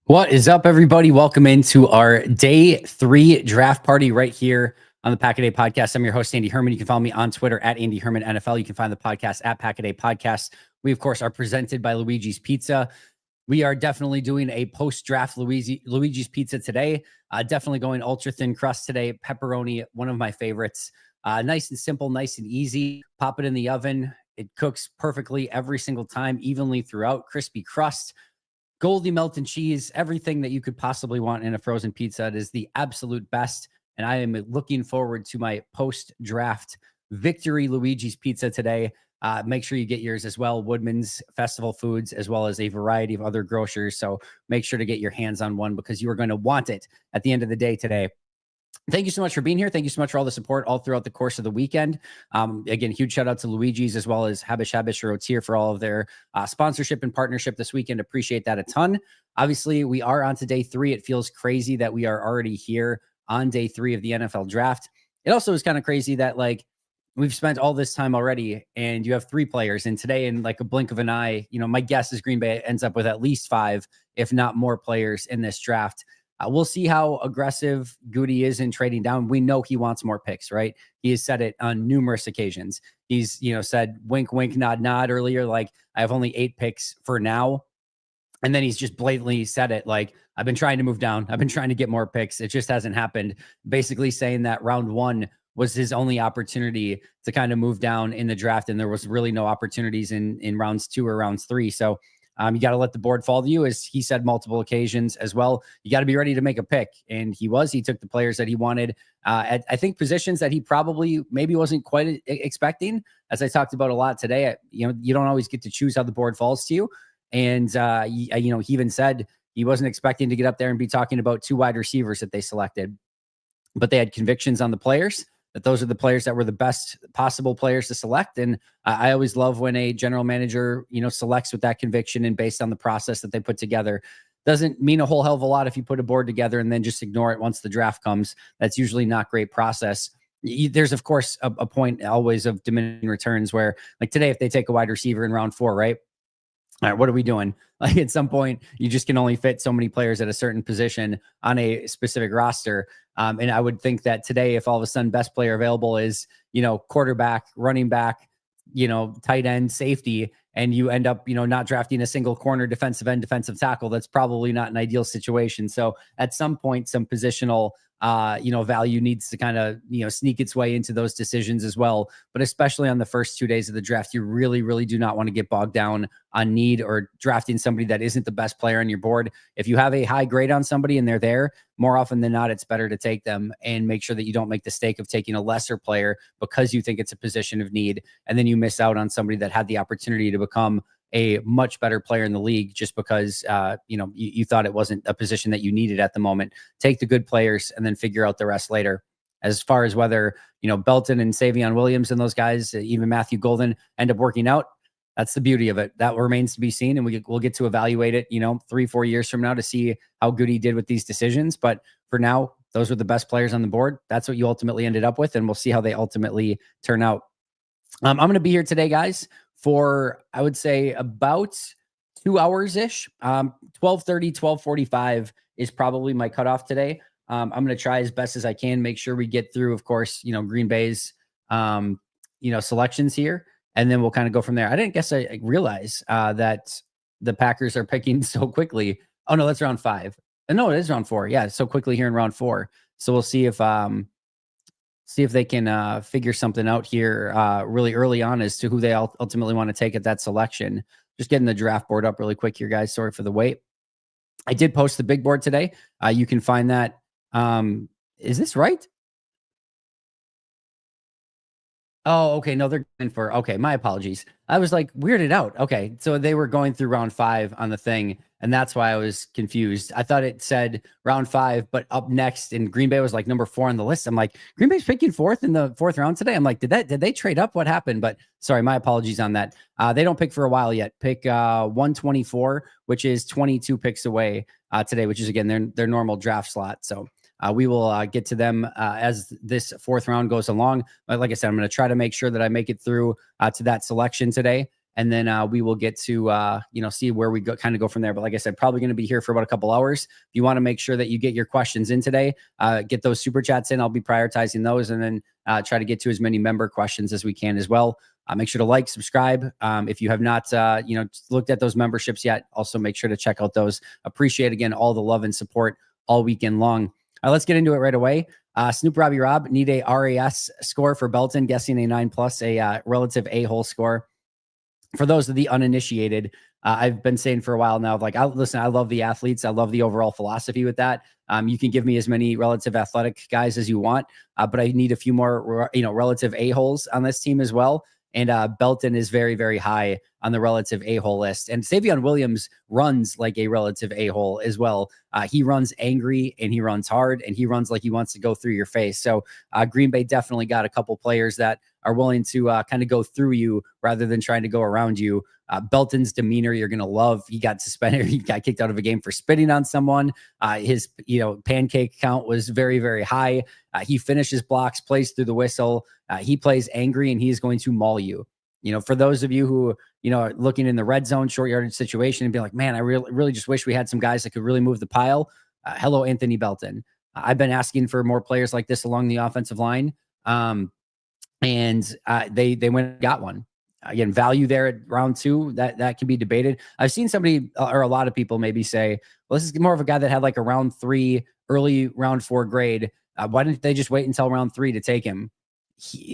What is up, everybody? Welcome into our day 3 draft party right here on the Pack a Day podcast. I'm your host, Andy Herman. You can follow me on Twitter at Andy Herman NFL. You can find the podcast at Pack a Day Podcast. We, of course, are presented by Luiges Pizza. We are definitely doing a post-draft Luigi's Pizza today. Definitely going ultra thin crust today. Pepperoni, one of my favorites. Nice and simple, nice and easy. Pop it in the oven. It cooks perfectly every single time, evenly throughout. Crispy crust. Goldy melted cheese, everything that you could possibly want in a frozen pizza. It is the absolute best. And I am looking forward to my post-draft victory Luigi's Pizza today. Make sure you get yours as well. Woodman's Festival Foods, as well as a variety of other grocers. So make sure to get your hands on one because you are going to want it at the end of the day today. Thank you so much for being here. Thank you so much for all the support all throughout the course of the weekend. Again, huge shout out to Luigi's as well as Habish Rotier for all of their sponsorship and partnership this weekend. Appreciate that a ton. Obviously, we are on to day 3. It feels crazy that we are already here on day 3 of the NFL draft. It also is kind of crazy that we've spent all this time already and you have 3 players. And today, in like a blink of an eye, my guess is Green Bay ends up with at least 5, if not more players in this draft. We'll see how aggressive Goody is in trading down. We know he wants more picks, right? He has said it on numerous occasions. He's, said wink, wink, nod, nod earlier. Like, I have only 8 picks for now. And then he's just blatantly said it. Like, I've been trying to move down. I've been trying to get more picks. It just hasn't happened. Basically saying that round 1 was his only opportunity to kind of move down in the draft. And there was really no opportunities in rounds 2 or rounds 3. So you got to let the board fall to you, as he said multiple occasions as well. You got to be ready to make a pick. And he took the players that he wanted at, I think, positions that he probably maybe wasn't quite expecting. As I talked about a lot today, you don't always get to choose how the board falls to you. And, he even said he wasn't expecting to get up there and be talking about 2 wide receivers that they selected, but they had convictions on the players, that those are the players that were the best possible players to select. And I always love when a general manager, selects with that conviction and based on the process that they put together. Doesn't mean a whole hell of a lot if you put a board together and then just ignore it once the draft comes. That's usually not great process. There's, of course, a point always of diminishing returns where, like today, if they take a wide receiver in round 4, right? All right, what are we doing? Like, at some point, you just can only fit so many players at a certain position on a specific roster. And I would think that today, if all of a sudden best player available is, quarterback, running back, tight end, safety, and you end up, not drafting a single corner, defensive end, defensive tackle, that's probably not an ideal situation. So at some point, some positional value needs to kind of, sneak its way into those decisions as well. But especially on the first 2 days of the draft, you really, really do not want to get bogged down on need or drafting somebody that isn't the best player on your board. If you have a high grade on somebody and they're there, more often than not, it's better to take them and make sure that you don't make the mistake of taking a lesser player because you think it's a position of need. And then you miss out on somebody that had the opportunity to become a much better player in the league just because, you thought it wasn't a position that you needed at the moment. Take the good players and then figure out the rest later. As far as whether, Belton and Savion Williams and those guys, even Matthew Golden, end up working out, that's the beauty of it. That remains to be seen. And we'll get to evaluate it, 3-4 years from now to see how good he did with these decisions. But for now, those were the best players on the board. That's what you ultimately ended up with. And we'll see how they ultimately turn out. I'm going to be here today, guys, for, I would say, about 2 hours-ish. 12:30, 12:45 is probably my cutoff today. I'm going to try as best as I can, make sure we get through, of course, Green Bay's, selections here. And then we'll kind of go from there. I didn't guess I realize that the Packers are picking so quickly. Oh, no, that's round 5. No, it is round 4. Yeah, so quickly here in round 4. So we'll see if they can figure something out here really early on as to who they ultimately want to take at that selection. Just getting the draft board up really quick here, guys. Sorry for the wait. I did post the big board today. You can find that. Is this right? Oh, okay. No, they're going for, okay. My apologies. I was like weirded out. Okay. So they were going through round 5 on the thing. And that's why I was confused. I thought it said round 5, but up next in Green Bay was like number 4 on the list. I'm like, Green Bay's picking 4th in the 4th round today. I'm like, did they trade up? What happened? But sorry, my apologies on that. They don't pick for a while yet. Pick 124, which is 22 picks away today, which is again, their normal draft slot. So we will get to them as this 4th round goes along. But like I said, I'm going to try to make sure that I make it through to that selection today. and then we will get to see where we go from there. But like I said, probably going to be here for about a couple hours. If you want to make sure that you get your questions in today, get those super chats in. I'll be prioritizing those, and then try to get to as many member questions as we can as well. Make sure to like, subscribe. If you have not, looked at those memberships yet, also make sure to check out those. Appreciate, again, all the love and support all weekend long. Let's get into it right away. Snoop Robbie Rob, need a RAS score for Belton, guessing a 9+, a relative a-hole score. For those of the uninitiated, I've been saying for a while now, like, listen, I love the athletes. I love the overall philosophy with that. You can give me as many relative athletic guys as you want, but I need a few more, relative a-holes on this team as well. And Belton is very, very high on the relative a-hole list. And Savion Williams runs like a relative a-hole as well. He runs angry, and he runs hard, and he runs like he wants to go through your face. So Green Bay definitely got a couple players that are willing to kind of go through you rather than trying to go around you. Belton's demeanor, you're going to love. He got suspended. He got kicked out of a game for spitting on someone. His pancake count was very, very high. He finishes blocks, plays through the whistle. He plays angry, and he is going to maul you. For those of you who, are looking in the red zone, short yardage situation and be like, man, I really just wish we had some guys that could really move the pile. Hello, Anthony Belton. I've been asking for more players like this along the offensive line. And they went and got one. Again, value there at round 2, that can be debated. I've seen somebody, or a lot of people maybe say, well, this is more of a guy that had like a round 3, early round 4 grade. Why didn't they just wait until round 3 to take him?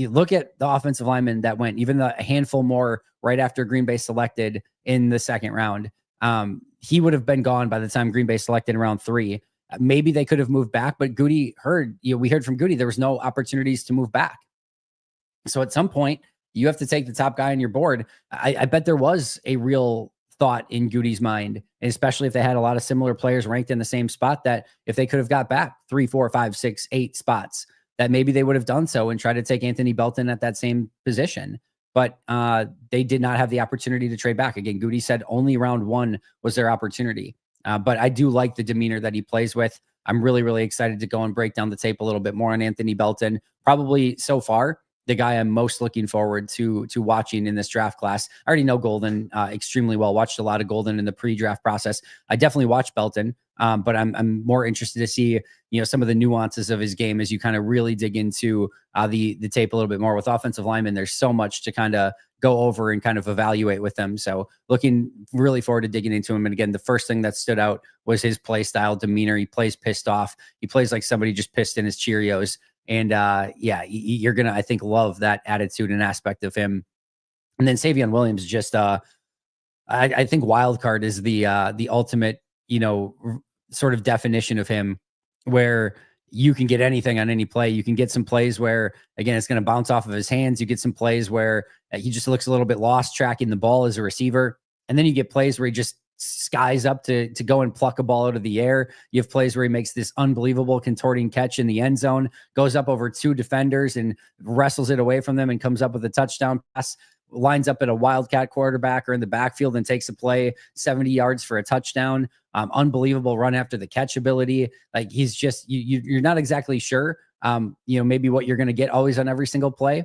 Look at the offensive linemen that went, even a handful more right after Green Bay selected in the second round. He would have been gone by the time Green Bay selected in round 3. Maybe they could have moved back, but Goody we heard from Goody, there was no opportunities to move back. So at some point, you have to take the top guy on your board. I bet there was a real thought in Goody's mind, and especially if they had a lot of similar players ranked in the same spot, that if they could have got back 3, 4, 5, 6, 8 spots, that maybe they would have done so and tried to take Anthony Belton at that same position. But they did not have the opportunity to trade back. Again, Goody said only round 1 was their opportunity. But I do like the demeanor that he plays with. I'm really, really excited to go and break down the tape a little bit more on Anthony Belton. Probably so far, the guy I'm most looking forward to watching in this draft class. I already know Golden extremely well. Watched a lot of Golden in the pre-draft process. I definitely watched Belton, but I'm more interested to see some of the nuances of his game as you kind of really dig into the tape a little bit more. With offensive linemen, there's so much to kind of go over and kind of evaluate with them. So looking really forward to digging into him. And again, the first thing that stood out was his play style, demeanor. He plays pissed off. He plays like somebody just pissed in his Cheerios. And you're going to, I think, love that attitude and aspect of him. And then Savion Williams, just I think wild card is the ultimate, sort of definition of him, where you can get anything on any play. You can get some plays where, again, it's going to bounce off of his hands. You get some plays where he just looks a little bit lost tracking the ball as a receiver. And then you get plays where he just skies up to go and pluck a ball out of the air. You have plays where he makes this unbelievable contorting catch in the end zone, goes up over 2 defenders and wrestles it away from them and comes up with a touchdown pass, lines up at a wildcat quarterback or in the backfield and takes a play 70 yards for a touchdown. Unbelievable run after the catch ability. Like, he's just, you're not exactly sure, maybe what you're going to get always on every single play,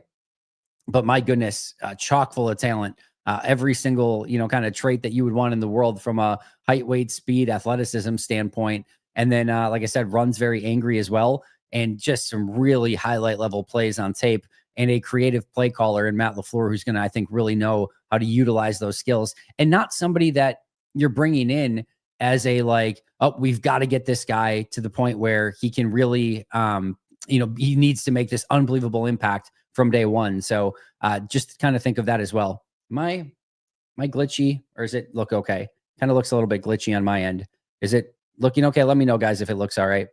but my goodness, chock full of talent. Every single, kind of trait that you would want in the world from a height, weight, speed, athleticism standpoint. And then, like I said, runs very angry as well. And just some really highlight level plays on tape, and a creative play caller in Matt LaFleur, who's going to, I think, really know how to utilize those skills, and not somebody that you're bringing in as a, like, oh, we've got to get this guy to the point where he can really, he needs to make this unbelievable impact from day one. So just kind of think of that as well. Am I glitchy, or does it look okay? Kind of looks a little bit glitchy on my end. Is it looking okay? Let me know, guys, if it looks all right.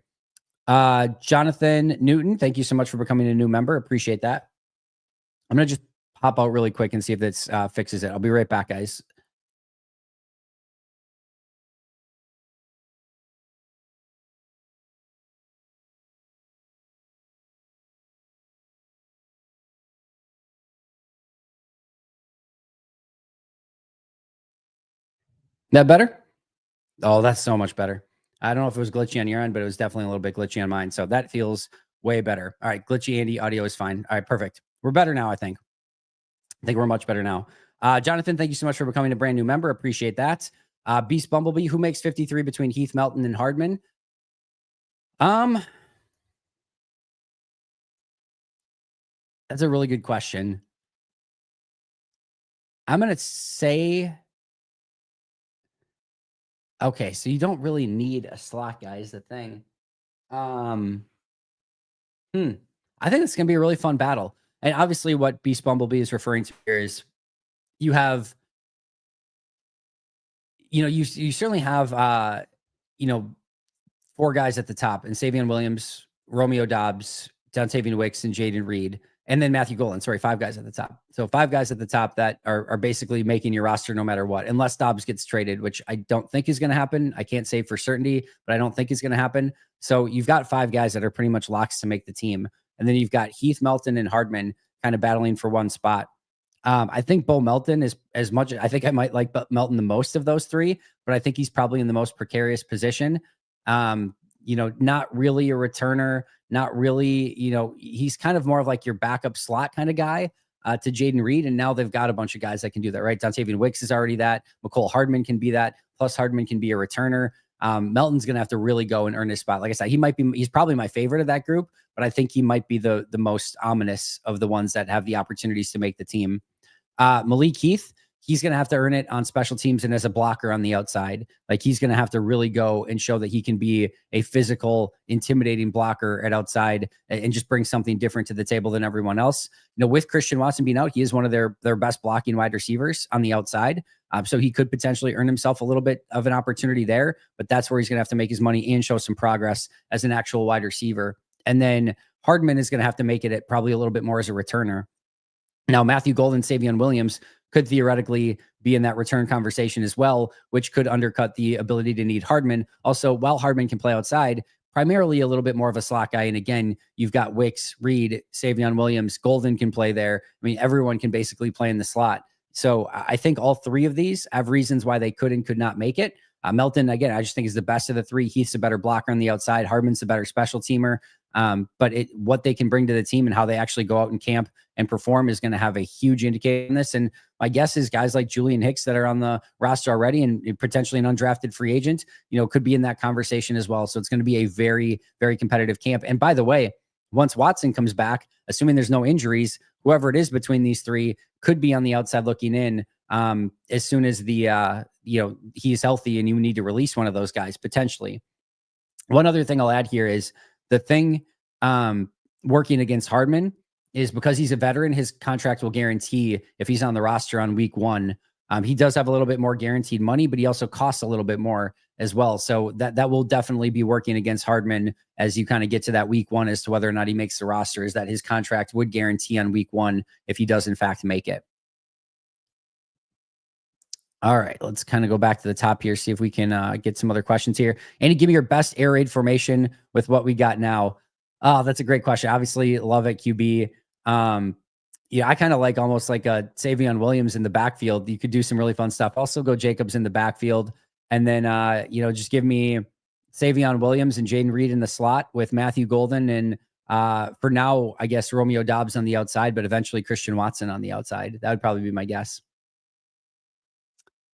Jonathan Newton, thank you so much for becoming a new member. Appreciate that. I'm going to just pop out really quick and see if this fixes it. I'll be right back, guys. That better? Oh, that's so much better. I don't know if it was glitchy on your end, but it was definitely a little bit glitchy on mine. So that feels way better. All right. Glitchy Andy audio is fine. All right. Perfect. We're better now, I think. I think we're much better now. Jonathan, thank you so much for becoming a brand new member. Appreciate that. Beast Bumblebee, who makes 53 between Heath, Melton, and Hardman? That's a really good question. I'm going to say, okay, so you don't really need a slot guy is the thing. Um, I think it's going to be a really fun battle. And obviously what Beast Bumblebee is referring to here is you have, you certainly have, you know, four guys at the top, and Savion Williams, Romeo Dobbs, Dontavian Wicks, and Jaden Reed, and then Matthew Golden. Sorry, five guys at the top. So five guys at the top that are basically making your roster no matter what, unless Dobbs gets traded, which I don't think is going to happen. I can't say for certainty, but I don't think is going to happen. So you've got five guys that are pretty much locks to make the team. And then you've got Heath, Melton, and Hardman kind of battling for one spot. I think Bo Melton is as much. I think I might like Melton the most of those three, but I think he's probably in the most precarious position. Not really a returner, not really, he's kind of more of like your backup slot kind of guy to Jaden Reed. And now they've got a bunch of guys that can do that, right? Dontavian Wicks is already that. McCole Hardman can be that. Plus Hardman can be a returner. Melton's going to have to really go and earn his spot. Like I said, he's probably my favorite of that group, but I think he might be the most ominous of the ones that have the opportunities to make the team. Malik Heath, he's going to have to earn it on special teams and as a blocker on the outside. Like he's going to have to really go and show that he can be a physical, intimidating blocker at outside and just bring something different to the table than everyone else. With Christian Watson being out, he is one of their best blocking wide receivers on the outside. So he could potentially earn himself a little bit of an opportunity there, but that's where he's going to have to make his money and show some progress as an actual wide receiver. And then Hardman is going to have to make it probably a little bit more as a returner. Now, Matthew Golden, Savion Williams could theoretically be in that return conversation as well, which could undercut the ability to need Hardman. Also, while Hardman can play outside, primarily a little bit more of a slot guy. And again, you've got Wicks, Reed, Savion Williams, Golden can play there. I mean, everyone can basically play in the slot. So I think all three of these have reasons why they could and could not make it. Melton, again, I just think is the best of the three. Heath's a better blocker on the outside. Hardman's a better special teamer. But what they can bring to the team and how they actually go out in camp and perform is going to have a huge indicator in this. And my guess is guys like Julian Hicks that are on the roster already and potentially an undrafted free agent, could be in that conversation as well. So it's going to be a very, very competitive camp. And by the way, once Watson comes back, assuming there's no injuries, whoever it is between these three could be on the outside looking in as soon as he's healthy and you need to release one of those guys potentially. One other thing I'll add here is the thing working against Hardman is because he's a veteran, his contract will guarantee if he's on the roster on week one. He does have a little bit more guaranteed money, but he also costs a little bit more as well. So that will definitely be working against Hardman as you kind of get to that week one as to whether or not he makes the roster, is that his contract would guarantee on week one if he does in fact make it. All right, let's kind of go back to the top here, see if we can get some other questions here. Andy, give me your best air raid formation with what we got now. Oh, that's a great question. Obviously, love at QB. I kind of like almost like a Savion Williams in the backfield. You could do some really fun stuff. Also go Jacobs in the backfield. And then, just give me Savion Williams and Jaden Reed in the slot with Matthew Golden. And for now, I guess Romeo Dobbs on the outside, but eventually Christian Watson on the outside. That would probably be my guess.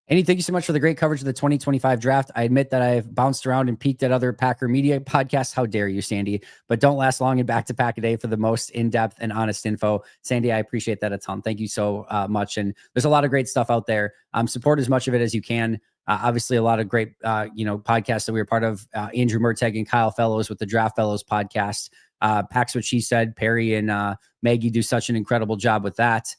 Andy, thank you so much for the great coverage of the 2025 draft. I admit that I've bounced around and peeked at other Packer media podcasts. How dare you, Sandy? But don't last long and back to Pack a Day for the most in-depth and honest info. Sandy, I appreciate that a ton. Thank you so much. And there's a lot of great stuff out there. Support as much of it as you can. Obviously, a lot of great, podcasts that we were part of. Andrew Merteg and Kyle Fellows with the Draft Fellows podcast. Pack's What She Said. Perry and Maggie do such an incredible job with that.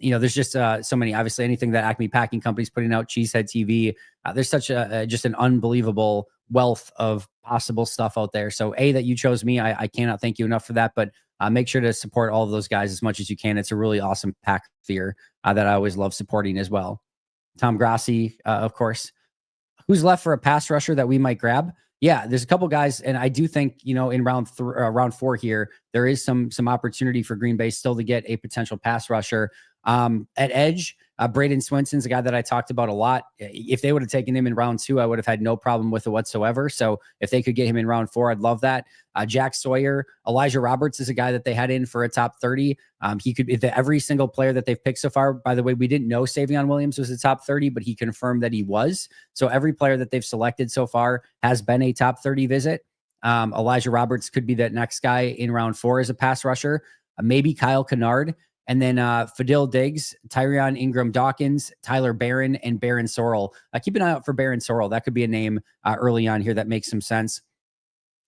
There's just so many, obviously anything that Acme Packing Company's putting out, Cheesehead TV, there's such just an unbelievable wealth of possible stuff out there. So that you chose me, I cannot thank you enough for that, but make sure to support all of those guys as much as you can. It's a really awesome pack sphere that I always love supporting as well. Tom Grassi, of course. Who's left for a pass rusher that we might grab? Yeah, there's a couple guys, and I do think, in round 4 here, there is some opportunity for Green Bay still to get a potential pass rusher. At edge, Braden Swenson's a guy that I talked about a lot. If they would have taken him in round 2, I would have had no problem with it whatsoever. So if they could get him in round 4, I'd love that. Jack Sawyer, Elijah Roberts is a guy that they had in for a top 30. He could be every single player that they've picked so far. By the way, we didn't know Savion Williams was a top 30, but he confirmed that he was. So every player that they've selected so far has been a top 30 visit. Elijah Roberts could be that next guy in round 4 as a pass rusher. Maybe Kyle Kennard. And then Fadil Diggs, Tyrion Ingram Dawkins, Tyler Barron, and Barron Sorrell. Keep an eye out for Barron Sorrell. That could be a name early on here that makes some sense.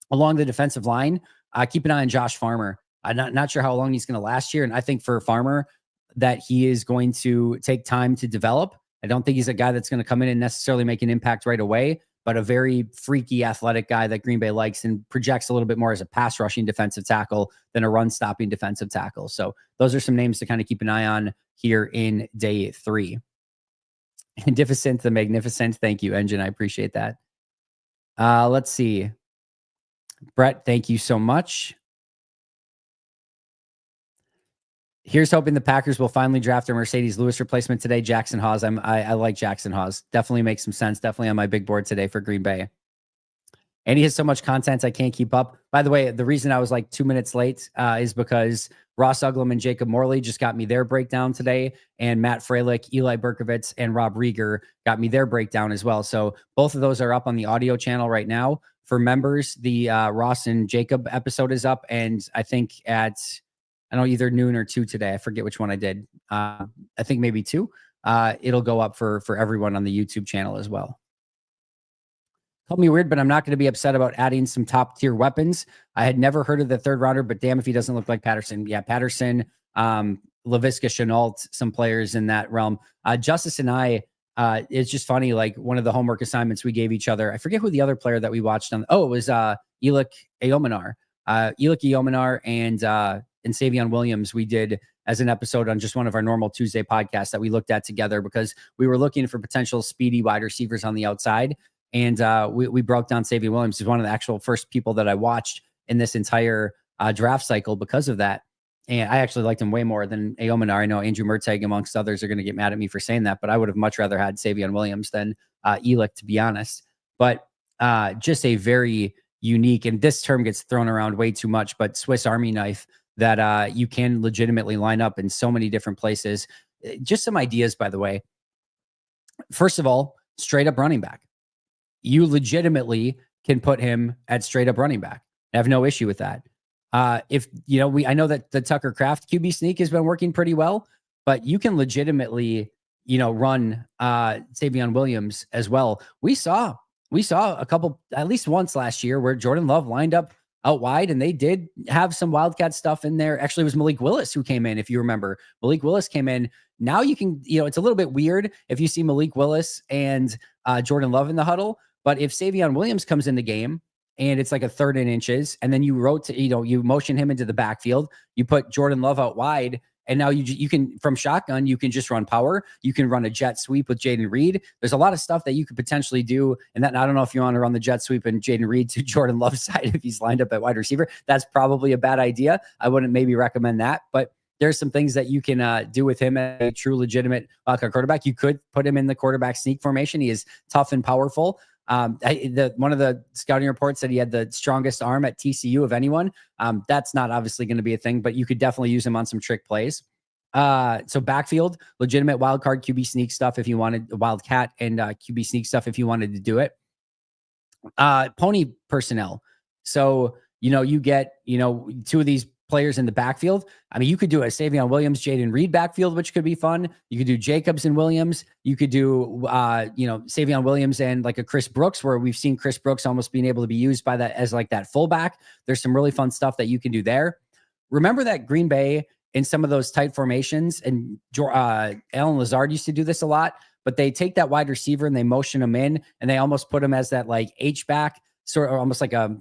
Along the defensive line, keep an eye on Josh Farmer. I'm not sure how long he's going to last here. And I think for Farmer that he is going to take time to develop. I don't think he's a guy that's going to come in and necessarily make an impact right away, but a very freaky athletic guy that Green Bay likes and projects a little bit more as a pass rushing defensive tackle than a run stopping defensive tackle. So those are some names to kind of keep an eye on here in day 3. Magnificent, the Magnificent. Thank you, Engine. I appreciate that. Let's see. Brett, thank you so much. Here's hoping the Packers will finally draft a Mercedes Lewis replacement today. Jackson Hawes. I like Jackson Hawes. Definitely makes some sense. Definitely on my big board today for Green Bay. And he has so much content I can't keep up. By the way, the reason I was like 2 minutes late is because Ross Uglum and Jacob Morley just got me their breakdown today. And Matt Freilich, Eli Berkovitz, and Rob Rieger got me their breakdown as well. So both of those are up on the audio channel right now. For members, the Ross and Jacob episode is up. And I think at, I don't know, either noon or 2 today. I forget which one I did. I think maybe 2. It'll go up for everyone on the YouTube channel as well. Called me weird, but I'm not going to be upset about adding some top tier weapons. I had never heard of the 3rd rounder, but damn if he doesn't look like Patterson. Yeah, Patterson, Laviska Shenault, some players in that realm. Justice and I, it's just funny, like one of the homework assignments we gave each other. I forget who the other player that we watched on. Oh, it was Elik Eominar. Elik Eominar and Savion Williams, we did as an episode on just one of our normal Tuesday podcasts that we looked at together because we were looking for potential speedy wide receivers on the outside. And we broke down Savion Williams. He's one of the actual first people that I watched in this entire draft cycle because of that. And I actually liked him way more than Eominar. I know Andrew Merteg, amongst others, are going to get mad at me for saying that, but I would have much rather had Savion Williams than Elik, to be honest. But just a very unique, and this term gets thrown around way too much, but Swiss Army knife that you can legitimately line up in so many different places. Just some ideas, by the way. First of all, straight up running back. You legitimately can put him at straight up running back. I have no issue with that. If you know, I know that the Tucker Kraft QB sneak has been working pretty well, but you can legitimately, run Savion Williams as well. We saw a couple, at least once last year, where Jordan Love lined up out wide, and they did have some Wildcat stuff in there. Actually, it was Malik Willis who came in, if you remember. Malik Willis came in. Now you can, it's a little bit weird if you see Malik Willis and Jordan Love in the huddle. But if Savion Williams comes in the game and it's like a 3rd and inches, and then you you motion him into the backfield, you put Jordan Love out wide, and now you can, from shotgun, you can just run power. You can run a jet sweep with Jaden Reed. There's a lot of stuff that you could potentially do. And that, I don't know if you want to run the jet sweep and Jaden Reed to Jordan Love's side if he's lined up at wide receiver. That's probably a bad idea. I wouldn't maybe recommend that, but there's some things that you can do with him as a true legitimate quarterback. You could put him in the quarterback sneak formation. He is tough and powerful. One of the scouting reports said he had the strongest arm at TCU of anyone. That's not obviously going to be a thing, but you could definitely use him on some trick plays. So backfield, legitimate wild card QB sneak stuff if you wanted, wildcat and QB sneak stuff if you wanted to do it. Pony personnel. So, you get, 2 of these players in the backfield. I mean, you could do a Savion Williams, Jaden Reed backfield, which could be fun. You could do Jacobs and Williams. You could do, Savion Williams and like a Chris Brooks, where we've seen Chris Brooks almost being able to be used by that as like that fullback. There's some really fun stuff that you can do there. Remember that Green Bay in some of those tight formations, and Alan Lazard used to do this a lot, but they take that wide receiver and they motion him in, and they almost put him as that like H-back, sort of almost like a,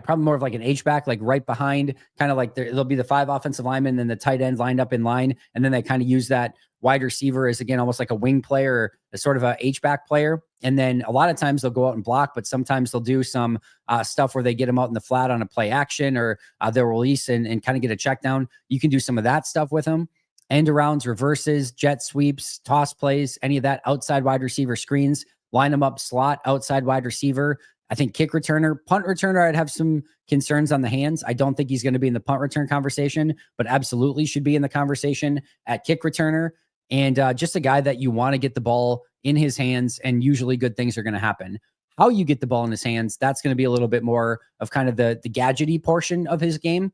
probably more of like an H-back, like right behind, kind of like there'll be the 5 offensive linemen and the tight end lined up in line. And then they kind of use that wide receiver as, again, almost like a wing player, or a sort of a H-back player. And then a lot of times they'll go out and block, but sometimes they'll do some stuff where they get them out in the flat on a play action, or they'll release and kind of get a check down. You can do some of that stuff with them. end arounds, reverses, jet sweeps, toss plays, any of that, outside wide receiver screens, line him up slot, outside wide receiver. I think kick returner, punt returner, I'd have some concerns on the hands. I don't think he's going to be in the punt return conversation, but absolutely should be in the conversation at kick returner. And just a guy that you want to get the ball in his hands, and usually good things are going to happen. How you get the ball in his hands, that's going to be a little bit more of kind of the gadgety portion of his game.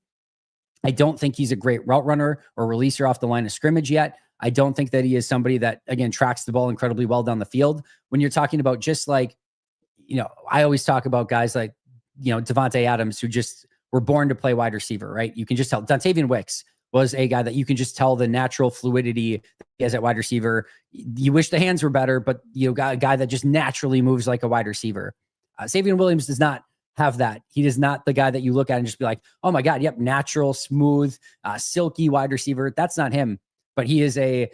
I don't think he's a great route runner or releaser off the line of scrimmage yet. I don't think that he is somebody that, again, tracks the ball incredibly well down the field. When you're talking about just like, I always talk about guys like, Devontae Adams, who just were born to play wide receiver, right? You can just tell. Dontavian Wicks was a guy that you can just tell the natural fluidity he has at wide receiver. You wish the hands were better, but got a guy that just naturally moves like a wide receiver. Savion Williams does not have that. He is not the guy that you look at and just be like, oh my God, yep, natural, smooth, silky wide receiver. That's not him, but he is a,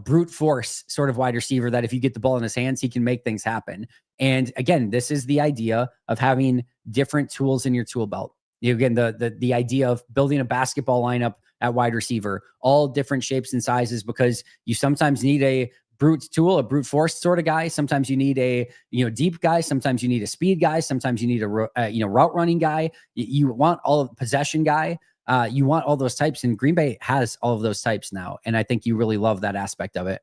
brute force sort of wide receiver that if you get the ball in his hands, he can make things happen. And again, this is the idea of having different tools in your tool belt. Again, the idea of building a basketball lineup at wide receiver, all different shapes and sizes, because you sometimes need a brute tool, a brute force sort of guy. Sometimes you need a, deep guy. Sometimes you need a speed guy. Sometimes you need a, route running guy. You want all of possession guy. You want all those types, and Green Bay has all of those types now. And I think you really love that aspect of it.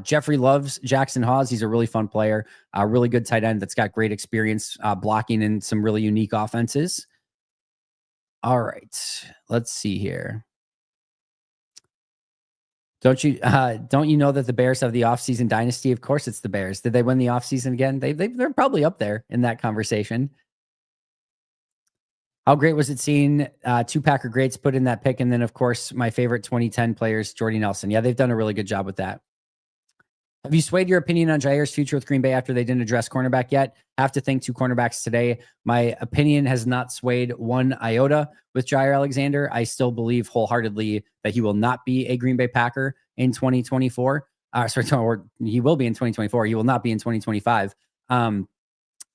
Jeffrey loves Jackson Hawes. He's a really fun player, a really good tight end that's got great experience blocking in some really unique offenses. All right, let's see here. Don't you know that the Bears have the offseason dynasty? Of course it's the Bears. Did they win the offseason again? They're probably up there in that conversation. How great was it seeing two Packer greats put in that pick? And then, of course, my favorite 2010 players, Jordy Nelson. Yeah, they've done a really good job with that. Have you swayed your opinion on Jair's future with Green Bay after they didn't address cornerback yet? Have to think two cornerbacks today. My opinion has not swayed one iota with Jair Alexander. I still believe wholeheartedly that he will not be a Green Bay Packer in 2024. Or he will be in 2024. He will not be in 2025.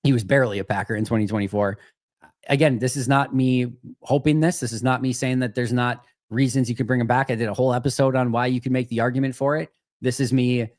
He was barely a Packer in 2024. Again, this is not me hoping this. This is not me saying that there's not reasons you could bring him back. I did a whole episode on why you can make the argument for it. This is me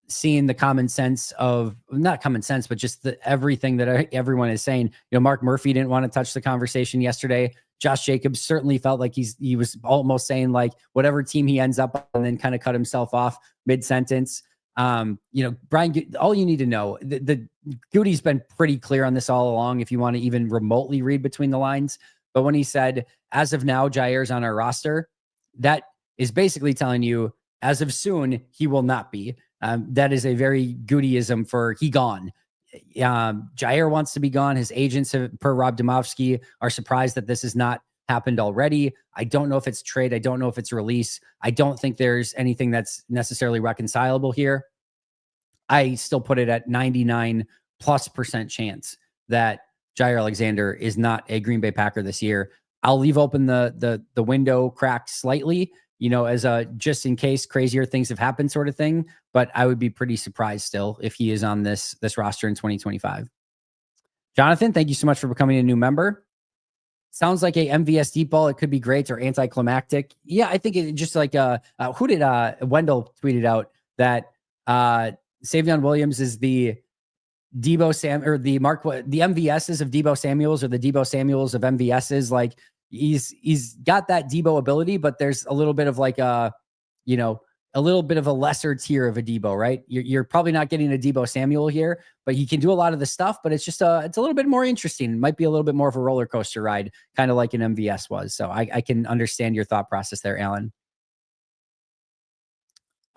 seeing the common sense of, not common sense, but just everything that everyone is saying. Mark Murphy didn't want to touch the conversation yesterday. Josh Jacobs certainly felt like he was almost saying like whatever team he ends up on, and then kind of cut himself off mid-sentence. Brian, all you need to know, the Goody's been pretty clear on this all along, if you want to even remotely read between the lines. But when he said, as of now, Jair's on our roster, that is basically telling you, as of soon, he will not be. That is a very Goodyism for he gone. Jair wants to be gone. His agents, per Rob Domofsky, are surprised that this has not happened already. I don't know if it's trade. I don't know if it's release. I don't think there's anything that's necessarily reconcilable here. I still put it at 99+% chance that Jair Alexander is not a Green Bay Packer this year. I'll leave open the window crack slightly, as a just in case crazier things have happened sort of thing. But I would be pretty surprised still if he is on this roster in 2025. Jonathan, thank you so much for becoming a new member. Sounds like a MVS deep ball. It could be great or anticlimactic. Yeah, I think it just like who did Wendell tweeted out that Savion Williams is the Debo Sam or the MVSs of Debo Samuels, or the Debo Samuels of MVSs. Like he's got that Debo ability, but there's a little bit of like a little bit of a lesser tier of a Debo, right? You're probably not getting a Debo Samuel here, but he can do a lot of the stuff, but it's just it's a little bit more interesting. It might be a little bit more of a roller coaster ride, kind of like an MVS was. So I can understand your thought process there, Alan.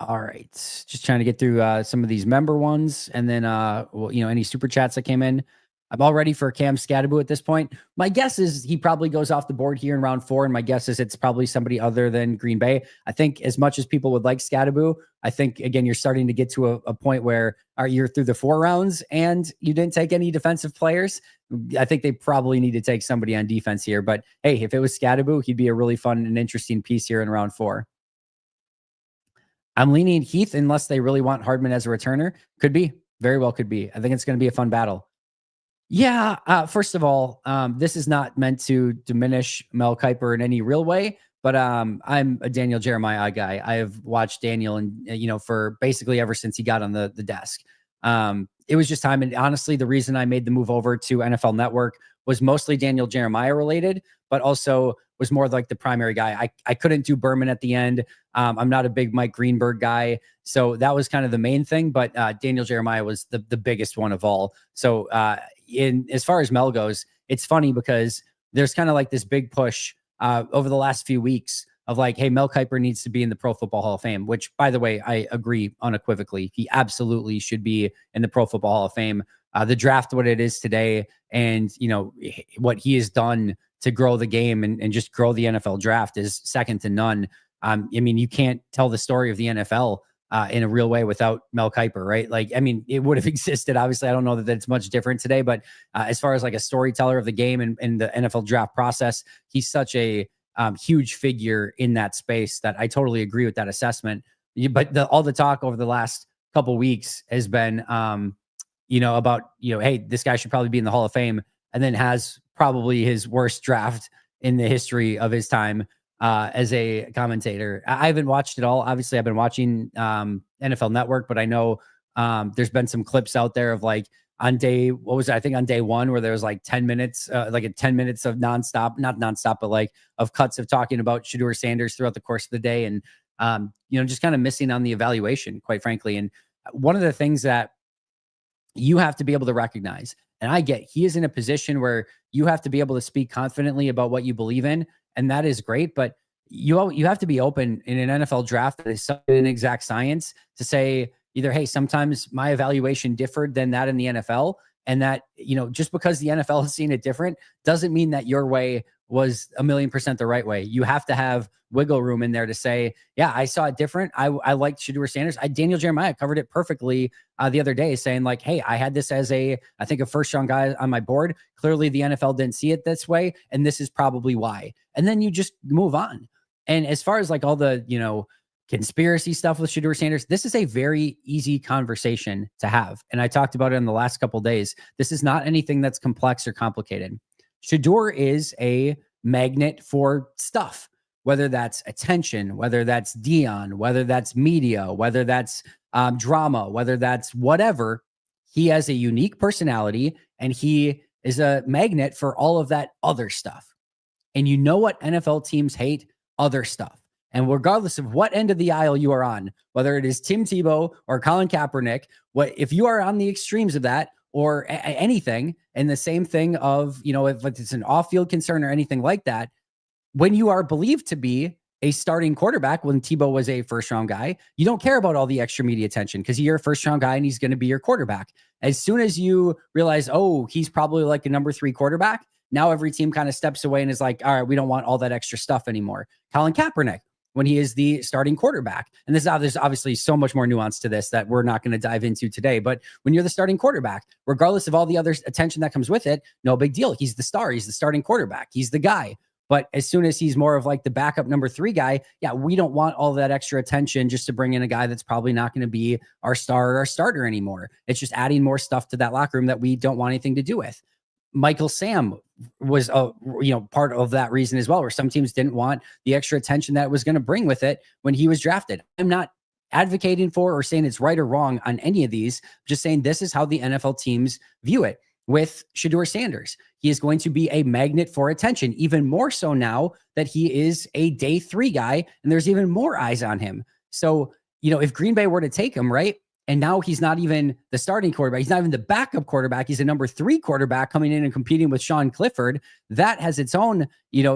All right. Just trying to get through some of these member ones, and then any super chats that came in. I'm all ready for Cam Scadaboo at this point. My guess is he probably goes off the board here in round 4, and my guess is it's probably somebody other than Green Bay. I think as much as people would like Scadaboo, I think, again, you're starting to get to a point where you're through the 4 rounds and you didn't take any defensive players. I think they probably need to take somebody on defense here. But hey, if it was Scadaboo, he'd be a really fun and interesting piece here in round 4. I'm leaning Heath unless they really want Hardman as a returner. Could be. Very well could be. I think it's going to be a fun battle. Yeah. First of all, this is not meant to diminish Mel Kiper in any real way, but I'm a Daniel Jeremiah guy. I have watched Daniel and for basically ever since he got on the desk. It was just time. And honestly, the reason I made the move over to NFL Network was mostly Daniel Jeremiah related, but also was more like the primary guy. I couldn't do Berman at the end. I'm not a big Mike Greenberg guy. So that was kind of the main thing, but Daniel Jeremiah was the biggest one of all. So as far as Mel goes, it's funny because there's kind of like this big push over the last few weeks of like, hey, Mel Kiper needs to be in the Pro Football Hall of Fame, which, by the way, I agree unequivocally. He absolutely should be in the Pro Football Hall of Fame. The draft, what it is today, and what he has done to grow the game and just grow the NFL draft is second to none. I mean, you can't tell the story of the NFL in a real way without Mel Kiper, right? Like, I mean, it would have existed. Obviously, I don't know that it's much different today, but as far as like a storyteller of the game and the NFL draft process, he's such a huge figure in that space that I totally agree with that assessment. But all the talk over the last couple weeks has been, about, hey, this guy should probably be in the Hall of Fame, and then has probably his worst draft in the history of his time as a commentator. I haven't watched it all. Obviously, I've been watching NFL Network, but I know there's been some clips out there of like on day, what was it? I think on day one, where there was like 10 minutes, like 10 minutes of not nonstop, but like of cuts of talking about Shedeur Sanders throughout the course of the day. And, just kind of missing on the evaluation, quite frankly. And one of the things that you have to be able to recognize, and I get, he is in a position where you have to be able to speak confidently about what you believe in, and that is great. But you have to be open in an NFL draft that is an exact science to say either, hey, sometimes my evaluation differed than that in the NFL, and that just because the NFL has seen it different doesn't mean that your way was 1,000,000% the right way. You have to have wiggle room in there to say, yeah, I saw it different. I liked Shedeur Sanders. Daniel Jeremiah covered it perfectly the other day, saying like, hey, I had this as I think a first round guy on my board. Clearly the NFL didn't see it this way, and this is probably why. And then you just move on. And as far as like all the, conspiracy stuff with Shedeur Sanders, this is a very easy conversation to have. And I talked about it in the last couple of days. This is not anything that's complex or complicated. Shedeur is a magnet for stuff, whether that's attention, whether that's Dion, whether that's media, whether that's drama, whether that's whatever. He has a unique personality, and he is a magnet for all of that other stuff. And you know what NFL teams hate? Other stuff. And regardless of what end of the aisle you are on, whether it is Tim Tebow or Colin Kaepernick, if you are on the extremes of that, or anything, and the same thing of, if it's an off-field concern or anything like that, when you are believed to be a starting quarterback, when Tebow was a first-round guy, you don't care about all the extra media attention because you're a first-round guy and he's going to be your quarterback. As soon as you realize, oh, he's probably like a number 3 quarterback, now every team kind of steps away and is like, all right, we don't want all that extra stuff anymore. Colin Kaepernick, when he is the starting quarterback. And there's obviously so much more nuance to this that we're not going to dive into today. But when you're the starting quarterback, regardless of all the other attention that comes with it, no big deal. He's the star. He's the starting quarterback. He's the guy. But as soon as he's more of like the backup number 3 guy, yeah, we don't want all that extra attention just to bring in a guy that's probably not going to be our star or our starter anymore. It's just adding more stuff to that locker room that we don't want anything to do with. Michael Sam was part of that reason as well, where some teams didn't want the extra attention that it was going to bring with it when he was drafted. I'm not advocating for or saying it's right or wrong on any of these, just saying this is how the NFL teams view it. With Shedeur Sanders, he is going to be a magnet for attention, even more so now that he is a day 3 guy and there's even more eyes on him. So, if Green Bay were to take him, right, and now he's not even the starting quarterback, he's not even the backup quarterback, he's a number 3 quarterback coming in and competing with Sean Clifford, that has its own,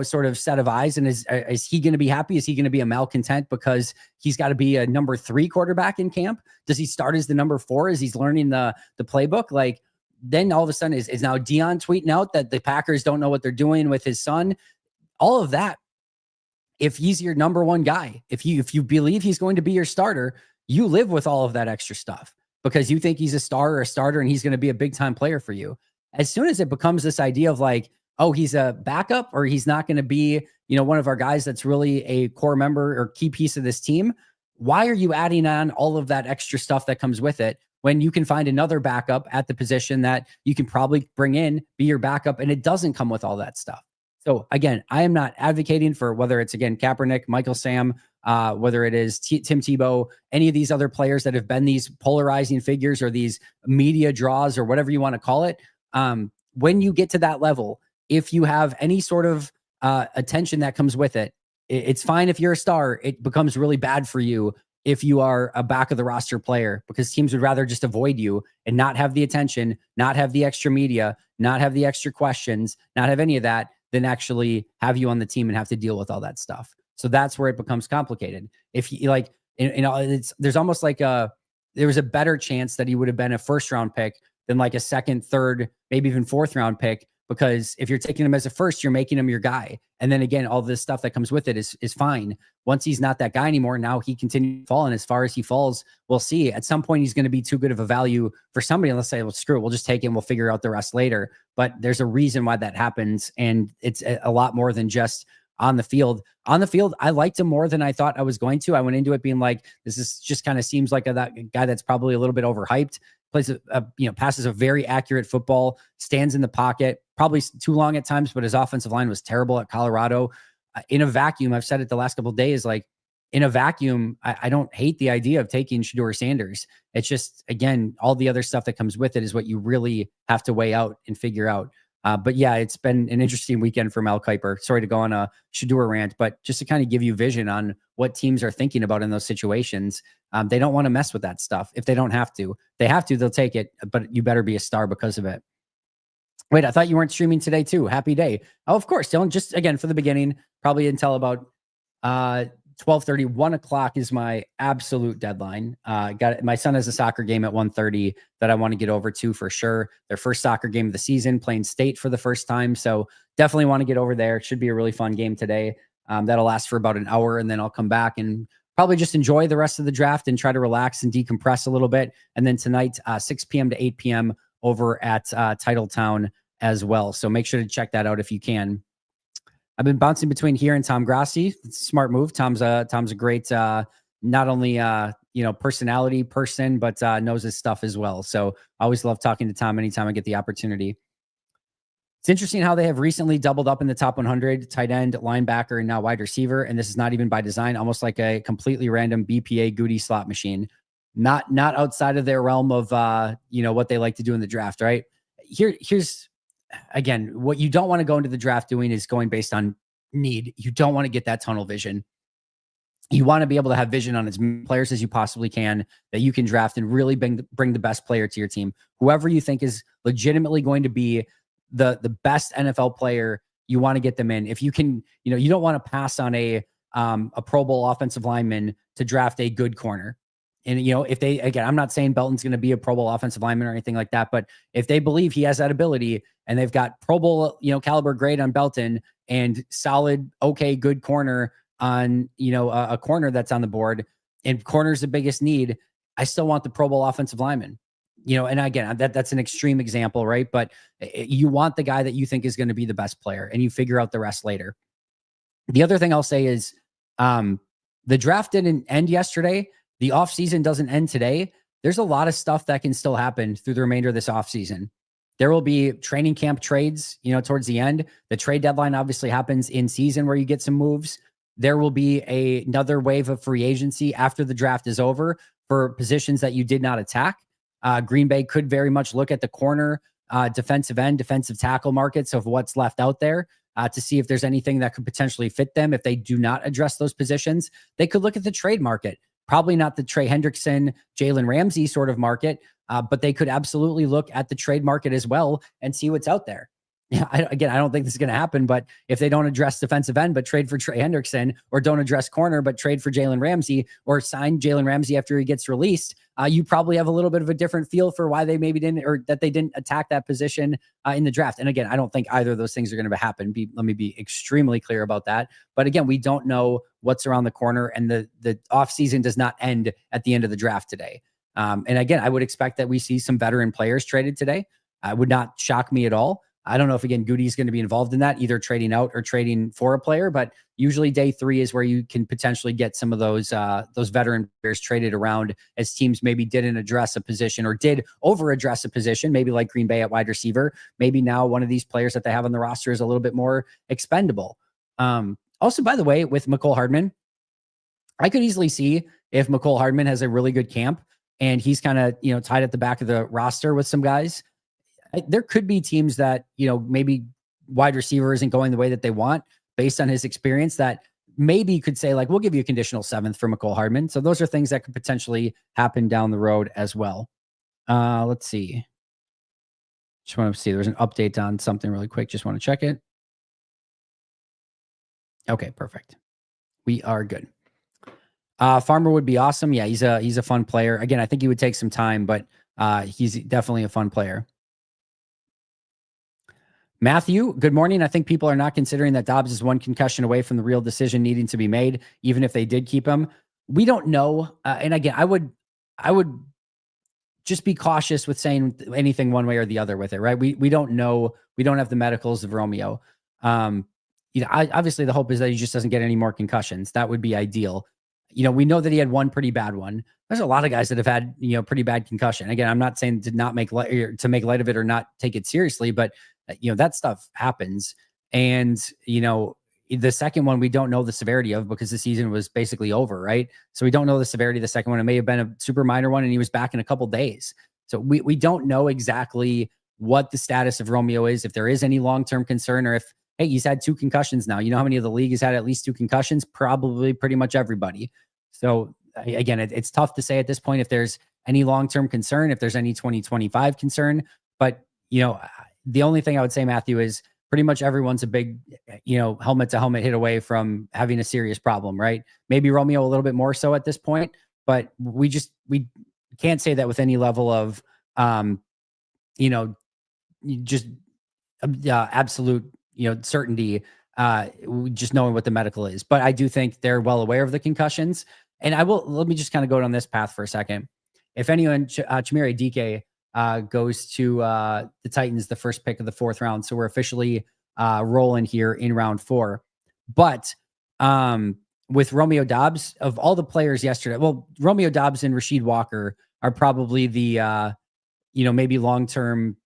sort of set of eyes. And is he going to be happy? Is he going to be a malcontent because he's got to be a number 3 quarterback in camp? Does he start as the number 4 as he's learning the playbook? Like, then all of a sudden is now Dion tweeting out that the Packers don't know what they're doing with his son. All of that, if he's your number 1 guy, if you believe he's going to be your starter, you live with all of that extra stuff because you think he's a star or a starter and he's going to be a big time player for you. As soon as it becomes this idea of like, oh, he's a backup or he's not going to be, one of our guys that's really a core member or key piece of this team, why are you adding on all of that extra stuff that comes with it when you can find another backup at the position that you can probably bring in, be your backup, and it doesn't come with all that stuff? So again, I am not advocating for whether it's again Kaepernick, Michael Sam, whether it is Tim Tebow, any of these other players that have been these polarizing figures or these media draws or whatever you want to call it. When you get to that level, if you have any sort of attention that comes with it, it's fine if you're a star. It becomes really bad for you if you are a back of the roster player, because teams would rather just avoid you and not have the attention, not have the extra media, not have the extra questions, not have any of that, than actually have you on the team and have to deal with all that stuff. So that's where it becomes complicated. If you like, there's almost like there was a better chance that he would have been a first round pick than like a second, third, maybe even fourth round pick. Because if you're taking him as a first, you're making him your guy. And then again, all this stuff that comes with it is fine. Once he's not that guy anymore, now he continues falling. As far as he falls, we'll see. At some point, he's going to be too good of a value for somebody. And let's say, well, screw it, we'll just take him. We'll figure out the rest later. But there's a reason why that happens. And it's a lot more than just on the field. On the field, I liked him more than I thought I was going to. I went into it being like, this is just kind of seems like that guy that's probably a little bit overhyped. Plays passes a very accurate football, stands in the pocket, probably too long at times, but his offensive line was terrible at Colorado. In a vacuum, I've said it the last couple of days, like in a vacuum, I don't hate the idea of taking Shedeur Sanders. It's just, again, all the other stuff that comes with it is what you really have to weigh out and figure out. But yeah, it's been an interesting weekend for Mel Kiper. Sorry to go on a Shedeur rant, but just to kind of give you vision on what teams are thinking about in those situations. They don't want to mess with that stuff if they don't have to. They have to, they'll take it, but you better be a star because of it. Wait, I thought you weren't streaming today too. Happy day. Oh, of course. Dylan, just again, for the beginning, probably until about 12:30, 1 o'clock is my absolute deadline. My son has a soccer game at 1:30 that I want to get over to for sure. Their first soccer game of the season, playing state for the first time. So definitely want to get over there. It should be a really fun game today. That'll last for about an hour, and then I'll come back and probably just enjoy the rest of the draft and try to relax and decompress a little bit. And then tonight, 6 p.m. to 8 p.m. over at Titletown as well. So make sure to check that out if you can. I've been bouncing between here and Tom Grassi. It's a smart move. Tom's a great, not only, personality person, but knows his stuff as well. So I always love talking to Tom anytime I get the opportunity. It's interesting how they have recently doubled up in the top 100, tight end, linebacker, and now wide receiver. And this is not even by design, almost like a completely random BPA Goody slot machine. Not outside of their realm of, what they like to do in the draft, right? Here's, again, what you don't want to go into the draft doing is going based on need. You don't want to get that tunnel vision. You want to be able to have vision on as many players as you possibly can that you can draft and really bring the best player to your team. Whoever you think is legitimately going to be the best NFL player, you want to get them in. If you can, you don't want to pass on a Pro Bowl offensive lineman to draft a good corner. And, if they, again, I'm not saying Belton's going to be a Pro Bowl offensive lineman or anything like that, but if they believe he has that ability and they've got Pro Bowl, caliber grade on Belton and solid, okay, good corner on, a corner that's on the board, and corner's the biggest need, I still want the Pro Bowl offensive lineman. And again, that's an extreme example, right? But you want the guy that you think is going to be the best player, and you figure out the rest later. The other thing I'll say is the draft didn't end yesterday. The offseason doesn't end today. There's a lot of stuff that can still happen through the remainder of this offseason. There will be training camp trades, towards the end. The trade deadline obviously happens in season where you get some moves. There will be another wave of free agency after the draft is over for positions that you did not attack. Green Bay could very much look at the corner, defensive end, defensive tackle markets of what's left out there to see if there's anything that could potentially fit them if they do not address those positions. They could look at the trade market. Probably not the Trey Hendrickson, Jalen Ramsey sort of market, but they could absolutely look at the trade market as well and see what's out there. Yeah, I don't think this is going to happen, but if they don't address defensive end, but trade for Trey Hendrickson, or don't address corner, but trade for Jalen Ramsey, or sign Jalen Ramsey after he gets released, you probably have a little bit of a different feel for why they maybe didn't, or that they didn't attack that position in the draft. And again, I don't think either of those things are going to happen. Let me be extremely clear about that. But again, we don't know what's around the corner, and the offseason does not end at the end of the draft today. And again, I would expect that we see some veteran players traded today. Would not shock me at all. I don't know if, again, Goody's going to be involved in that, either trading out or trading for a player, but usually day 3 is where you can potentially get some of those veteran players traded around as teams maybe didn't address a position or did over address a position, maybe like Green Bay at wide receiver. Maybe now one of these players that they have on the roster is a little bit more expendable. Also, by the way, with Mecole Hardman, I could easily see if Mecole Hardman has a really good camp and he's kind of, tied at the back of the roster with some guys. There could be teams that, maybe wide receiver isn't going the way that they want based on his experience, that maybe could say, like, we'll give you a conditional 7th for Mecole Hardman. So those are things that could potentially happen down the road as well. Let's see. Just want to see, there's an update on something really quick. Just want to check it. Okay, perfect. We are good. Farmer would be awesome. Yeah, he's a fun player. Again, I think he would take some time, but he's definitely a fun player. Matthew, good morning. I think people are not considering that Dobbs is 1 concussion away from the real decision needing to be made, even if they did keep him. We don't know. And again, I would just be cautious with saying anything one way or the other with it, right? We don't know. We don't have the medicals of Romeo. Obviously the hope is that he just doesn't get any more concussions. That would be ideal. We know that he had one pretty bad one. There's a lot of guys that have had, pretty bad concussion. Again, I'm not saying to not make light of it or not take it seriously, but that stuff happens. And, the second one, we don't know the severity of, because the season was basically over. Right. So we don't know the severity of the second one. It may have been a super minor one and he was back in a couple days. So we don't know exactly what the status of Romeo is, if there is any long-term concern, or if, hey, he's had 2 concussions now. You know how many of the league has had at least 2 concussions? Probably pretty much everybody. So again, it's tough to say at this point if there's any long-term concern, if there's any 2025 concern. But, the only thing I would say, Matthew, is pretty much everyone's a big, helmet to helmet hit away from having a serious problem, right? Maybe Romeo a little bit more so at this point, but we can't say that with any level of, absolute, certainty, just knowing what the medical is. But I do think they're well aware of the concussions. And let me just kind of go down this path for a second. If anyone, Chimere Dike goes to the Titans, the first pick of the 4th round. So we're officially rolling here in round 4. But with Romeo Dobbs, of all the players yesterday, well, Romeo Dobbs and Rasheed Walker are probably the, maybe long-term,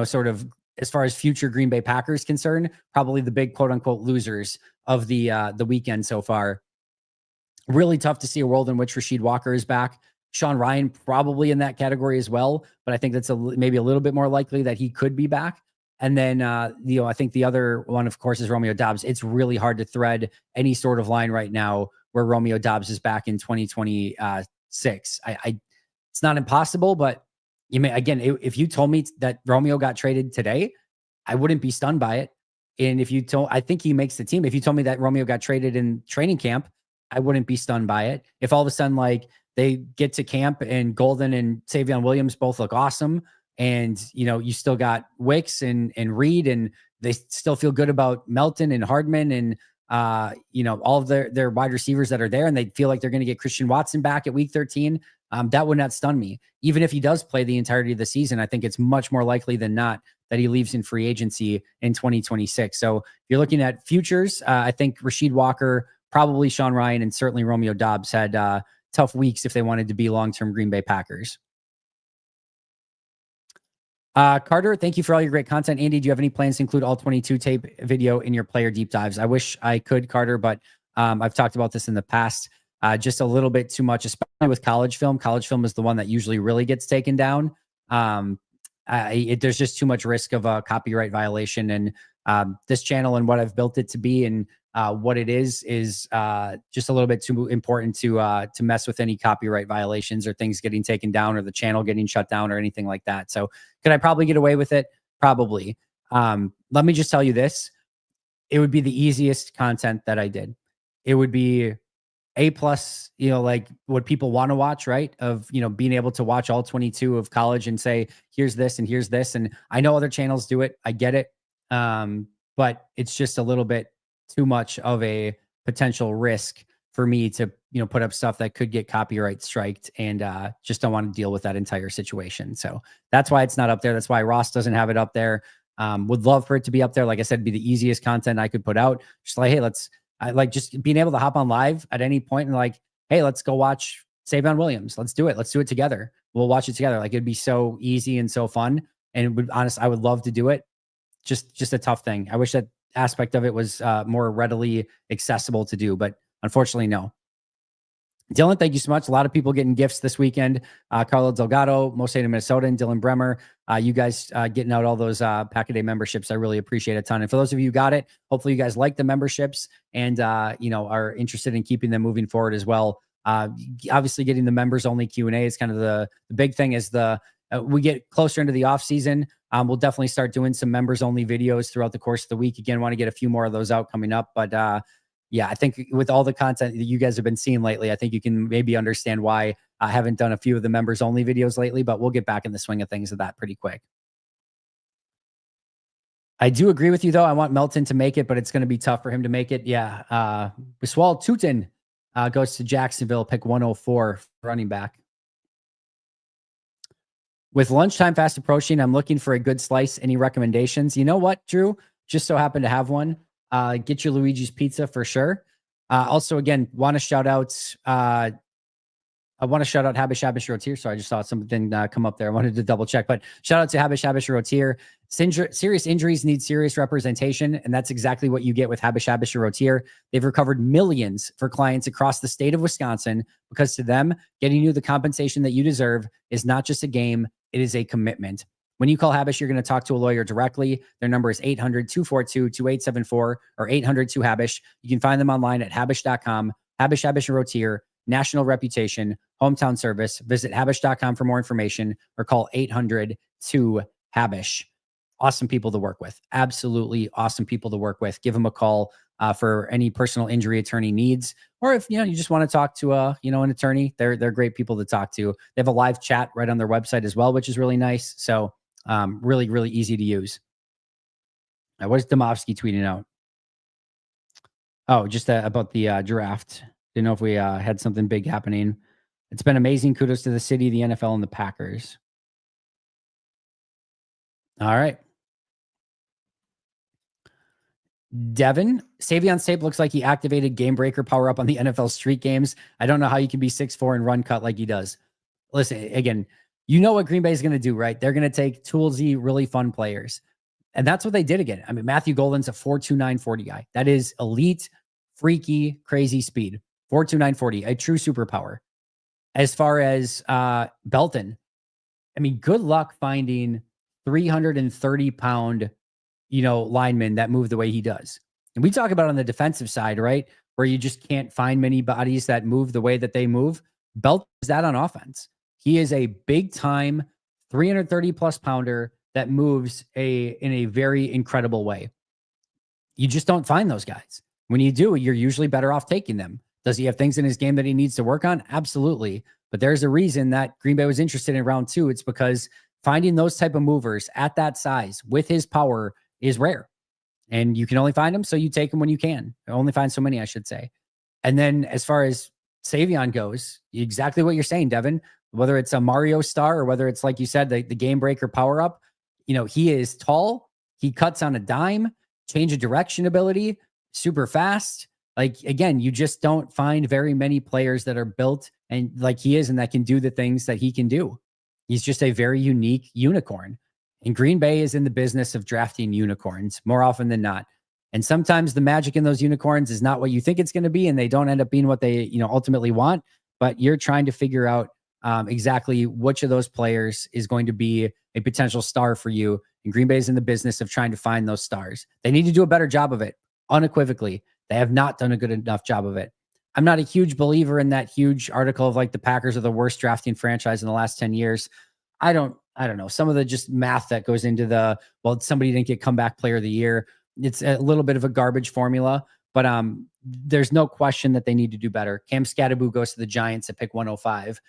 sort of, as far as future Green Bay Packers concerned, probably the big quote unquote losers of the weekend so far. Really tough to see a world in which Rasheed Walker is back. Sean Ryan probably in that category as well, but I think that's maybe a little bit more likely that he could be back. And then, I think the other one, of course, is Romeo Dobbs. It's really hard to thread any sort of line right now where Romeo Dobbs is back in 2026. It's not impossible, but if you told me that Romeo got traded today, I wouldn't be stunned by it. And I think he makes the team. If you told me that Romeo got traded in training camp, I wouldn't be stunned by it. If all of a sudden, like, they get to camp and Golden and Savion Williams both look awesome, and, you still got Wicks and Reed, and they still feel good about Melton and Hardman and, all of their wide receivers that are there, and they feel like they're going to get Christian Watson back at week 13. That would not stun me. Even if he does play the entirety of the season, I think it's much more likely than not that he leaves in free agency in 2026. So if you're looking at futures, I think Rasheed Walker, probably Sean Ryan, and certainly Romeo Dobbs had tough weeks if they wanted to be long-term Green Bay Packers. Carter, thank you for all your great content. Andy, do you have any plans to include all 22 tape video in your player deep dives? I wish I could, Carter, but I've talked about this in the past. Just a little bit too much, especially with college film. College film is the one that usually really gets taken down. There's just too much risk of a copyright violation, and this channel and what I've built it to be and what it is just a little bit too important to mess with any copyright violations or things getting taken down or the channel getting shut down or anything like that. So could I probably get away with it? Probably. Let me just tell you this. It would be the easiest content that I did. It would be A+, like what people want to watch, right? Of, being able to watch all 22 of college and say, here's this and here's this. And I know other channels do it. I get it. But it's just a little bit too much of a potential risk for me to, put up stuff that could get copyright striked, and just don't want to deal with that entire situation. So that's why it's not up there. That's why Ross doesn't have it up there. Would love for it to be up there. Like I said, be the easiest content I could put out. Just like, hey, I like just being able to hop on live at any point and like, hey, let's go watch Savion Williams. Let's do it. Let's do it together. We'll watch it together. Like it'd be so easy and so fun. And it would I would love to do it. Just a tough thing. I wish that aspect of it was more readily accessible to do, but unfortunately, no. Dylan, thank you so much. A lot of people getting gifts this weekend. Carlo Delgado, Most State of Minnesota, and Dylan Bremer. You guys getting out all those Pack-A-Day memberships. I really appreciate it a ton. And for those of you who got it, hopefully you guys like the memberships and, are interested in keeping them moving forward as well. Obviously getting the members only Q&A is kind of the big thing as we get closer into the off season. We'll definitely start doing some members only videos throughout the course of the week. Again, want to get a few more of those out coming up, but yeah, I think with all the content that you guys have been seeing lately, I think you can maybe understand why I haven't done a few of the members only videos lately, but we'll get back in the swing of things of that pretty quick. I do agree with you though. I want Melton to make it, but it's going to be tough for him to make it. Yeah. Biswal Tutin goes to Jacksonville, pick 104 running back. With lunchtime fast approaching, I'm looking for a good slice. Any recommendations? You know what, Drew? Just so happen to have one. Get your Luigi's Pizza for sure. Also, again, want to shout out. I want to shout out Habish Rotier. Sorry, I just saw something come up there. I wanted to double check, but shout out to Habish Rotier. Serious injuries need serious representation, and that's exactly what you get with Habish Rotier. They've recovered millions for clients across the state of Wisconsin because to them, getting you the compensation that you deserve is not just a game, it is a commitment. When you call Habish, you're going to talk to a lawyer directly. Their number is 800-242-2874 or 800-2HABISH. You can find them online at habish.com. Habish Rotier, national reputation, hometown service. Visit habish.com for more information or call 800-2HABISH. Awesome people to work with. Absolutely awesome people to work with. Give them a call for any personal injury attorney needs, or if you just want to talk to an attorney. They're great people to talk to. They have a live chat right on their website as well, which is really nice. So really, really easy to use. What's Domofsky tweeting out? Oh, just about the draft. Didn't know if we had something big happening. It's been amazing. Kudos to the city, the NFL, and the Packers. All right. Devin, Savion Sape looks like he activated game breaker power up on the NFL street games. I don't know how you can be 6'4" and run cut like he does. Listen, again, you know what Green Bay is going to do, right? They're going to take toolsy, really fun players. And that's what they did again. I mean, Matthew Golden's a 4.29 40 guy. That is elite, freaky, crazy speed. 4.29 40, a true superpower. As far as Belton, I mean, good luck finding 330-pound linemen that move the way he does. And we talk about on the defensive side, right? Where you just can't find many bodies that move the way that they move. Belt is that on offense. He is a big time 330 plus pounder that moves in a very incredible way. You just don't find those guys. When you do, you're usually better off taking them. Does he have things in his game that he needs to work on? Absolutely. But there's a reason that Green Bay was interested in round 2. It's because finding those type of movers at that size with his power is rare, and you can only find them. So you take them when you can. Only find so many, I should say. And then as far as Savion goes, exactly what you're saying, Devin, whether it's a Mario star or whether it's, like you said, the game breaker power up, he is tall. He cuts on a dime, change of direction ability, super fast. Like, again, you just don't find very many players that are built and like he is, and that can do the things that he can do. He's just a very unique unicorn. And Green Bay is in the business of drafting unicorns more often than not. And sometimes the magic in those unicorns is not what you think it's going to be, and they don't end up being what they, ultimately want. But you're trying to figure out exactly which of those players is going to be a potential star for you. And Green Bay is in the business of trying to find those stars. They need to do a better job of it, unequivocally. They have not done a good enough job of it. I'm not a huge believer in that huge article of like the Packers are the worst drafting franchise in the last 10 years. I don't know. Some of the just math that goes into somebody didn't get comeback player of the year. It's a little bit of a garbage formula, but there's no question that they need to do better. Cam Scatterbo goes to the Giants at pick 105.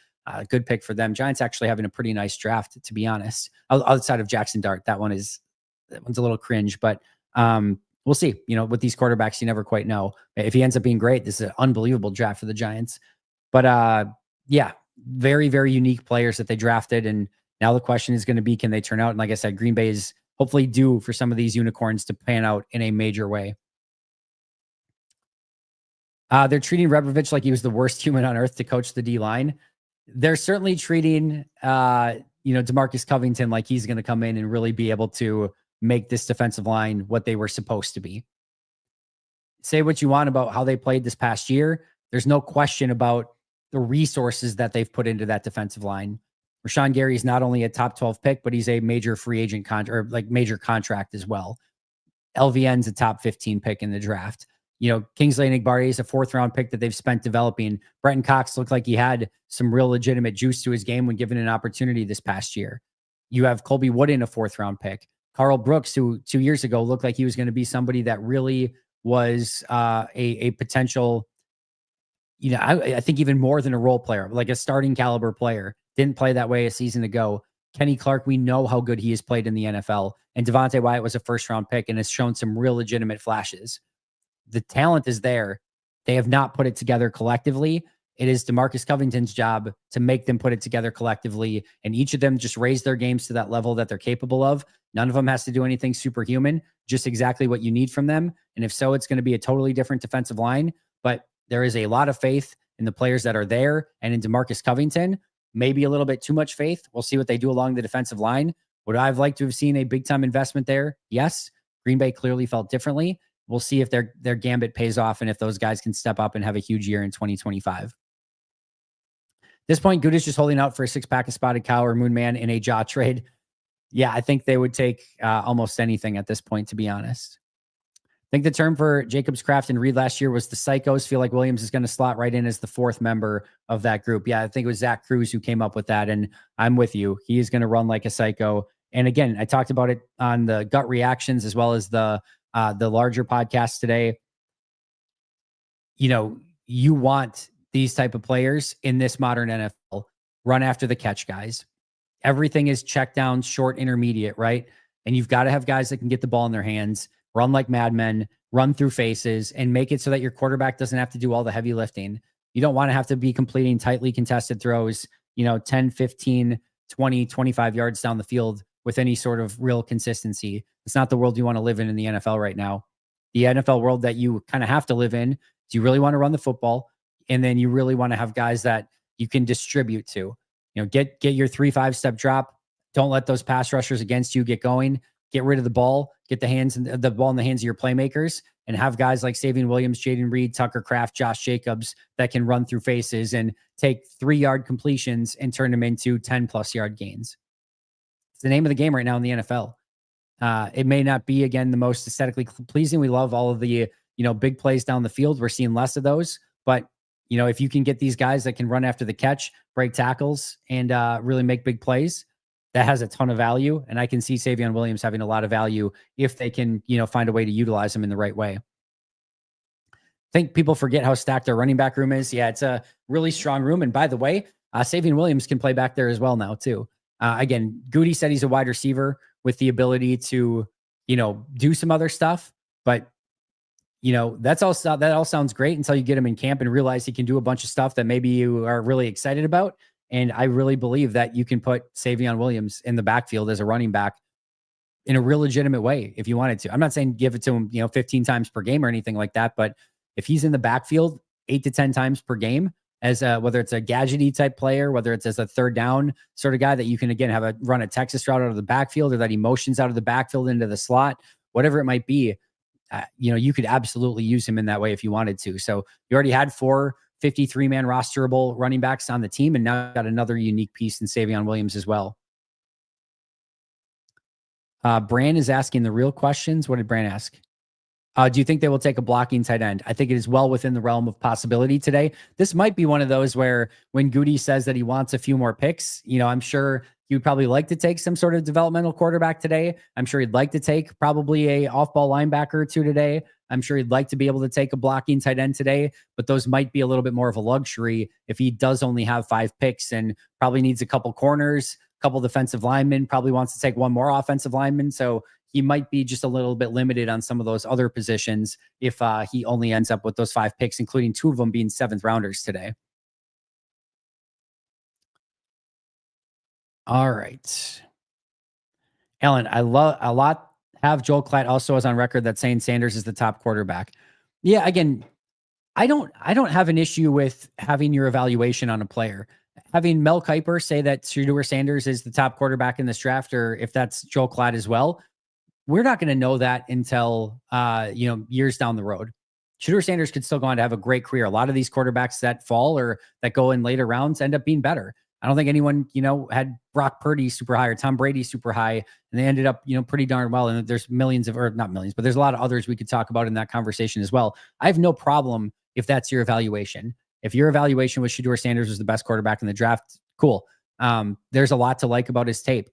Good pick for them. Giants actually having a pretty nice draft, to be honest. Outside of Jackson Dart, that one's a little cringe, but we'll see. With these quarterbacks, you never quite know. If he ends up being great, this is an unbelievable draft for the Giants. But yeah, very, very unique players that they drafted. And now the question is going to be, can they turn out? And like I said, Green Bay is hopefully due for some of these unicorns to pan out in a major way. They're treating Rebrovich like he was the worst human on earth to coach the D line. They're certainly treating, DeMarcus Covington like he's going to come in and really be able to make this defensive line what they were supposed to be. Say what you want about how they played this past year. There's no question about the resources that they've put into that defensive line. Rashawn Gary is not only a top 12 pick, but he's a major free agent contract, or like major contract as well. LVN's a top 15 pick in the draft. Kingsley Enagbare is a 4th-round pick that they've spent developing. Brenton Cox looked like he had some real legitimate juice to his game when given an opportunity this past year. You have Colby Wooden, a 4th-round pick. Carl Brooks, who 2 years ago looked like he was going to be somebody that really was a potential, I think even more than a role player, like a starting caliber player. Didn't play that way a season ago. Kenny Clark, we know how good he has played in the NFL. And Devontae Wyatt was a 1st-round pick and has shown some real legitimate flashes. The talent is there. They have not put it together collectively. It is DeMarcus Covington's job to make them put it together collectively. And each of them just raise their games to that level that they're capable of. None of them has to do anything superhuman, just exactly what you need from them. And if so, it's going to be a totally different defensive line. But there is a lot of faith in the players that are there and in DeMarcus Covington. Maybe a little bit too much faith. We'll see what they do along the defensive line. Would I have liked to have seen a big-time investment there? Yes. Green Bay clearly felt differently. We'll see if their gambit pays off and if those guys can step up and have a huge year in 2025. At this point, Gudish just holding out for a 6-pack of Spotted Cow or Moon Man in a jaw trade. Yeah, I think they would take almost anything at this point, to be honest. I think the term for Jacobs, Kraft, and Reed last year was the psychos. Feel like Williams is going to slot right in as the 4th member of that group. Yeah, I think it was Zach Cruz who came up with that, and I'm with you. He is going to run like a psycho. And again, I talked about it on the gut reactions as well as the larger podcast today. You want these type of players in this modern NFL, run after the catch guys. Everything is check down, short, intermediate, right? And you've got to have guys that can get the ball in their hands, run like madmen, run through faces, and make it so that your quarterback doesn't have to do all the heavy lifting. You don't want to have to be completing tightly contested throws, 10, 15, 20, 25 yards down the field with any sort of real consistency. It's not the world you want to live in the NFL right now. The NFL world that you kind of have to live in is you really want to run the football, and then you really want to have guys that you can distribute to. Get your 3-5 step drop. Don't let those pass rushers against you get going. Get rid of the ball. Get the ball in the hands of your playmakers, and have guys like Savion Williams, Jaden Reed, Tucker Kraft, Josh Jacobs that can run through faces and take 3-yard completions and turn them into 10+ yard gains. It's the name of the game right now in the NFL. It may not be, again, the most aesthetically pleasing. We love all of the, big plays down the field. We're seeing less of those, but if you can get these guys that can run after the catch, break tackles, and really make big plays, that has a ton of value. And I can see Savion Williams having a lot of value if they can, find a way to utilize him in the right way. I think people forget how stacked our running back room is. Yeah, it's a really strong room. And by the way, Savion Williams can play back there as well now too. Again, Goody said he's a wide receiver with the ability to, do some other stuff, but that all sounds great until you get him in camp and realize he can do a bunch of stuff that maybe you are really excited about. And I really believe that you can put Savion Williams in the backfield as a running back in a real legitimate way if you wanted to. I'm not saying give it to him, 15 times per game or anything like that, but if he's in the backfield 8 to 10 times per game, as whether it's a gadgety type player, whether it's as a 3rd down sort of guy that you can, again, run a Texas route out of the backfield, or that he motions out of the backfield into the slot, whatever it might be, you could absolutely use him in that way if you wanted to. So you already had 4 53-man rosterable running backs on the team, and now got another unique piece in Savion Williams as well. Bran is asking the real questions. What did Bran ask? Do you think they will take a blocking tight end? I think it is well within the realm of possibility today. This might be one of those where when Goody says that he wants a few more picks, I'm sure he would probably like to take some sort of developmental quarterback today. I'm sure he'd like to take probably a off-ball linebacker or two today. I'm sure he'd like to be able to take a blocking tight end today, but those might be a little bit more of a luxury if he does only have 5 picks and probably needs a couple corners, a couple defensive linemen, probably wants to take one more offensive lineman. So he might be just a little bit limited on some of those other positions if he only ends up with those 5 picks, including 2 of them being 7th rounders today. All right. Alan, I love a lot. Have Joel Klatt also is on record that saying Sanders is the top quarterback. Yeah, again, I don't have an issue with having your evaluation on a player. Having Mel Kiper say that Shedeur Sanders is the top quarterback in this draft, or if that's Joel Klatt as well, we're not going to know that until years down the road. Shedeur Sanders could still go on to have a great career. A lot of these quarterbacks that fall or that go in later rounds end up being better. I don't think anyone, had Brock Purdy super high or Tom Brady super high, and they ended up, pretty darn well. And there's millions of, or not millions, but there's a lot of others we could talk about in that conversation as well. I have no problem if that's your evaluation. If your evaluation was Shedeur Sanders was the best quarterback in the draft, cool. There's a lot to like about his tape.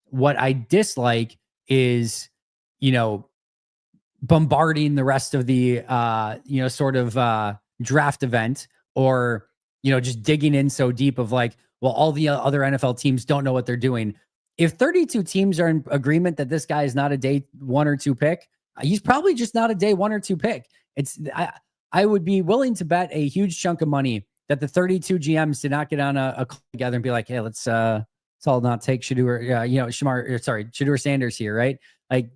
What I dislike is, bombarding the rest of the, draft event, or, just digging in so deep of like, well, all the other NFL teams don't know what they're doing. If 32 teams are in agreement that this guy is not a day 1 or 2 pick, he's probably just not a day 1 or 2 pick. I would be willing to bet a huge chunk of money that the 32 GMs did not get on a call together and be like, hey, let's all not take Shedeur Sanders here, right? Like,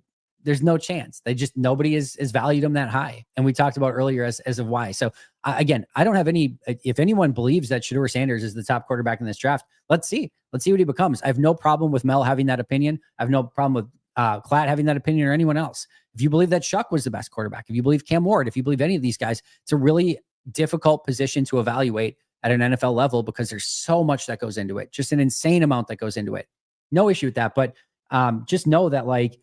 there's no chance. Nobody is valued him that high. And we talked about earlier as of why. So again, I don't have if anyone believes that Shedeur Sanders is the top quarterback in this draft, let's see what he becomes. I have no problem with Mel having that opinion. I have no problem with Klatt having that opinion, or anyone else. If you believe that Shuck was the best quarterback, if you believe Cam Ward, if you believe any of these guys, it's a really difficult position to evaluate at an NFL level because there's so much that goes into it, just an insane amount that goes into it. No issue with that. But just know that, like,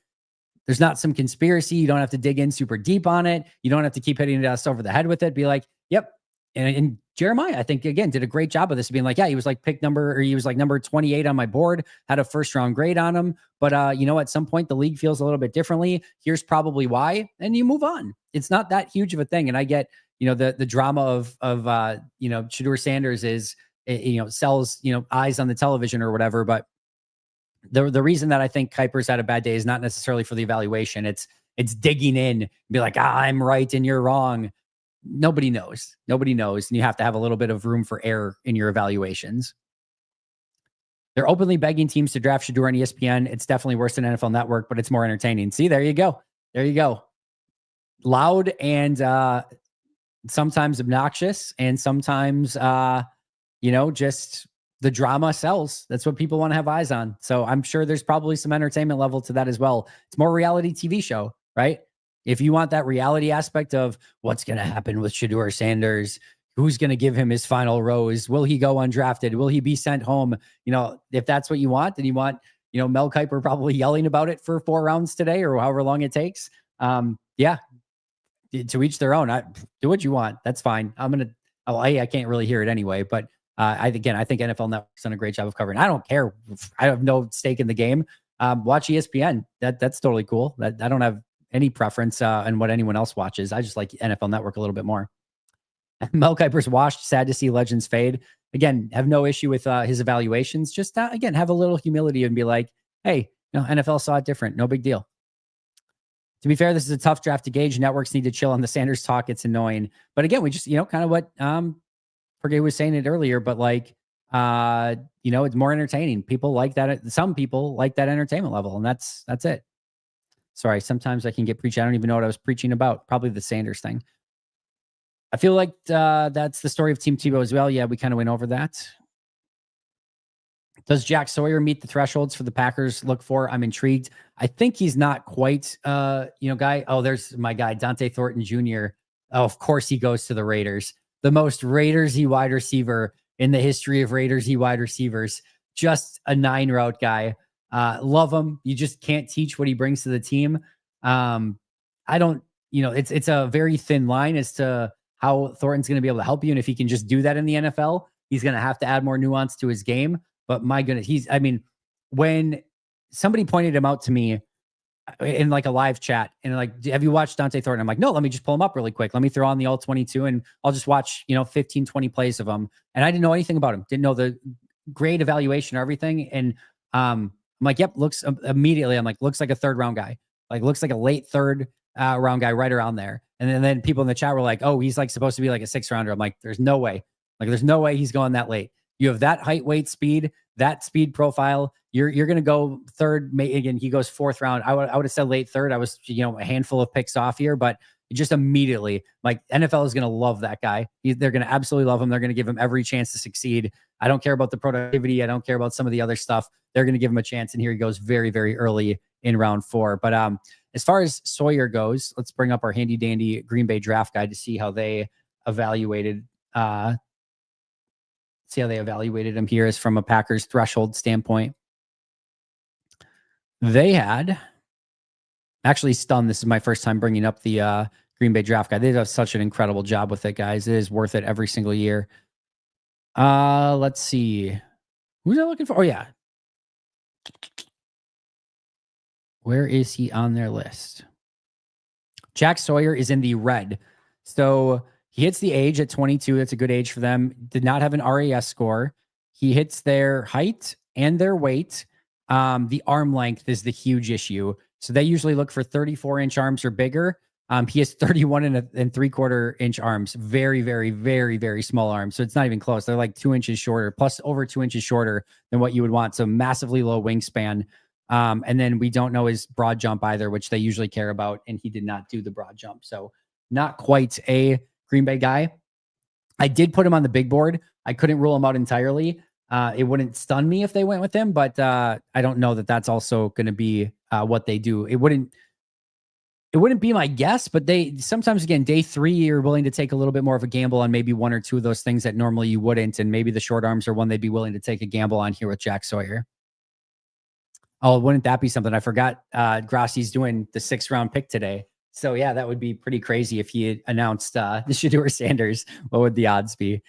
there's not some conspiracy. You don't have to dig in super deep on it. You don't have to keep hitting us over the head with it. Be like, yep. And Jeremiah, I think, again, did a great job of this, being like, yeah, he was like he was like number 28 on my board, had a first round grade on him. But, at some point the league feels a little bit differently. Here's probably why. And you move on. It's not that huge of a thing. And I get, the drama of Shedeur Sanders is, sells, eyes on the television or whatever. But the reason that I think Kiper's had a bad day is not necessarily for the evaluation. It's digging in and be like, I'm right and you're wrong. Nobody knows. And you have to have a little bit of room for error in your evaluations. They're openly begging teams to draft Shedeur on ESPN. It's definitely worse than NFL Network, but it's more entertaining. See, there you go. Loud and sometimes obnoxious, and sometimes, just the drama sells. That's what people want to have eyes on. So I'm sure there's probably some entertainment level to that as well. It's more reality TV show, right? If you want that reality aspect of what's going to happen with Shedeur Sanders, who's going to give him his final rose? Will he go undrafted? Will he be sent home? If that's what you want, then you want, Mel Kiper probably yelling about it for 4 rounds today or however long it takes. Yeah, to each their own. Do what you want. That's fine. I can't really hear it anyway, but I think NFL Network's done a great job of covering. I don't care. I have no stake in the game. Watch ESPN. That's totally cool. I don't have any preference in what anyone else watches. I just like NFL Network a little bit more. Mel Kiper's washed. Sad to see legends fade. Again, have no issue with his evaluations. Just again, have a little humility and be like, hey, NFL saw it different. No big deal. To be fair, this is a tough draft to gauge. Networks need to chill on the Sanders talk. It's annoying. But again, we just, kind of what Forget was saying it earlier, but like, it's more entertaining. People like that. Some people like that entertainment level, and that's it. Sorry, sometimes I can get preachy. I don't even know what I was preaching about. Probably the Sanders thing. I feel like that's the story of Team Tebow as well. Yeah, we kind of went over that. Does Jack Sawyer meet the thresholds for the Packers look for? I'm intrigued. I think he's not quite, guy. Oh, there's my guy, Dante Thornton Jr. Oh, of course he goes to the Raiders. The most Raiders-y wide receiver in the history of Raiders-y wide receivers. Just a 9-route guy. Love him. You just can't teach what he brings to the team. I don't, it's a very thin line as to how Thornton's going to be able to help you. And if he can just do that in the NFL, he's going to have to add more nuance to his game. But my goodness, when somebody pointed him out to me in like a live chat and like, have you watched Dante Thornton? I'm like, no, let me just pull him up really quick. Let me throw on the all 22 and I'll just watch, 15, 20 plays of him. And I didn't know anything about him. Didn't know the grade evaluation or everything. And I'm like, yep, looks immediately. I'm like, looks like a 3rd round guy. Like looks like a late 3rd round guy right around there. And then people in the chat were like, oh, he's like supposed to be like a 6th rounder. I'm like, there's no way. Like, there's no way he's going that late. You have that height, weight, speed. that speed profile, you're going to go third. Again, he goes fourth round. I would have said late third. I was, a handful of picks off here, but just immediately, like, NFL is going to love that guy. They're going to absolutely love him. They're going to give him every chance to succeed. I don't care about the productivity. I don't care about some of the other stuff. They're going to give him a chance. And here he goes very, very early in round 4. But as far as Sawyer goes, let's bring up our handy dandy Green Bay draft guide to see how they evaluated him here is from a Packers threshold standpoint. They had actually stunned. This is my first time bringing up the Green Bay draft guide. They did such an incredible job with it, guys. It is worth it every single year. Let's see. Who's I looking for? Oh, yeah. Where is he on their list? Jack Sawyer is in the red. So he hits the age at 22. That's a good age for them. Did not have an RAS score. He hits their height and their weight. The arm length is the huge issue. So they usually look for 34-inch arms or bigger. He has 31 and 3/4 inch arms. Very, very, very, very small arms. So it's not even close. They're like 2 inches shorter, plus over 2 inches shorter than what you would want. So massively low wingspan. And then we don't know his broad jump either, which they usually care about. And he did not do the broad jump. So not quite a Green Bay guy. I did put him on the big board. I couldn't rule him out entirely. It wouldn't stun me if they went with him, but I don't know that that's also going to be what they do. It wouldn't be my guess, but they sometimes, again, day 3, you're willing to take a little bit more of a gamble on maybe one or two of those things that normally you wouldn't. And maybe the short arms are one they'd be willing to take a gamble on here with Jack Sawyer. Oh, wouldn't that be something? I forgot Grassi's doing the 6th round pick today. So yeah, that would be pretty crazy if he had announced the Shedeur Sanders. What would the odds be?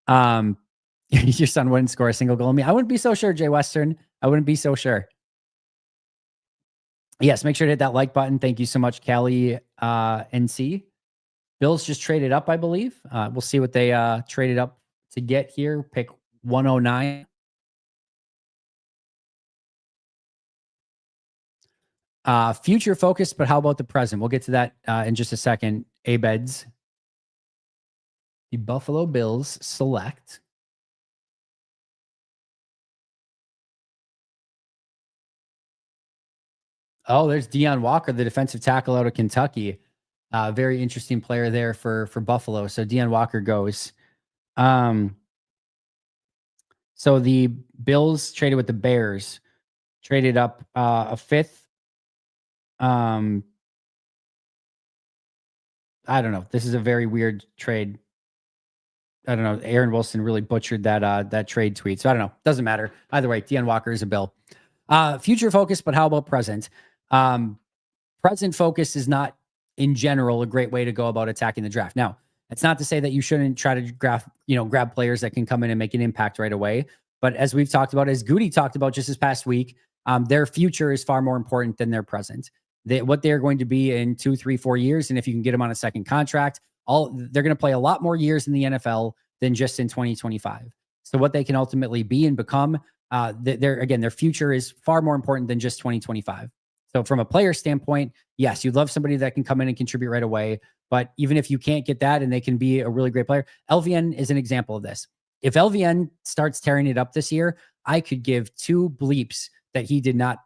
Your son wouldn't score a single goal on me. I wouldn't be so sure, Jay Western. I wouldn't be so sure. Yes, make sure to hit that like button. Thank you so much, Callie NC. Bills just traded up, I believe. We'll see what they traded up to get here. Pick 109. Future focused, but how about the present? We'll get to that in just a second. A-Beds. The Buffalo Bills select. Oh, there's Deion Walker, the defensive tackle out of Kentucky. Very interesting player there for Buffalo. So Deion Walker goes. So the Bills traded with the Bears, traded up a 5th. I don't know. This is a very weird trade. I don't know. Aaron Wilson really butchered that trade tweet. So I don't know. Doesn't matter. Either way, Deion Walker is a Bill. Future focus, but how about present? Present focus is not, in general, a great way to go about attacking the draft. Now, it's not to say that you shouldn't try to grab players that can come in and make an impact right away. But as we've talked about, as Goody talked about just this past week, their future is far more important than their present. What they're going to be in 2, 3, 4 years, and if you can get them on a second contract, they're going to play a lot more years in the NFL than just in 2025. So what they can ultimately be and become, their future is far more important than just 2025. So from a player standpoint, yes, you'd love somebody that can come in and contribute right away. But even if you can't get that and they can be a really great player, LVN is an example of this. If LVN starts tearing it up this year, I could give 2 bleeps that he did not,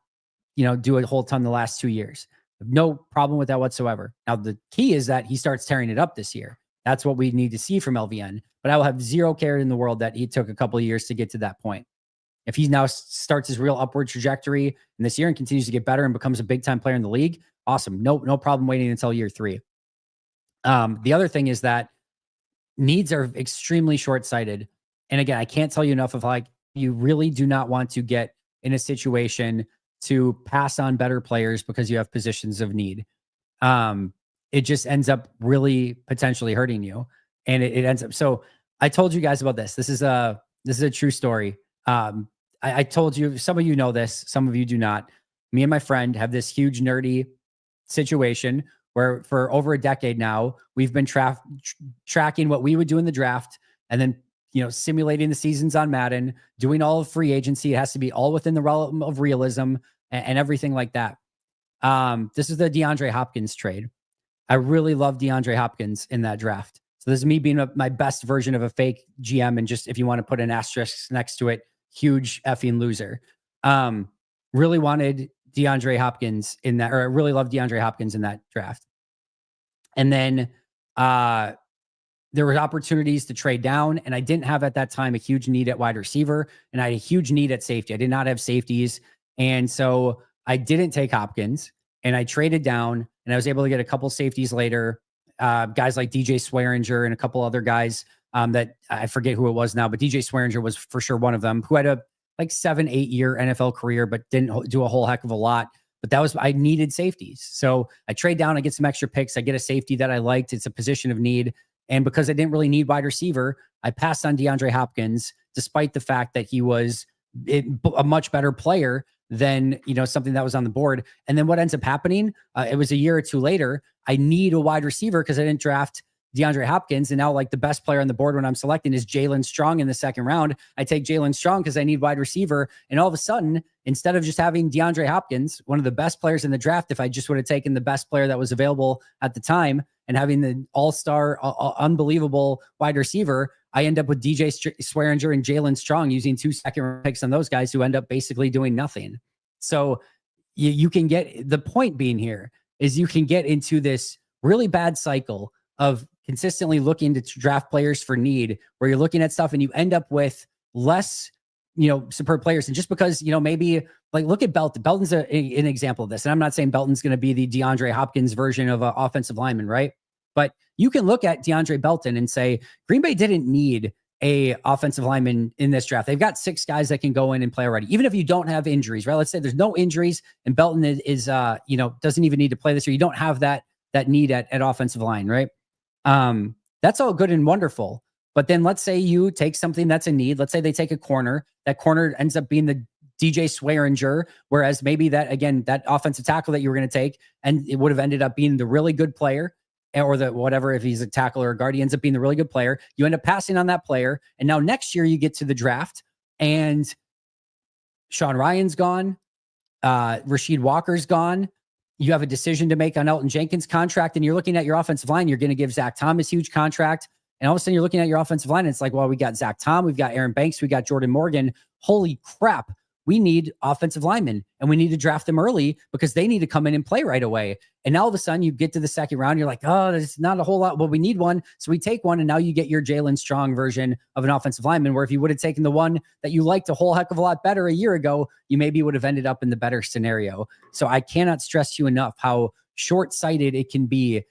do a whole ton the last 2 years. No problem with that whatsoever. Now, the key is that he starts tearing it up this year. That's what we need to see from LVN. But I will have zero care in the world that he took a couple of years to get to that point. If he now starts his real upward trajectory in this year and continues to get better and becomes a big-time player in the league, awesome. No problem waiting until year 3. The other thing is that needs are extremely short-sighted. And again, I can't tell you enough of, like, you really do not want to get in a situation to pass on better players because you have positions of need. It just ends up really potentially hurting you. And it ends up, so I told you guys about this. This is a true story. I told you, some of you know this, some of you do not. Me and my friend have this huge nerdy situation where for over a decade now, we've been tracking what we would do in the draft and then, simulating the seasons on Madden, doing all of free agency. It has to be all within the realm of realism and everything like that. This is the DeAndre Hopkins trade. I really love DeAndre Hopkins in that draft. So this is me being my best version of a fake GM. And just, if you want to put an asterisk next to it, huge effing loser. Really wanted DeAndre Hopkins in that, or I really loved DeAndre Hopkins in that draft. And then there were opportunities to trade down, and I didn't have at that time a huge need at wide receiver, and I had a huge need at safety. I did not have safeties, and so I didn't take Hopkins, and I traded down, and I was able to get a couple safeties later, guys like DJ Swearinger and a couple other guys that I forget who it was now, but DJ Swearinger was for sure one of them, who had a like 7-8 year NFL career, but didn't do a whole heck of a lot. But that was, I needed safeties. So I trade down, I get some extra picks. I get a safety that I liked. It's a position of need. And because I didn't really need wide receiver, I passed on DeAndre Hopkins, despite the fact that he was a much better player than, something that was on the board. And then what ends up happening, it was a year or two later, I need a wide receiver because I didn't draft DeAndre Hopkins. And now like the best player on the board when I'm selecting is Jalen Strong in the second round. I take Jalen Strong because I need wide receiver. And all of a sudden, instead of just having DeAndre Hopkins, one of the best players in the draft, if I just would have taken the best player that was available at the time and having the all-star, unbelievable wide receiver, I end up with DJ Swearinger and Jalen Strong using 2 second picks on those guys who end up basically doing nothing. So you can get, the point being here is you can get into this really bad cycle of consistently looking to draft players for need, where you're looking at stuff and you end up with less, superb players. And just because, maybe like look at Belton. Belton's an example of this. And I'm not saying Belton's going to be the DeAndre Hopkins version of an offensive lineman, right? But you can look at DeAndre Belton and say, Green Bay didn't need a offensive lineman in this draft. They've got 6 guys that can go in and play already, even if you don't have injuries, right? Let's say there's no injuries and Belton is doesn't even need to play this year. You don't have that need at offensive line, right? That's all good and wonderful. But then let's say you take something that's a need. Let's say they take a corner. That corner ends up being the DJ Swearinger, whereas maybe that offensive tackle that you were going to take, and it would have ended up being the really good player, or the whatever, if he's a tackle or a guard, he ends up being the really good player. You end up passing on that player. And now next year you get to the draft and Sean Ryan's gone. Rasheed Walker's gone. You have a decision to make on Elton Jenkins' contract, and you're looking at your offensive line. You're going to give Zach Tom his huge contract. And all of a sudden you're looking at your offensive line and it's like, well, we got Zach Tom, we've got Aaron Banks, we got Jordan Morgan. Holy crap. We need offensive linemen and we need to draft them early because they need to come in and play right away. And now all of a sudden you get to the second round. You're like, oh, there's not a whole lot. Well, we need one. So we take one. And now you get your Jalen Strong version of an offensive lineman, where if you would have taken the one that you liked a whole heck of a lot better a year ago, you maybe would have ended up in the better scenario. So I cannot stress you enough how short-sighted it can be.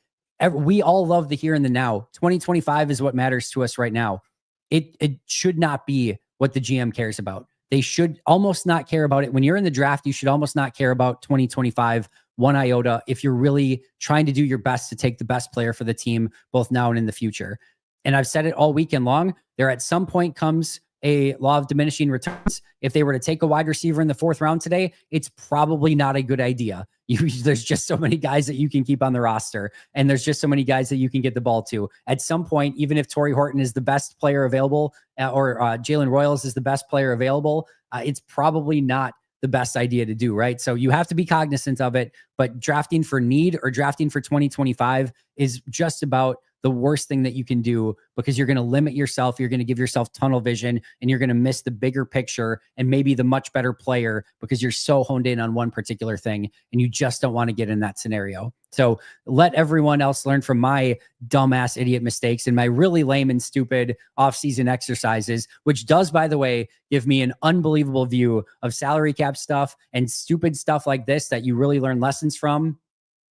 We all love the here and the now. 2025 is what matters to us right now. It should not be what the GM cares about. They should almost not care about it. When you're in the draft, you should almost not care about 2025 one iota if you're really trying to do your best to take the best player for the team, both now and in the future. And I've said it all weekend long. There at some point comes a law of diminishing returns. If they were to take a wide receiver in the 4th round today, it's probably not a good idea. There's just so many guys that you can keep on the roster, and there's just so many guys that you can get the ball to. At some point, even if Torrey Horton is the best player available, or Jalen Royals is the best player available, it's probably not the best idea to do, right? So you have to be cognizant of it, but drafting for need or drafting for 2025 is just about the worst thing that you can do, because you're going to limit yourself. You're going to give yourself tunnel vision, and you're going to miss the bigger picture and maybe the much better player because you're so honed in on one particular thing, and you just don't want to get in that scenario. So let everyone else learn from my dumbass idiot mistakes and my really lame and stupid offseason exercises, which does, by the way, give me an unbelievable view of salary cap stuff and stupid stuff like this that you really learn lessons from.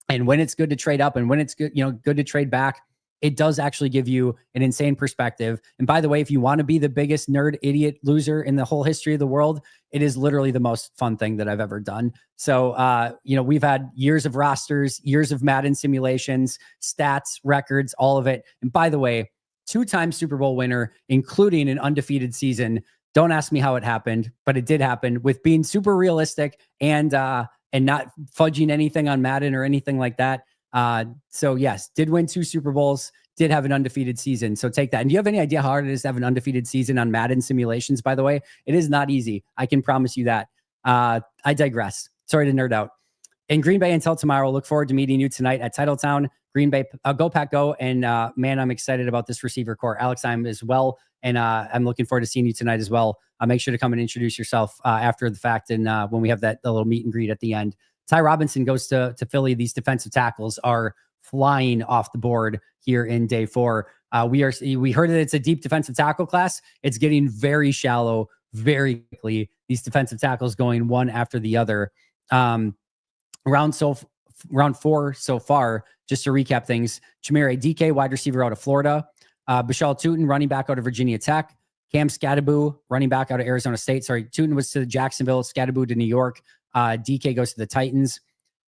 And when it's good to trade up and when it's good, good to trade back, it does actually give you an insane perspective. And by the way, if you want to be the biggest nerd, idiot, loser in the whole history of the world, it is literally the most fun thing that I've ever done. So, we've had years of rosters, years of Madden simulations, stats, records, all of it. And by the way, 2-time Super Bowl winner, including an undefeated season. Don't ask me how it happened, but it did happen with being super realistic and not fudging anything on Madden or anything like that. So yes, did win 2 Super Bowls, did have an undefeated season. So take that. And do you have any idea how hard it is to have an undefeated season on Madden simulations? By the way, it is not easy. I can promise you that. I digress. Sorry to nerd out. In Green Bay until tomorrow, look forward to meeting you tonight at Titletown. Green Bay, go Pack go. And man, I'm excited about this receiver core. Alex, I'm as well. And I'm looking forward to seeing you tonight as well. Make sure to come and introduce yourself after the fact. And when we have the little meet and greet at the end. Ty Robinson goes to Philly. These defensive tackles are flying off the board here in day 4. We heard that it's a deep defensive tackle class. It's getting very shallow very quickly. These defensive tackles going one after the other. Round 4 so far, just to recap things. Chimere DK, wide receiver out of Florida. Bashal Tootin, running back out of Virginia Tech. Cam Scadaboo, running back out of Arizona State. Sorry, Tootin was to Jacksonville, Scadaboo to New York. DK goes to the Titans.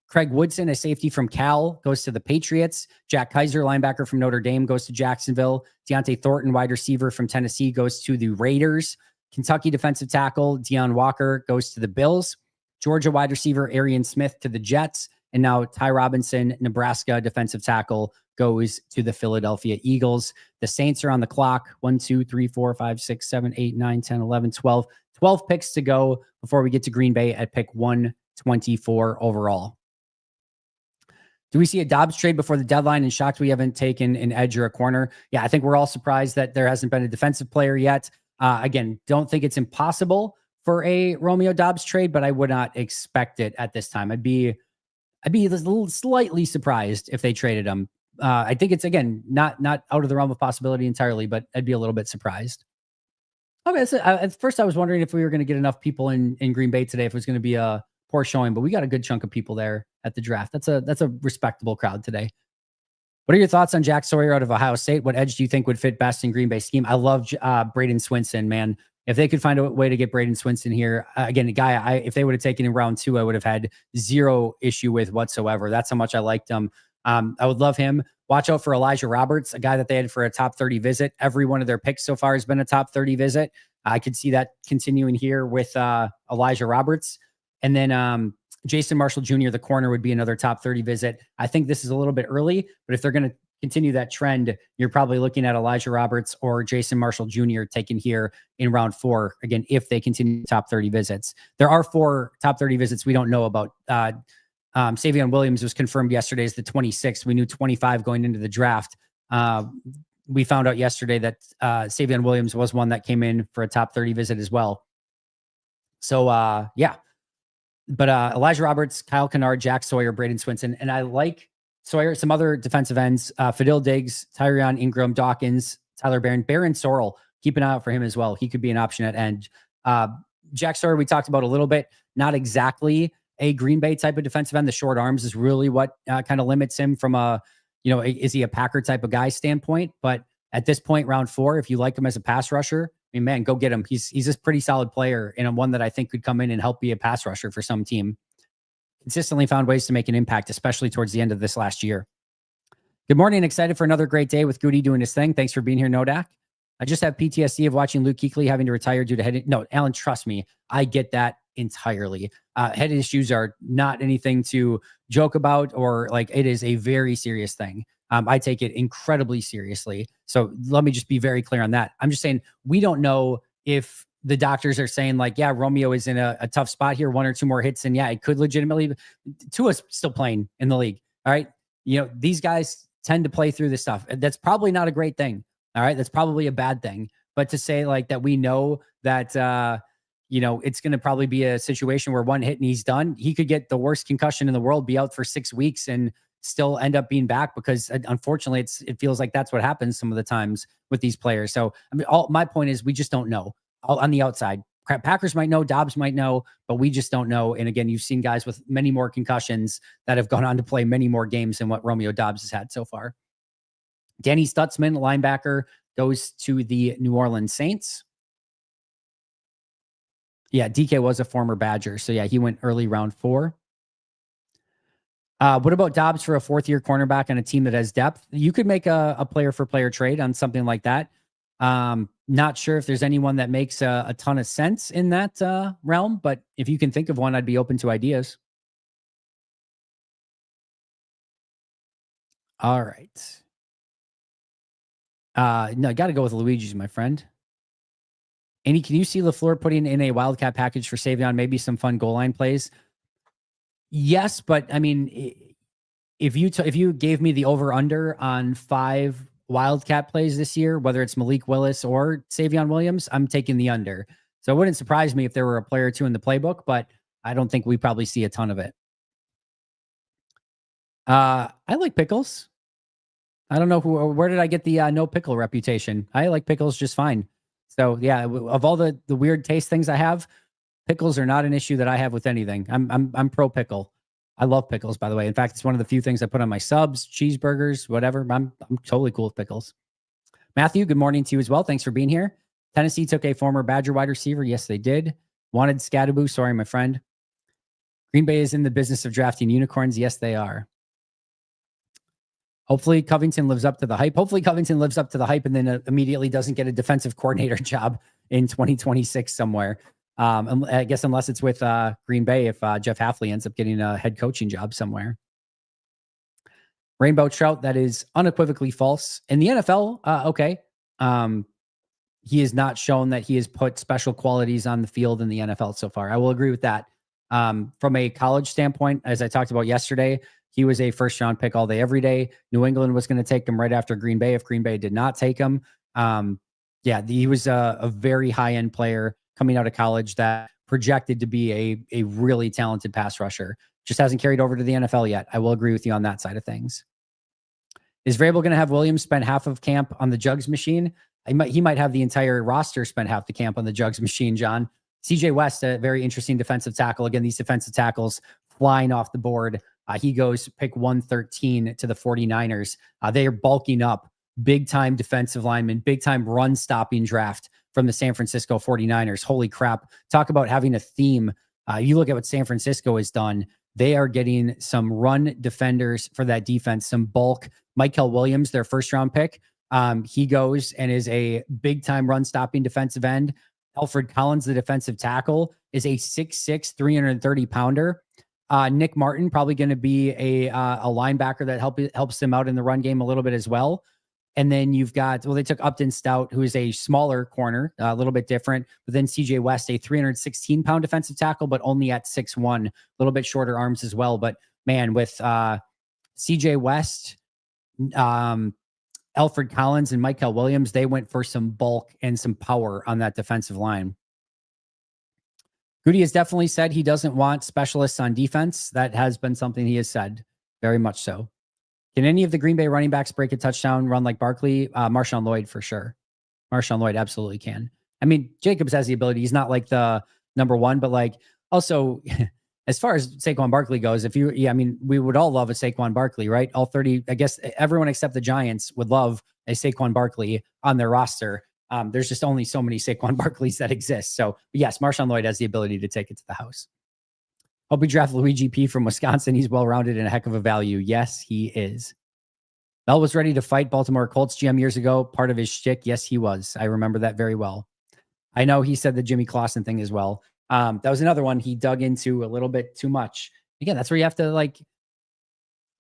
Craig Woodson, a safety from Cal, goes to the Patriots. Jack Kaiser, linebacker from Notre Dame, goes to Jacksonville. Deontay Thornton, wide receiver from Tennessee, goes to the Raiders. Kentucky defensive tackle Deion Walker goes to the Bills. Georgia wide receiver Arian Smith to the Jets. And now Ty Robinson, Nebraska defensive tackle, goes to the Philadelphia Eagles. The Saints are on the clock. 1, 2, 3, 4, 5, 6, 7, 8, 9, 10, 11, 12. 12 picks to go before we get to Green Bay at pick 124 overall. Do we see a Dobbs trade before the deadline? And shocked we haven't taken an edge or a corner. Yeah, I think we're all surprised that there hasn't been a defensive player yet. Again, don't think it's impossible for a Romeo Dobbs trade, but I would not expect it at this time. I'd be a little slightly surprised if they traded him. I think it's, again, not out of the realm of possibility entirely, but I'd be a little bit surprised. Okay, so at first I was wondering if we were going to get enough people in Green Bay today, if it was going to be a poor showing, but we got a good chunk of people there at the draft. That's a respectable crowd today. What are your thoughts on Jack Sawyer out of Ohio State? What edge do you think would fit best in Green Bay scheme? I love Braden Swinson, man. If they could find a way to get Braden Swinson here, again, a guy, if they would have taken in round 2, I would have had zero issue with whatsoever. That's how much I liked him. I would love him. Watch out for Elijah Roberts, a guy that they had for a top 30 visit. Every one of their picks so far has been a top 30 visit. I could see that continuing here with Elijah Roberts. And then Jason Marshall Jr., the corner, would be another top 30 visit. I think this is a little bit early, but if they're going to continue that trend, you're probably looking at Elijah Roberts or Jason Marshall Jr. taken here in round 4. Again, if they continue top 30 visits, there are 4 top 30 visits we don't know about. Savion Williams was confirmed yesterday as the 26th. We knew 25 going into the draft. We found out yesterday that Savion Williams was one that came in for a top 30 visit as well. So yeah, but Elijah Roberts, Kyle Kennard, Jack Sawyer, Braden Swinson, and I like Sawyer. Some other defensive ends: Fadil Diggs, Tyrion Ingram, Dawkins, Tyler Barron, Baron Sorrell. Keep an eye out for him as well. He could be an option at end. Jack Sawyer, we talked about a little bit. Not exactly a Green Bay type of defensive end. The short arms is really what kind of limits him from is he a Packer type of guy standpoint? But at this point, round 4, if you like him as a pass rusher, I mean, man, go get him. He's a pretty solid player and one that I think could come in and help be a pass rusher for some team. Consistently found ways to make an impact, especially towards the end of this last year. Good morning. Excited for another great day with Goody doing his thing. Thanks for being here, Nodak. I just have PTSD of watching Luke Kuechly having to retire due to head. No, Alan, trust me. I get that entirely. Head issues are not anything to joke about, or like, it is a very serious thing. I take it incredibly seriously. So let me just be very clear on that. I'm just saying, we don't know if the doctors are saying like, yeah, Romeo is in a tough spot here, 1 or 2 more hits. And yeah, it could legitimately, Tua's still playing in the league. All right. These guys tend to play through this stuff. That's probably not a great thing. All right. That's probably a bad thing. But to say like that, we know that, it's going to probably be a situation where 1 hit and he's done. He could get the worst concussion in the world, be out for 6 weeks and still end up being back, because unfortunately it feels like that's what happens some of the times with these players. So I mean, my point is, we just don't know on the outside. Packers might know, Dobbs might know, but we just don't know. And again, you've seen guys with many more concussions that have gone on to play many more games than what Romeo Dobbs has had so far. Danny Stutzman, linebacker, goes to the New Orleans Saints. Yeah, DK was a former Badger. So yeah, he went early round 4. What about Dobbs for a 4th-year cornerback on a team that has depth? You could make a player-for-player trade on something like that. Not sure if there's anyone that makes a ton of sense in that realm, but if you can think of one, I'd be open to ideas. All right. No, I got to go with Luiges, my friend. Andy, can you see LaFleur putting in a Wildcat package for Savion? Maybe some fun goal line plays? Yes, but I mean, if you gave me the over under on 5 Wildcat plays this year, whether it's Malik Willis or Savion Williams, I'm taking the under. So it wouldn't surprise me if there were a player or two in the playbook, but I don't think we probably see a ton of it. I like pickles. I don't know where did I get the no pickle reputation. I like pickles just fine. So yeah, of all the weird taste things I have, pickles are not an issue that I have with anything. I'm pro pickle. I love pickles, by the way. In fact, it's one of the few things I put on my subs, cheeseburgers, whatever. I'm totally cool with pickles. Matthew, good morning to you as well. Thanks for being here. Tennessee took a former Badger wide receiver. Yes, they did. Wanted Scadaboo. Sorry, my friend. Green Bay is in the business of drafting unicorns. Yes, they are. Hopefully Covington lives up to the hype. Hopefully Covington lives up to the hype and then immediately doesn't get a defensive coordinator job in 2026 somewhere. I guess unless it's with Green Bay, if Jeff Hafley ends up getting a head coaching job somewhere. Rainbow Trout, that is unequivocally false. In the NFL, okay. He has not shown that he has put special qualities on the field in the NFL so far. I will agree with that. From a college standpoint, as I talked about yesterday, he was a first-round pick all day, every day. New England was going to take him right after Green Bay if Green Bay did not take him. He was a very high-end player coming out of college that projected to be a really talented pass rusher. Just hasn't carried over to the NFL yet. I will agree with you on that side of things. Is Vrabel going to have Williams spend half of camp on the jugs machine? He might have the entire roster spend half the camp on the jugs machine, John. CJ West, a very interesting defensive tackle. Again, these defensive tackles flying off the board. He goes pick 113 to the 49ers. They are bulking up, big-time defensive linemen, big-time run-stopping draft from the San Francisco 49ers. Holy crap. Talk about having a theme. You look at what San Francisco has done. They are getting some run defenders for that defense, some bulk. Michael Williams, their first-round pick, he goes and is a big-time run-stopping defensive end. Alfred Collins, the defensive tackle, is a 6'6", 330-pounder. Nick Martin, probably going to be a linebacker that helps them out in the run game a little bit as well. And then you've got, they took Upton Stout, who is a smaller corner, a little bit different. But then CJ West, a 316-pound defensive tackle, but only at 6'1", a little bit shorter arms as well. But man, with CJ West, Alfred Collins, and Michael Williams, they went for some bulk and some power on that defensive line. Goody has definitely said he doesn't want specialists on defense. That has been something he has said, very much so. Can any of the Green Bay running backs break a touchdown run like Barkley? Marshawn Lloyd for sure. Marshawn Lloyd absolutely can. I mean, Jacobs has the ability. He's not like the number one, but like also as far as Saquon Barkley goes, we would all love a Saquon Barkley, right? All 30, I guess everyone except the Giants would love a Saquon Barkley on their roster. There's just only so many Saquon Barkleys that exist. So yes, Marshawn Lloyd has the ability to take it to the house. Hope we draft Luigi P from Wisconsin. He's well-rounded and a heck of a value. Yes, he is. Mel was ready to fight Baltimore Colts GM years ago. Part of his shtick. Yes, he was. I remember that very well. I know he said the Jimmy Clausen thing as well. That was another one he dug into a little bit too much. Again, that's where you have to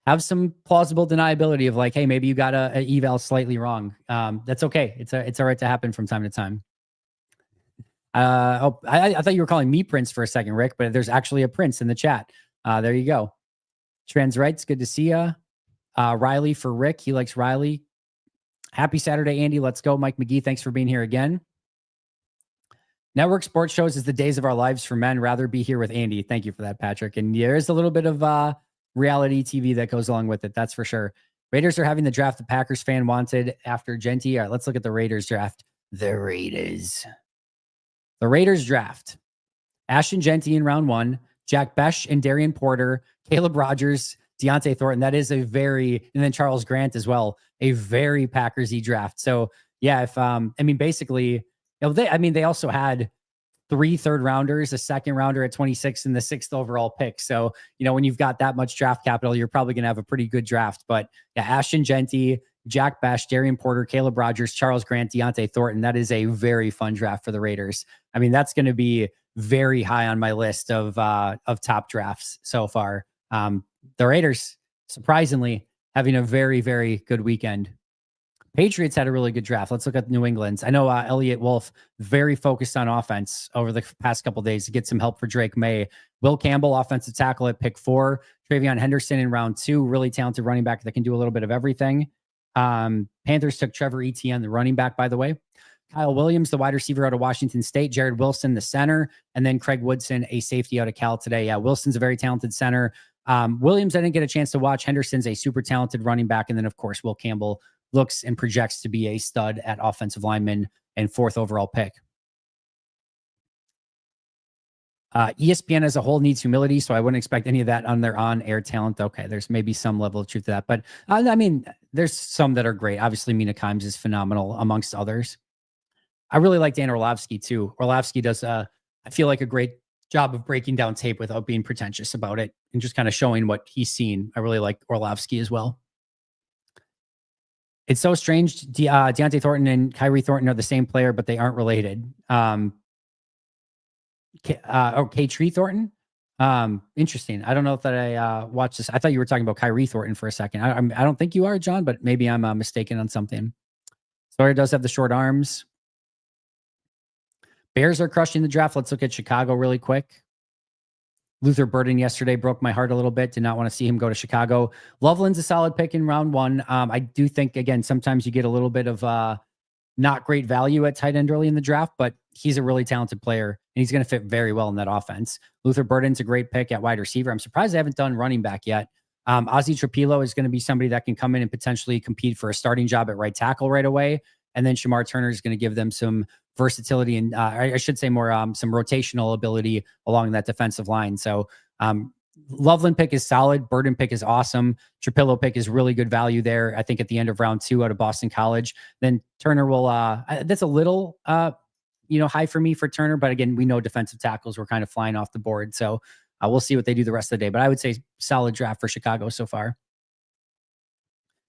have some plausible deniability of hey, maybe you got a eval slightly wrong. That's okay. It's all right to happen from time to time. I thought you were calling me Prince for a second, Rick, but there's actually a Prince in the chat. There you go. Trans Rights, good to see ya. Riley for Rick. He likes Riley. Happy Saturday, Andy. Let's go. Mike McGee, thanks for being here again. Network sports shows is the days of our lives for men. Rather be here with Andy. Thank you for that, Patrick. And there is a little bit of reality TV that goes along with it. That's for sure. Raiders are having the draft the Packers fan wanted after Genty. All right, let's look at the Raiders draft. The Raiders draft. Ashton Genty in round 1, Jack Besh and Darian Porter, Caleb Rogers, Deontay Thornton. That is and then Charles Grant as well, a very Packers-y draft. So yeah, basically, they also had 3 third-rounders, a second-rounder at 26, and the 6th overall pick. So, when you've got that much draft capital, you're probably going to have a pretty good draft. But yeah, Ashton Genty, Jack Besh, Darian Porter, Caleb Rogers, Charles Grant, Deontay Thornton. That is a very fun draft for the Raiders. That's going to be very high on my list of top drafts so far. The Raiders, surprisingly, having a very, very good weekend. Patriots had a really good draft. Let's look at New England's. I know Elliott Wolf very focused on offense over the past couple of days to get some help for Drake May. Will Campbell, offensive tackle at pick 4. Travion Henderson in round 2, really talented running back that can do a little bit of everything. Panthers took Trevor Etienne, the running back, by the way. Kyle Williams, the wide receiver out of Washington State. Jared Wilson, the center. And then Craig Woodson, a safety out of Cal today. Yeah, Wilson's a very talented center. Williams, I didn't get a chance to watch. Henderson's a super talented running back. And then, of course, Will Campbell looks and projects to be a stud at offensive lineman and 4th overall pick. ESPN as a whole needs humility, so I wouldn't expect any of that on their on-air talent. Okay, there's maybe some level of truth to that, but I mean, there's some that are great. Obviously, Mina Kimes is phenomenal amongst others. I really like Dan Orlovsky too. Orlovsky does, I feel like, a great job of breaking down tape without being pretentious about it and just kind of showing what he's seen. I really like Orlovsky as well. It's so strange. Deontay Thornton and Kyrie Thornton are the same player, but they aren't related. Tree Thornton. Interesting. I don't know if that I watched this. I thought you were talking about Kyrie Thornton for a second. I don't think you are, John, but maybe I'm mistaken on something. Sawyer does have the short arms. Bears are crushing the draft. Let's look at Chicago really quick. Luther Burden yesterday broke my heart a little bit. Did not want to see him go to Chicago. Loveland's a solid pick in round 1. I do think, again, sometimes you get a little bit of not great value at tight end early in the draft, but he's a really talented player, and he's going to fit very well in that offense. Luther Burden's a great pick at wide receiver. I'm surprised they haven't done running back yet. Ozzie Trapilo is going to be somebody that can come in and potentially compete for a starting job at right tackle right away. And then Shamar Turner is going to give them some versatility and I should say more some rotational ability along that defensive line. So Loveland pick is solid. Burden pick is awesome. Trapilo pick is really good value there. I think at the end of round 2 out of Boston College. Then Turner will that's a little high for me for Turner, but again, we know defensive tackles were kind of flying off the board. So we'll see what they do the rest of the day. But I would say solid draft for Chicago so far.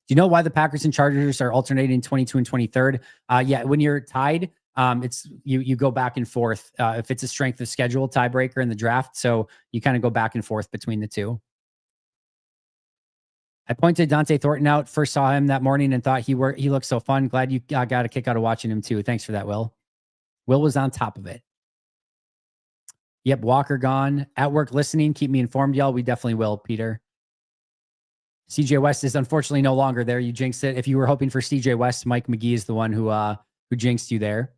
Do you know why the Packers and Chargers are alternating 22 and 23rd? Yeah, when you're tied, it's you go back and forth. If it's a strength of schedule tiebreaker in the draft, so you kind of go back and forth between the two. I pointed Dante Thornton out. First saw him that morning and thought he looked so fun. Glad you got a kick out of watching him too. Thanks for that, Will. Will was on top of it. Yep, Walker gone. At work listening. Keep me informed, y'all. We definitely will, Peter. CJ West is unfortunately no longer there. You jinxed it. If you were hoping for CJ West, Mike McGee is the one who jinxed you there.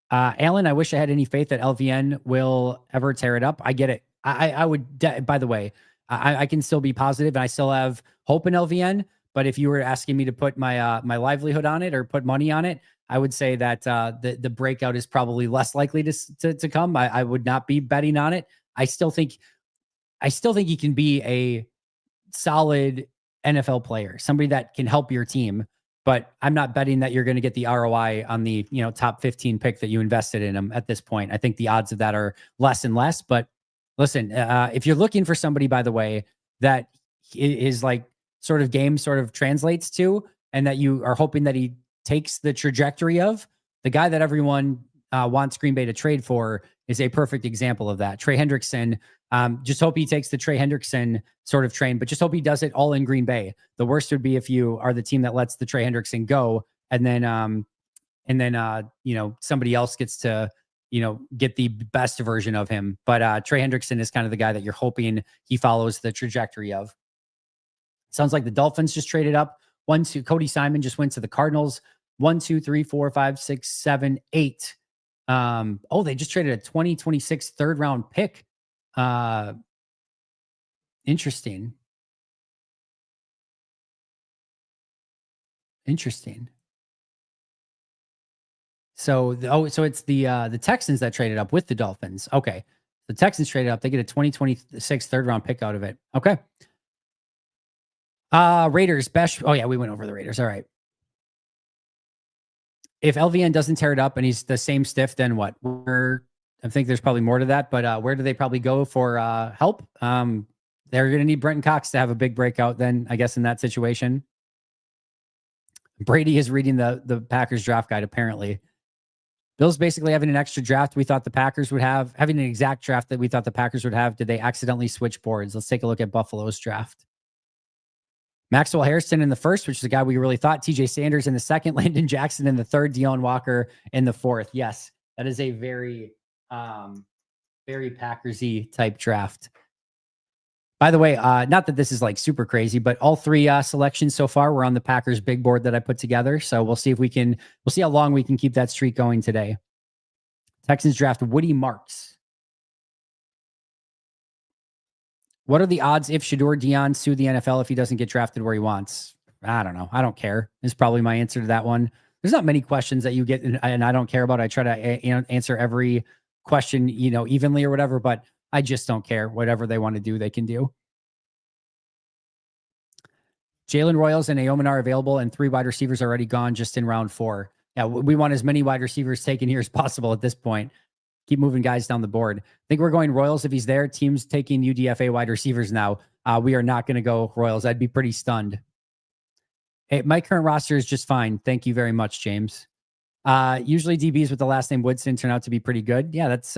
Alan, I wish I had any faith that LVN will ever tear it up. I get it. I would, by the way, I can still be positive and I still have hope in LVN. But if you were asking me to put my my livelihood on it or put money on it, I would say that the breakout is probably less likely to come. I would not be betting on it. I still think he can be a solid NFL player, somebody that can help your team. But I'm not betting that you're going to get the ROI on the top 15 pick that you invested in him at this point. I think the odds of that are less and less. But listen, if you're looking for somebody, by the way, that is like sort of game sort of translates to, and that you are hoping that he takes the trajectory of, the guy that everyone wants Green Bay to trade for is a perfect example of that. Trey Hendrickson. Just hope he takes the Trey Hendrickson sort of train, but just hope he does it all in Green Bay. The worst would be if you are the team that lets the Trey Hendrickson go and then somebody else gets to, get the best version of him. But Trey Hendrickson is kind of the guy that you're hoping he follows the trajectory of. Sounds like the Dolphins just traded up. 1-2. Cody Simon just went to the Cardinals. 1, 2, 3, 4, 5, 6, 7, 8. They just traded a 2026 third round pick. Interesting. So it's the Texans that traded up with the Dolphins. Okay. The Texans traded up. They get a 2026 third round pick out of it. Okay. Raiders, best. Oh yeah, we went over the Raiders. All right. If LVN doesn't tear it up and he's the same stiff, then what? I think there's probably more to that, but where do they probably go for help? They're going to need Brenton Cox to have a big breakout then, I guess, in that situation. Brady is reading the Packers draft guide, apparently. Bill's basically having an extra draft we thought the Packers would have, having an exact draft that we thought the Packers would have. Did they accidentally switch boards? Let's take a look at Buffalo's draft. Maxwell Harrison in the first, which is a guy we really thought. TJ Sanders in the second. Landon Jackson in the third. Deone Walker in the fourth. Yes, that is a very, very Packersy type draft. By the way, not that this is like super crazy, but all three selections so far were on the Packers big board that I put together. So we'll see if we'll see how long we can keep that streak going today. Texans draft Woody Marks. What are the odds if Shedeur Dion sue the NFL if he doesn't get drafted where he wants? I don't know. I don't care. Is probably my answer to that one. There's not many questions that you get and I don't care about. I try to answer every question, evenly or whatever, but I just don't care. Whatever they want to do, they can do. Jalen Royals and Aomen are available, and 3 wide receivers already gone just in round 4. Yeah, we want as many wide receivers taken here as possible at this point. Keep moving guys down the board. I think we're going Royals if he's there. Teams taking UDFA wide receivers now. We are not going to go Royals. I'd be pretty stunned. Hey, my current roster is just fine. Thank you very much, James. Usually DBs with the last name Woodson turn out to be pretty good. Yeah, that's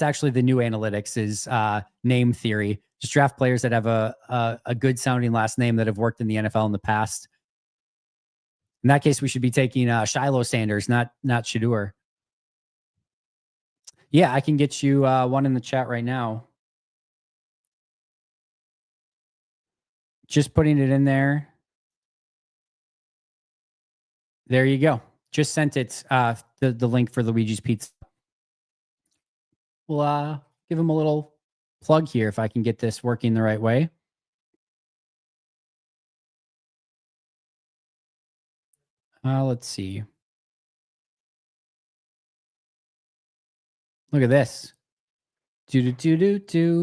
actually the new analytics is name theory. Just draft players that have a good sounding last name that have worked in the NFL in the past. In that case, we should be taking Shiloh Sanders, not Shedeur. Yeah, I can get you one in the chat right now. Just putting it in there. There you go. Just sent it, the link for Luigi's Pizza. We'll give him a little plug here if I can get this working the right way. Let's see. Look at this.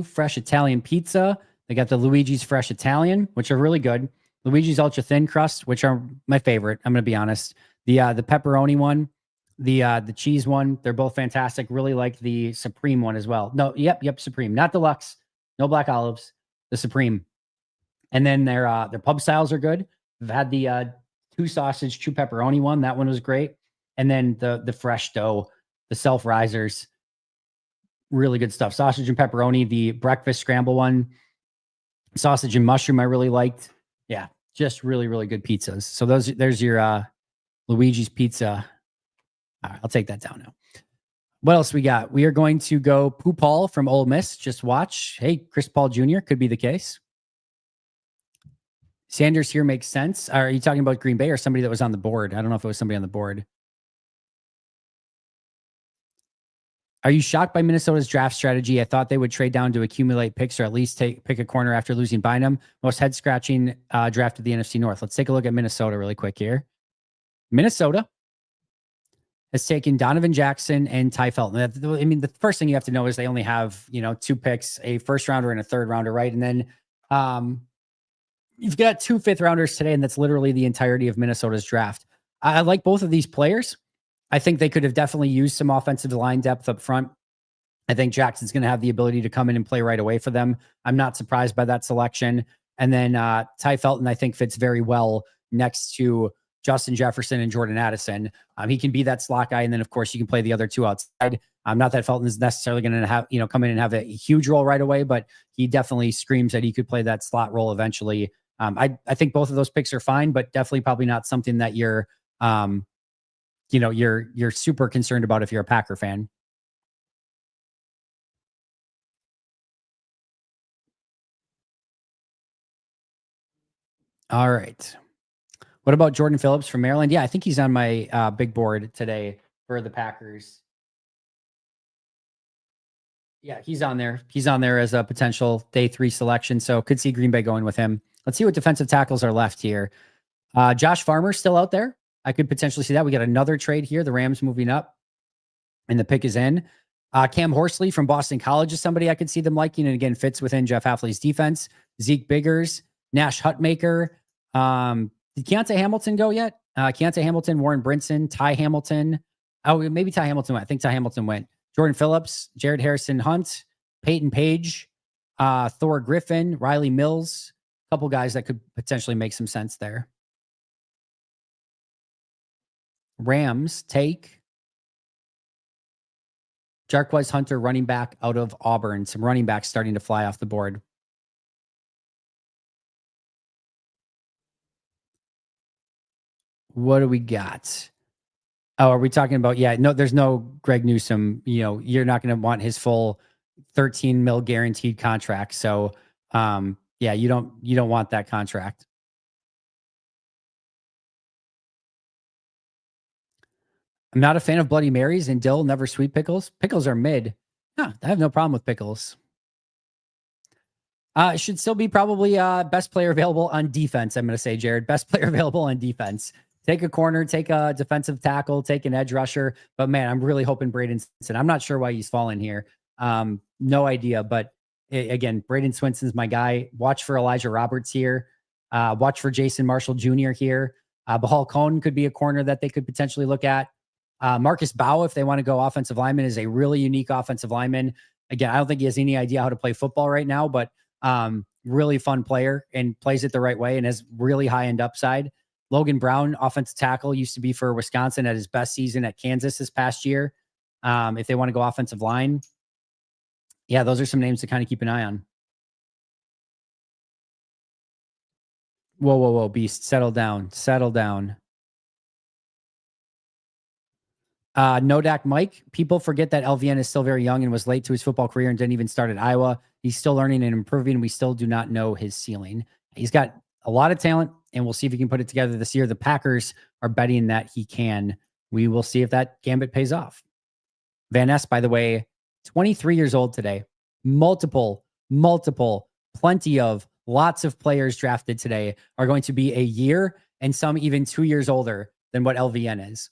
Fresh Italian pizza. They got the Luigi's Fresh Italian, which are really good. Luigi's Ultra Thin Crust, which are my favorite. I'm going to be honest. The pepperoni one, the cheese one, they're both fantastic. Really like the Supreme one as well. No, yep, Supreme, not deluxe. No black olives. The Supreme. And then their pub styles are good. I've had the 2 sausage, 2 pepperoni one. That one was great. And then the fresh dough, the self risers. Really good stuff. Sausage and pepperoni, the breakfast scramble one, sausage and mushroom I really liked. Yeah, just really, really good pizzas. So there's your Luigi's Pizza. All right, I'll take that down now. What else we got? We are going to go Pooh Paul from Ole Miss. Just watch. Hey, Chris Paul Jr. could be the case. Sanders here makes sense. Are you talking about Green Bay or somebody that was on the board? I don't know if it was somebody on the board. Are you shocked by Minnesota's draft strategy? I thought they would trade down to accumulate picks or at least pick a corner after losing Bynum. Most head-scratching draft of the NFC North. Let's take a look at Minnesota really quick here. Minnesota has taken Donovan Jackson and Ty Felton. I mean, the first thing you have to know is they only have 2 picks, a first rounder and a third rounder, right? And then you've got 2 fifth rounders today, and that's literally the entirety of Minnesota's draft. I like both of these players. I think they could have definitely used some offensive line depth up front. I think Jackson's going to have the ability to come in and play right away for them. I'm not surprised by that selection. And then Ty Felton, I think, fits very well next to Justin Jefferson and Jordan Addison. He can be that slot guy. And then, of course, you can play the other 2 outside. Not that Felton is necessarily going to have, come in and have a huge role right away, but he definitely screams that he could play that slot role eventually. I think both of those picks are fine, but definitely probably not something that you're super concerned about if you're a Packer fan. All right. What about Jordan Phillips from Maryland? Yeah, I think he's on my big board today for the Packers. Yeah, he's on there. He's on there as a potential day 3 selection. So could see Green Bay going with him. Let's see what defensive tackles are left here. Josh Farmer still out there. I could potentially see that. We got another trade here. The Rams moving up and the pick is in. Cam Horsley from Boston College is somebody I could see them liking. And again, fits within Jeff Hafley's defense. Zeke Biggers, Nash Hutmaker. Did Keontae Hamilton go yet? Keontae Hamilton, Warren Brinson, Ty Hamilton. Oh, maybe Ty Hamilton went. I think Ty Hamilton went. Jordan Phillips, Jared Harrison Hunt, Peyton Page, Thor Griffin, Riley Mills. A couple guys that could potentially make some sense there. Rams take Jarquez Hunter, running back out of Auburn. Some running backs starting to fly off the board. What do we got? Oh, are we talking about? Yeah, no, there's no Greg Newsome. You're not going to want his full 13 mil guaranteed contract. So, yeah, you don't want that contract. I'm not a fan of Bloody Marys and dill, never sweet pickles. Pickles are mid. Huh, I have no problem with pickles. It should still be probably best player available on defense. I'm going to say, Jared, best player available on defense. Take a corner, take a defensive tackle, take an edge rusher. But man, I'm really hoping Braden Swinson. I'm not sure why he's fallen here. No idea. But again, Braden Swinson's my guy. Watch for Elijah Roberts here. Watch for Jason Marshall Jr. here. Bahal Cohn could be a corner that they could potentially look at. Marcus Bow, if they want to go offensive lineman, is a really unique offensive lineman. Again, I don't think he has any idea how to play football right now, but really fun player and plays it the right way and has really high end upside. Logan Brown, offensive tackle, used to be for Wisconsin at his best season at Kansas this past year. If they want to go offensive line, yeah, those are some names to kind of keep an eye on. Whoa, whoa, whoa, Beast, settle down, settle down. Nodak Mike, people forget that LVN is still very young and was late to his football career and didn't even start at Iowa. He's still learning and improving. We still do not know his ceiling. He's got a lot of talent, and we'll see if he can put it together this year. The Packers are betting that he can. We will see if that gambit pays off. Van Ness, by the way, 23 years old today. Multiple, plenty of, lots of players drafted today are going to be a year and some even 2 years older than what LVN is.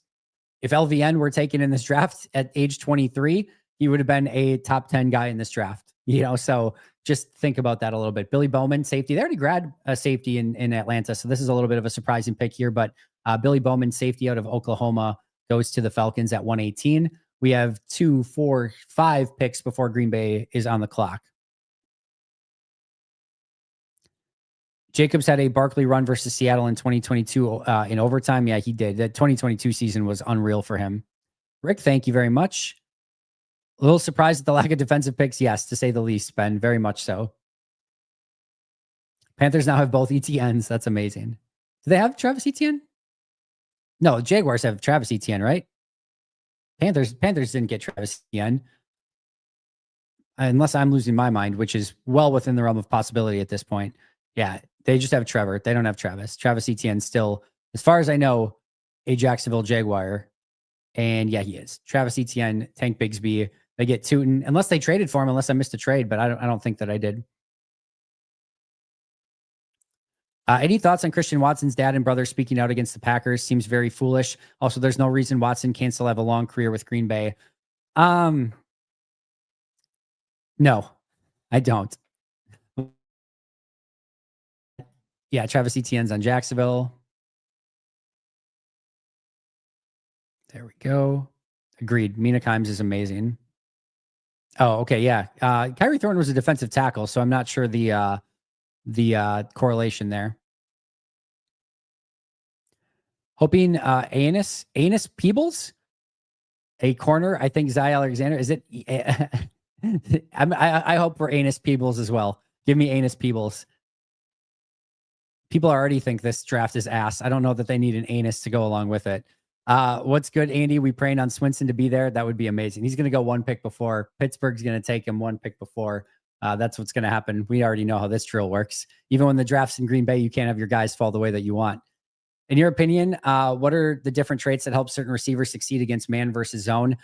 If LVN were taken in this draft at age 23, he would have been a top 10 guy in this draft. So just think about that a little bit. Billy Bowman, safety. They already grad a safety in Atlanta. So this is a little bit of a surprising pick here, but Billy Bowman, safety out of Oklahoma, goes to the Falcons at 118. We have 2, 4, 5 picks before Green Bay is on the clock. Jacobs had a Barkley run versus Seattle in 2022 in overtime. Yeah, he did. The 2022 season was unreal for him. Rick, thank you very much. A little surprised at the lack of defensive picks. Yes, to say the least, Ben. Very much so. Panthers now have both ETNs. That's amazing. Do they have Travis Etienne? No, Jaguars have Travis Etienne, right? Panthers didn't get Travis Etienne. Unless I'm losing my mind, which is well within the realm of possibility at this point. Yeah, they just have Trevor. They don't have Travis. Travis Etienne still, as far as I know, a Jacksonville Jaguar. And yeah, he is. Travis Etienne, Tank Bigsby. They get Tootin, unless they traded for him, unless I missed a trade, but I don't think that I did. Any thoughts on Christian Watson's dad and brother speaking out against the Packers? Seems very foolish. Also, there's no reason Watson can't still have a long career with Green Bay. No, I don't. Yeah, Travis Etienne's on Jacksonville. There we go. Agreed. Mina Kimes is amazing. Oh, okay, yeah. Kyrie Thorne was a defensive tackle, so I'm not sure the correlation there. Hoping Anus Peebles, a corner. I think Zay Alexander. Is it? I hope for Anus Peebles as well. Give me Anus Peebles. People already think this draft is ass. I don't know that they need an anus to go along with it. What's good, Andy? We praying on Swinson to be there. That would be amazing. He's going to go one pick before. Pittsburgh's going to take him one pick before. That's what's going to happen. We already know how this drill works. Even when the draft's in Green Bay, you can't have your guys fall the way that you want. In your opinion, what are the different traits that help certain receivers succeed against man versus zone?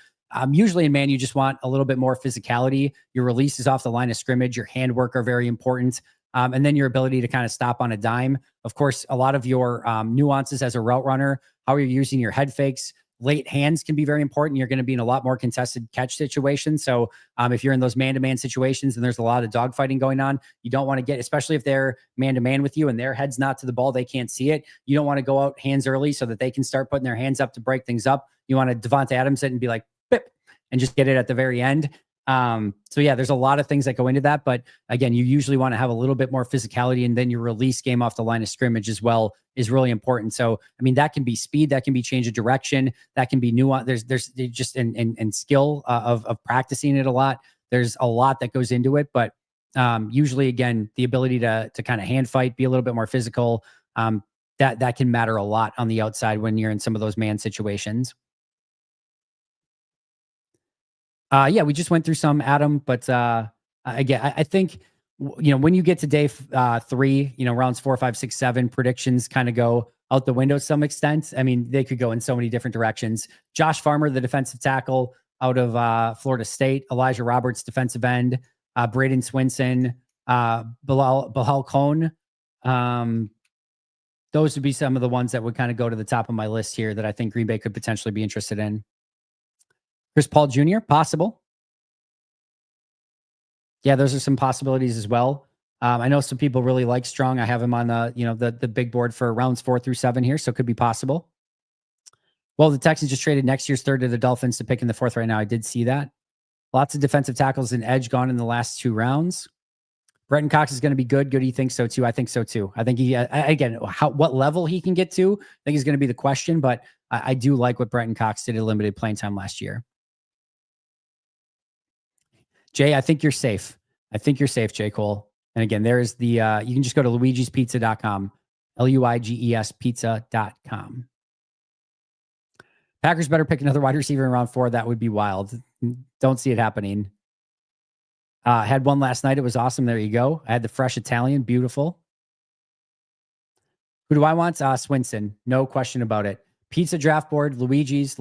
Usually in man, you just want a little bit more physicality. Your releases off the line of scrimmage, your handwork are very important. And then your ability to kind of stop on a dime. Of course, a lot of your nuances as a route runner, how you're using your head fakes, late hands can be very important. You're going to be in a lot more contested catch situations. So if you're in those man-to-man situations and there's a lot of dogfighting going on, you don't want to get, especially if they're man-to-man with you and their head's not to the ball, they can't see it. You don't want to go out hands early so that they can start putting their hands up to break things up. You want to Devontae Adams it and be like, bip, and just get it at the very end. So yeah, there's a lot of things that go into that, but again, you usually want to have a little bit more physicality, and then your release game off the line of scrimmage as well is really important. So, I mean, that can be speed, that can be change of direction, that can be nuance. There's just and skill of practicing it a lot. There's a lot that goes into it, but usually again, the ability to kind of hand fight, be a little bit more physical. that can matter a lot on the outside when you're in some of those man situations. Yeah, we just went through some, Adam, but again, I think when you get to day 3, rounds 4, 5, 6, 7, predictions kind of go out the window to some extent. I mean, they could go in so many different directions. Josh Farmer, the defensive tackle out of Florida State, Elijah Roberts, defensive end, Braden Swinson, Bilal Cohn. Those would be some of the ones that would kind of go to the top of my list here that I think Green Bay could potentially be interested in. Chris Paul Jr., possible. Yeah, those are some possibilities as well. I know some people really like Strong. I have him on the big board for rounds 4 through 7 here, so it could be possible. Well, the Texans just traded next year's third to the Dolphins to pick in the 4th right now. I did see that. Lots of defensive tackles and edge gone in the last 2 rounds. Brenton Cox is going to be good. Good, he thinks so too. I think so too. I think he again, what level he can get to, I think is going to be the question. But I do like what Brenton Cox did at limited playing time last year. Jay, I think you're safe. I think you're safe, J. Cole. And again, there's the, you can just go to luigespizza.com, Luiges pizza.com. Packers better pick another wide receiver in round 4. That would be wild. Don't see it happening. Had one last night. It was awesome. There you go. I had the fresh Italian. Beautiful. Who do I want? Swinson. No question about it. Pizza draft board. Luiges.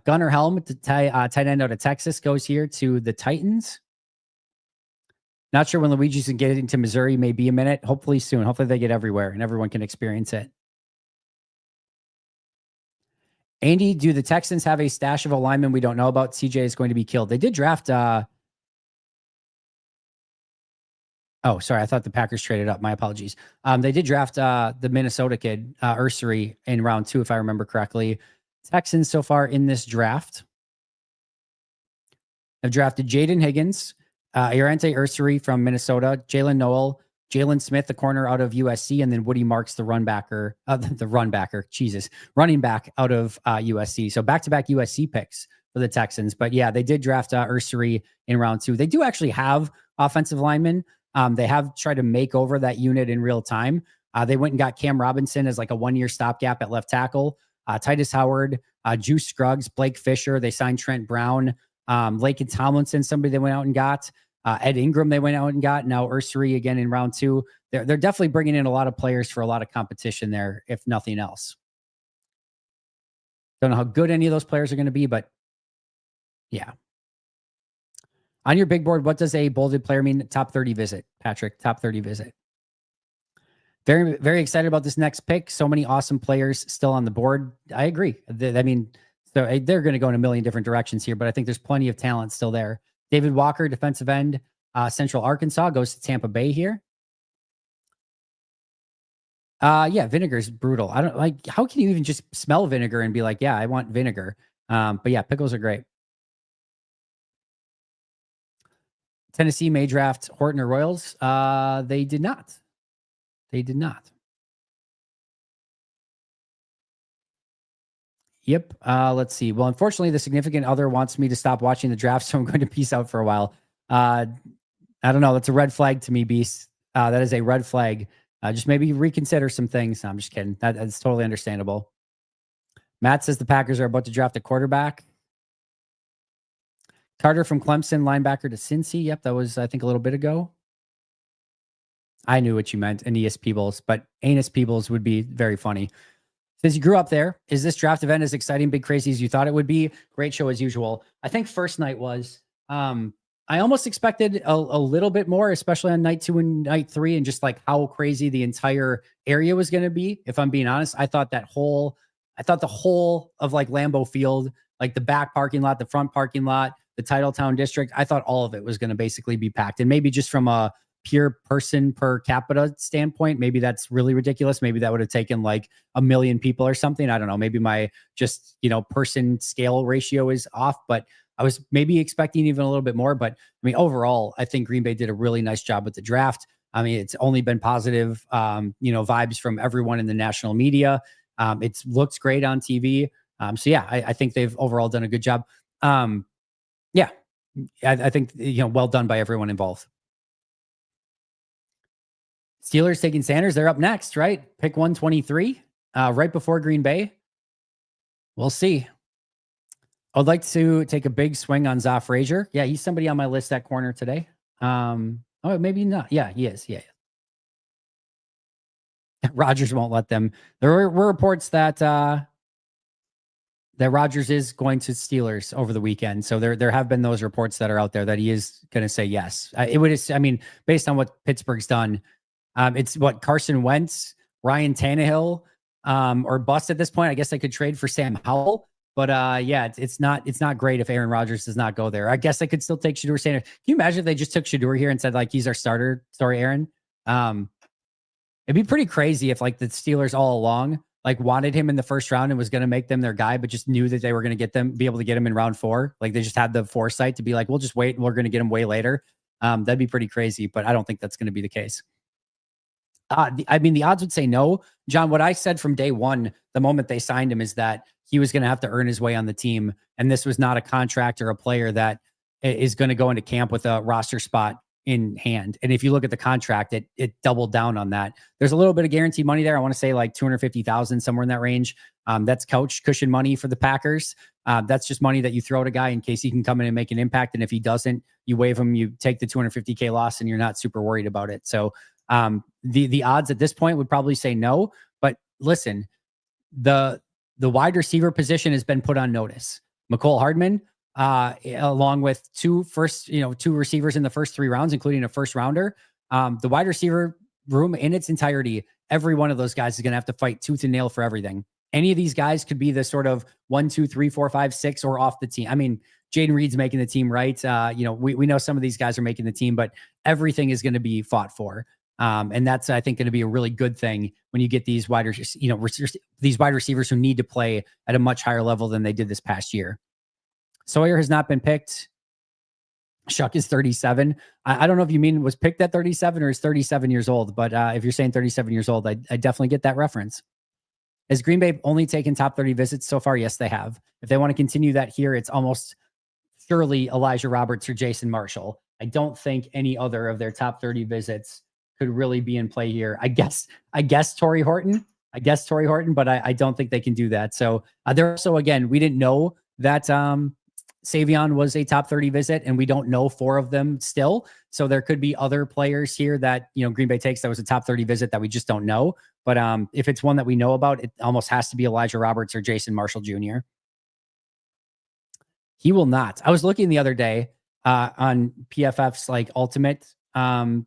Gunnar Helm, tight end out of Texas, goes here to the Titans. Not sure when Luigi's can get into Missouri. Maybe a minute. Hopefully soon. Hopefully they get everywhere and everyone can experience it. Andy, do the Texans have a stash of a lineman we don't know about? CJ is going to be killed. They did draft. Oh, sorry. I thought the Packers traded up. My apologies. They did draft the Minnesota kid, Ursery, in round 2, if I remember correctly. Texans so far in this draft have drafted Jaden Higgins, Arante Ursery from Minnesota, Jalen Noel, Jalen Smith, the corner out of USC, and then Woody Marks, the running back out of USC. So back-to-back USC picks for the Texans. But yeah, they did draft Ursery in round 2. They do actually have offensive linemen. They have tried to make over that unit in real time. They went and got Cam Robinson as like a 1-year stopgap at left tackle. Titus Howard, Juice Scruggs, Blake Fisher. They signed Trent Brown, Laken Tomlinson, somebody they went out and got. Ed Ingram they went out and got. Now Ursery again in round 2. They're definitely bringing in a lot of players for a lot of competition there, if nothing else. Don't know how good any of those players are going to be, but yeah. On your big board, what does a bolded player mean? Top 30 visit, Patrick. Top 30 visit. Very, very excited about this next pick. So many awesome players still on the board. I agree. I mean, so they're going to go in a million different directions here, but I think there's plenty of talent still there. David Walker, defensive end, Central Arkansas, goes to Tampa Bay here. Yeah, vinegar is brutal. I don't like, how can you even just smell vinegar and be like, yeah, I want vinegar. But yeah, pickles are great. Tennessee may draft Horton or Royals. They did not. They did not. Yep. Let's see. Well, unfortunately, the significant other wants me to stop watching the draft, so I'm going to peace out for a while. I don't know. That's a red flag to me, Beast. That is a red flag. Just maybe reconsider some things. No, I'm just kidding. That's totally understandable. Matt says the Packers are about to draft a quarterback. Carter from Clemson, linebacker to Cincy. Yep, that was, I think, a little bit ago. I knew what you meant, Aeneas Peebles, but Aeneas Peebles would be very funny. Since you grew up there, is this draft event as exciting, big, crazy as you thought it would be? Great show as usual. I think first night was. I almost expected a little bit more, especially on night 2 and night 3, and just like how crazy the entire area was going to be. If I'm being honest, I thought the whole of like Lambeau Field, like the back parking lot, the front parking lot, the Titletown district, I thought all of it was going to basically be packed. And maybe just from a pure person per capita standpoint, maybe that's really ridiculous. Maybe that would have taken like 1 million people or something. I don't know. Maybe my just, person scale ratio is off, but I was maybe expecting even a little bit more. But I mean, overall, I think Green Bay did a really nice job with the draft. I mean, it's only been positive, vibes from everyone in the national media. It looks great on TV. So yeah, I think they've overall done a good job. Yeah, I think, well done by everyone involved. Steelers taking Sanders. They're up next, right? Pick 123, right before Green Bay. We'll see. I'd like to take a big swing on Za Frazier. Yeah, he's somebody on my list at corner today. Oh, maybe not. Yeah, he is. Yeah. Rodgers won't let them. There were reports that that Rodgers is going to Steelers over the weekend. So there have been those reports that are out there that he is going to say yes. It would. I mean, based on what Pittsburgh's done, it's what Carson Wentz, Ryan Tannehill, or bust at this point. I guess I could trade for Sam Howell. But yeah, it's not great if Aaron Rodgers does not go there. I guess I could still take Shedeur Sanders. Can you imagine if they just took Shedeur here and said like he's our starter? Sorry, Aaron. It'd be pretty crazy if like the Steelers all along like wanted him in the first round and was going to make them their guy, but just knew that they were going to be able to get him in round 4. Like they just had the foresight to be like, we'll just wait and we're going to get him way later. That'd be pretty crazy, but I don't think that's going to be the case. I mean, the odds would say no. John, what I said from day one, the moment they signed him, is that he was going to have to earn his way on the team. And this was not a contract or a player that is going to go into camp with a roster spot in hand. And if you look at the contract, it doubled down on that. There's a little bit of guaranteed money there. I want to say like 250,000, somewhere in that range. That's couch cushion money for the Packers. That's just money that you throw at a guy in case he can come in and make an impact. And if he doesn't, you waive him, you take the 250K loss and you're not super worried about it. So the odds at this point would probably say no, but listen, the wide receiver position has been put on notice. Mecole Hardman, along with two receivers in the first 3 rounds, including a first rounder. The wide receiver room in its entirety, every one of those guys is going to have to fight tooth and nail for everything. Any of these guys could be the sort of 1, 2, 3, 4, 5, 6 or off the team. I mean, Jaden Reed's making the team, right? We know some of these guys are making the team, but everything is going to be fought for. And that's, I think, going to be a really good thing when you get these wide receivers who need to play at a much higher level than they did this past year. Sawyer has not been picked. Shuck is 37. I don't know if you mean was picked at 37 or is 37 years old, but if you're saying 37 years old, I definitely get that reference. Has Green Bay only taken top 30 visits so far? Yes, they have. If they want to continue that here, it's almost surely Elijah Roberts or Jason Marshall. I don't think any other of their top 30 visits could really be in play here. I guess Torrey Horton. But I don't think they can do that. So there also, again, we didn't know that Savion was a top 30 visit, and we don't know 4 of them still. So there could be other players here that, Green Bay takes that was a top 30 visit that we just don't know. But if it's one that we know about, it almost has to be Elijah Roberts or Jason Marshall Jr. He will not. I was looking the other day on PFF's like ultimate and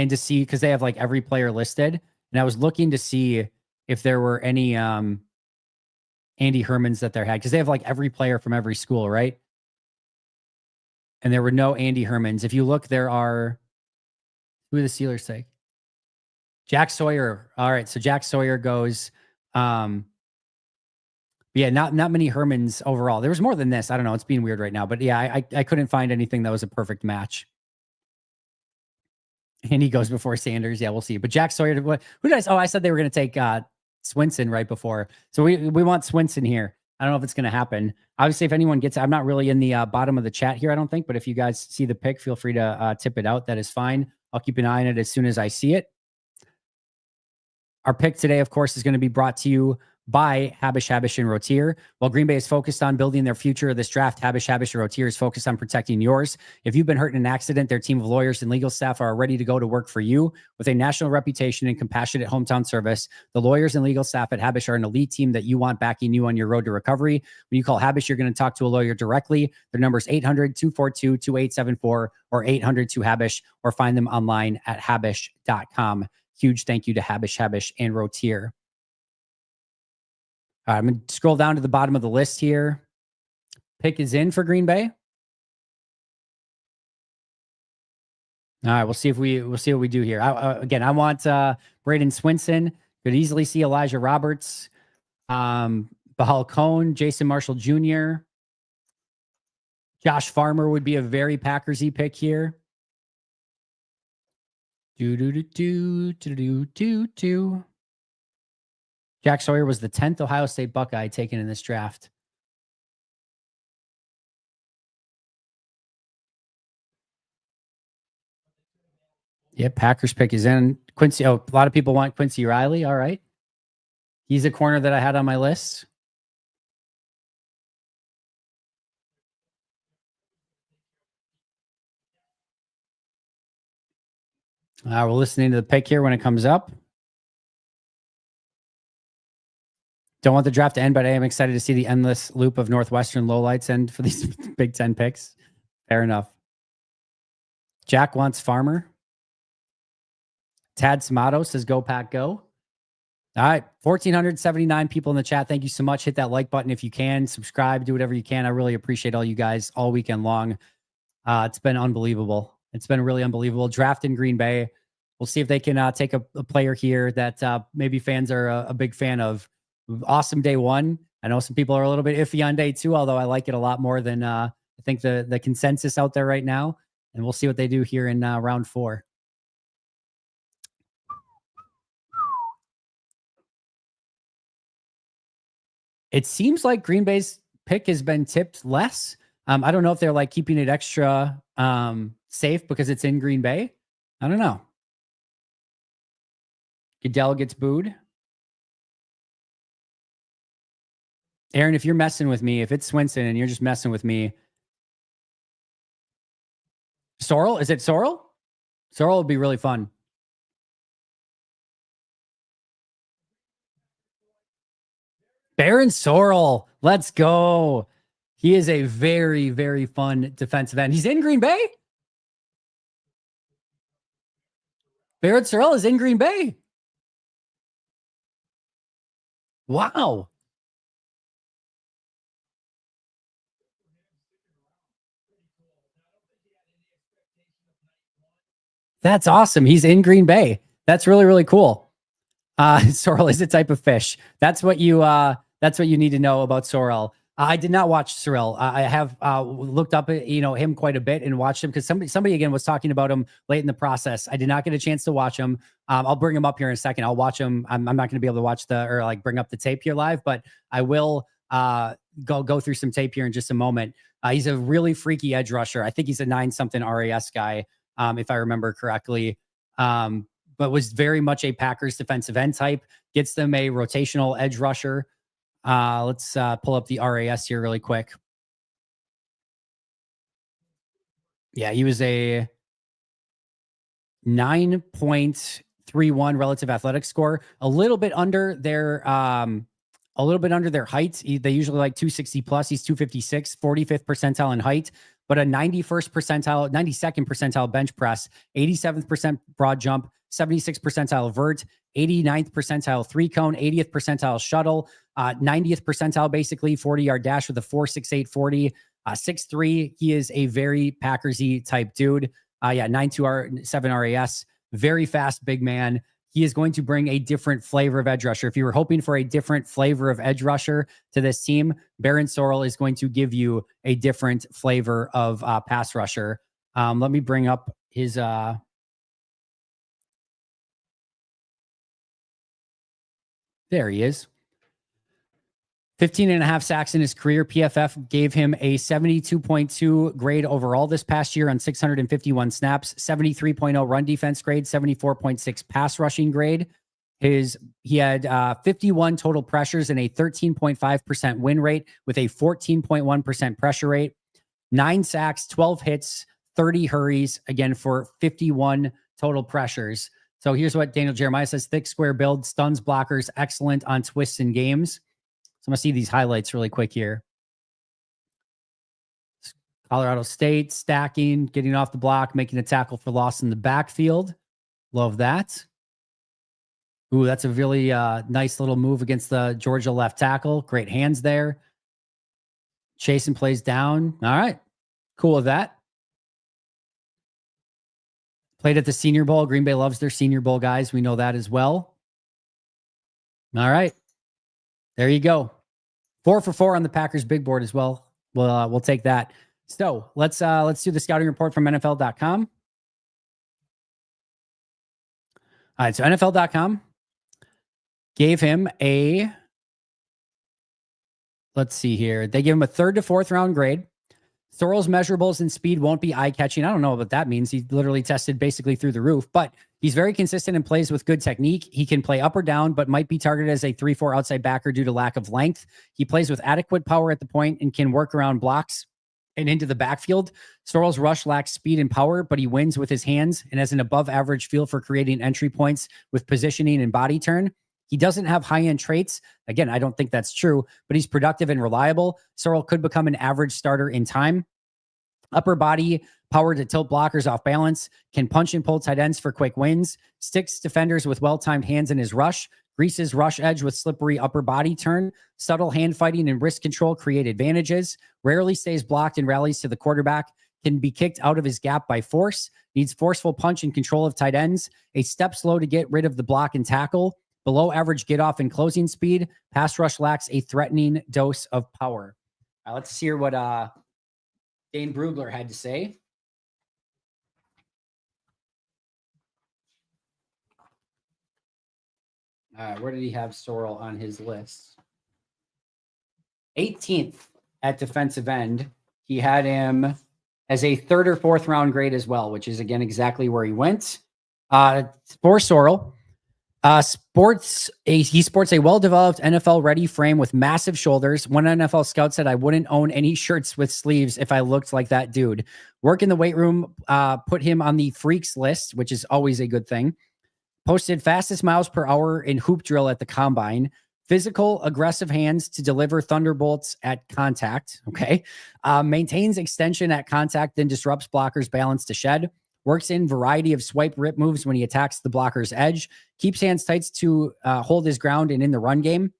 to see, because they have like every player listed, and I was looking to see if there were any Andy Hermans that they had, because they have like every player from every school, right? And there were no Andy Hermans. If you look, there are, who do the Steelers take? Jack Sawyer. All right, so Jack Sawyer goes. Yeah, not many Hermans overall. There was more than this. I don't know. It's being weird right now, but yeah, I couldn't find anything that was a perfect match. And he goes before Sanders. Yeah, we'll see. But Jack Sawyer, who did I? Oh, I said they were going to take Swinson right before. So we want Swinson here. I don't know if it's going to happen. Obviously, if anyone gets, I'm not really in the bottom of the chat here, I don't think. But if you guys see the pick, feel free to tip it out. That is fine. I'll keep an eye on it as soon as I see it. Our pick today, of course, is going to be brought to you by Habish, and Rotier. While Green Bay is focused on building their future, this draft, Habish, and Rotier is focused on protecting yours. If you've been hurt in an accident, their team of lawyers and legal staff are ready to go to work for you. With a national reputation and compassionate hometown service, the lawyers and legal staff at Habish are an elite team that you want backing you on your road to recovery. When you call Habish, you're going to talk to a lawyer directly. Their number is 800-242-2874 or 800-2HABISH, or find them online at habish.com. Huge thank you to Habish, and Rotier. All right, I'm going to scroll down to the bottom of the list here. Pick is in for Green Bay. All right, we'll see what we do here. Again, I want Braden Swinson. Could easily see Elijah Roberts, Bahal Cohn, Jason Marshall Jr. Josh Farmer would be a very Packers-y pick here. Jack Sawyer was the 10th Ohio State Buckeye taken in this draft. Yeah, Packers pick is in. Quincy. Oh, a lot of people want Quincy Riley. All right. He's a corner that I had on my list. We're listening to the pick here when it comes up. Don't want the draft to end, but I am excited to see the endless loop of Northwestern lowlights end for these Big Ten picks. Fair enough. Jack wants Farmer. Tad Samato says, go, Pack, go. All right. 1,479 people in the chat. Thank you so much. Hit that like button if you can. Subscribe. Do whatever you can. I really appreciate all you guys all weekend long. It's been unbelievable. It's been really unbelievable. Draft in Green Bay. We'll see if they can take a player here that maybe fans are a big fan of. Awesome day one. I know some people are a little bit iffy on day two, although I like it a lot more than I think the consensus out there right now. And we'll see what they do here in round 4. It seems like Green Bay's pick has been tipped less. I don't know if they're like keeping it extra safe because it's in Green Bay. I don't know. Goodell gets booed. Aaron, if you're messing with me, if it's Swinson and you're just messing with me. Sorrell? Is it Sorrell? Sorrell would be really fun. Baron Sorrell. Let's go. He is a very, very fun defensive end. He's in Green Bay? Baron Sorrell is in Green Bay. Wow. That's awesome. He's in Green Bay. That's really, really cool. Sorrel is a type of fish. That's what you need to know about Sorrel. I did not watch Sorrel. I have looked up him quite a bit and watched him because somebody again was talking about him late in the process. I did not get a chance to watch him. I'll bring him up here in a second. I'll watch him. I'm not going to be able to watch bring up the tape here live, but I will go through some tape here in just a moment. He's a really freaky edge rusher. I think he's a 9-something RAS guy, if I remember correctly. But was very much a Packers defensive end type. Gets them a rotational edge rusher. Let's pull up the RAS here really quick. Yeah, he was a 9.31 relative athletic score, a little bit under their height. They usually like 260 plus. He's 256, 45th percentile in height, but a 92nd percentile bench press, 87th broad jump, 76th percentile vert, 89th percentile 3-cone, 80th percentile shuttle, 90th percentile basically 40-yard dash with a 4.68 40, 6'3". He is a very Packersy type dude. 9.27 RAS, very fast big man. He is going to bring a different flavor of edge rusher. If you were hoping for a different flavor of edge rusher to this team, Baron Sorrell is going to give you a different flavor of pass rusher. Let me bring up his there he is. 15.5 sacks in his career. PFF gave him a 72.2 grade overall this past year on 651 snaps, 73.0 run defense grade, 74.6 pass rushing grade. He had 51 total pressures and a 13.5% win rate with a 14.1% pressure rate, 9 sacks, 12 hits, 30 hurries, again for 51 total pressures. So here's what Daniel Jeremiah says: thick square build, stuns blockers, excellent on twists and games. So I'm going to see these highlights really quick here. Colorado State, stacking, getting off the block, making a tackle for loss in the backfield. Love that. Ooh, that's a really nice little move against the Georgia left tackle. Great hands there. Chasing plays down. All right. Cool with that. Played at the Senior Bowl. Green Bay loves their Senior Bowl guys. We know that as well. All right. There you go. 4 for 4 on the Packers big board as well. We'll take that. So let's do the scouting report from NFL.com. All right. So NFL.com gave him let's see here. They gave him a 3rd to 4th round grade. Sorrell's measurables and speed won't be eye-catching. I don't know what that means. He literally tested basically through the roof, but he's very consistent and plays with good technique. He can play up or down, but might be targeted as a 3-4 outside backer due to lack of length. He plays with adequate power at the point and can work around blocks and into the backfield. Sorrell's rush lacks speed and power, but he wins with his hands and has an above-average feel for creating entry points with positioning and body turn. He doesn't have high-end traits. Again, I don't think that's true, but he's productive and reliable. Sorrell could become an average starter in time. Upper body power to tilt blockers off balance, can punch and pull tight ends for quick wins, sticks defenders with well-timed hands in his rush, greases rush edge with slippery upper body turn, subtle hand fighting and wrist control create advantages, rarely stays blocked and rallies to the quarterback, can be kicked out of his gap by force, needs forceful punch and control of tight ends, a step slow to get rid of the block and tackle, below average get off and closing speed, pass rush lacks a threatening dose of power. Let's hear what Dane Brugler had to say. Where did he have Sorrell on his list? 18th at defensive end. He had him as a 3rd or 4th round grade as well, which is, again, exactly where he went. For Sorrell, he sports a well-developed NFL-ready frame with massive shoulders. One NFL scout said, "I wouldn't own any shirts with sleeves if I looked like that dude." Work in the weight room put him on the freaks list, which is always a good thing. Posted fastest miles per hour in hoop drill at the combine. Physical, aggressive hands to deliver thunderbolts at contact. Okay. Maintains extension at contact, then disrupts blockers' balance to shed. Works in variety of swipe rip moves when he attacks the blocker's edge. Keeps hands tight to hold his ground and in the run game.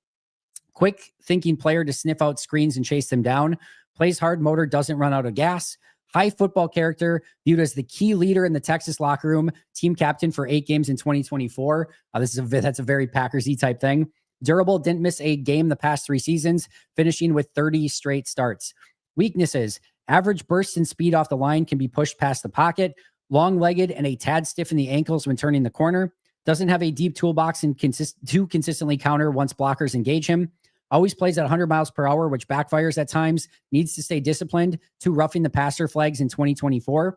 Quick thinking player to sniff out screens and chase them down. Plays hard motor, doesn't run out of gas. High football character, viewed as the key leader in the Texas locker room. Team captain for 8 games in 2024. That's a very Packers-y type thing. Durable, didn't miss a game the past 3 seasons, finishing with 30 straight starts. Weaknesses: average burst and speed off the line, can be pushed past the pocket. Long-legged and a tad stiff in the ankles when turning the corner. Doesn't have a deep toolbox and to consistently counter once blockers engage him. Always plays at 100 miles per hour, which backfires at times. Needs to stay disciplined. 2 roughing the passer flags in 2024.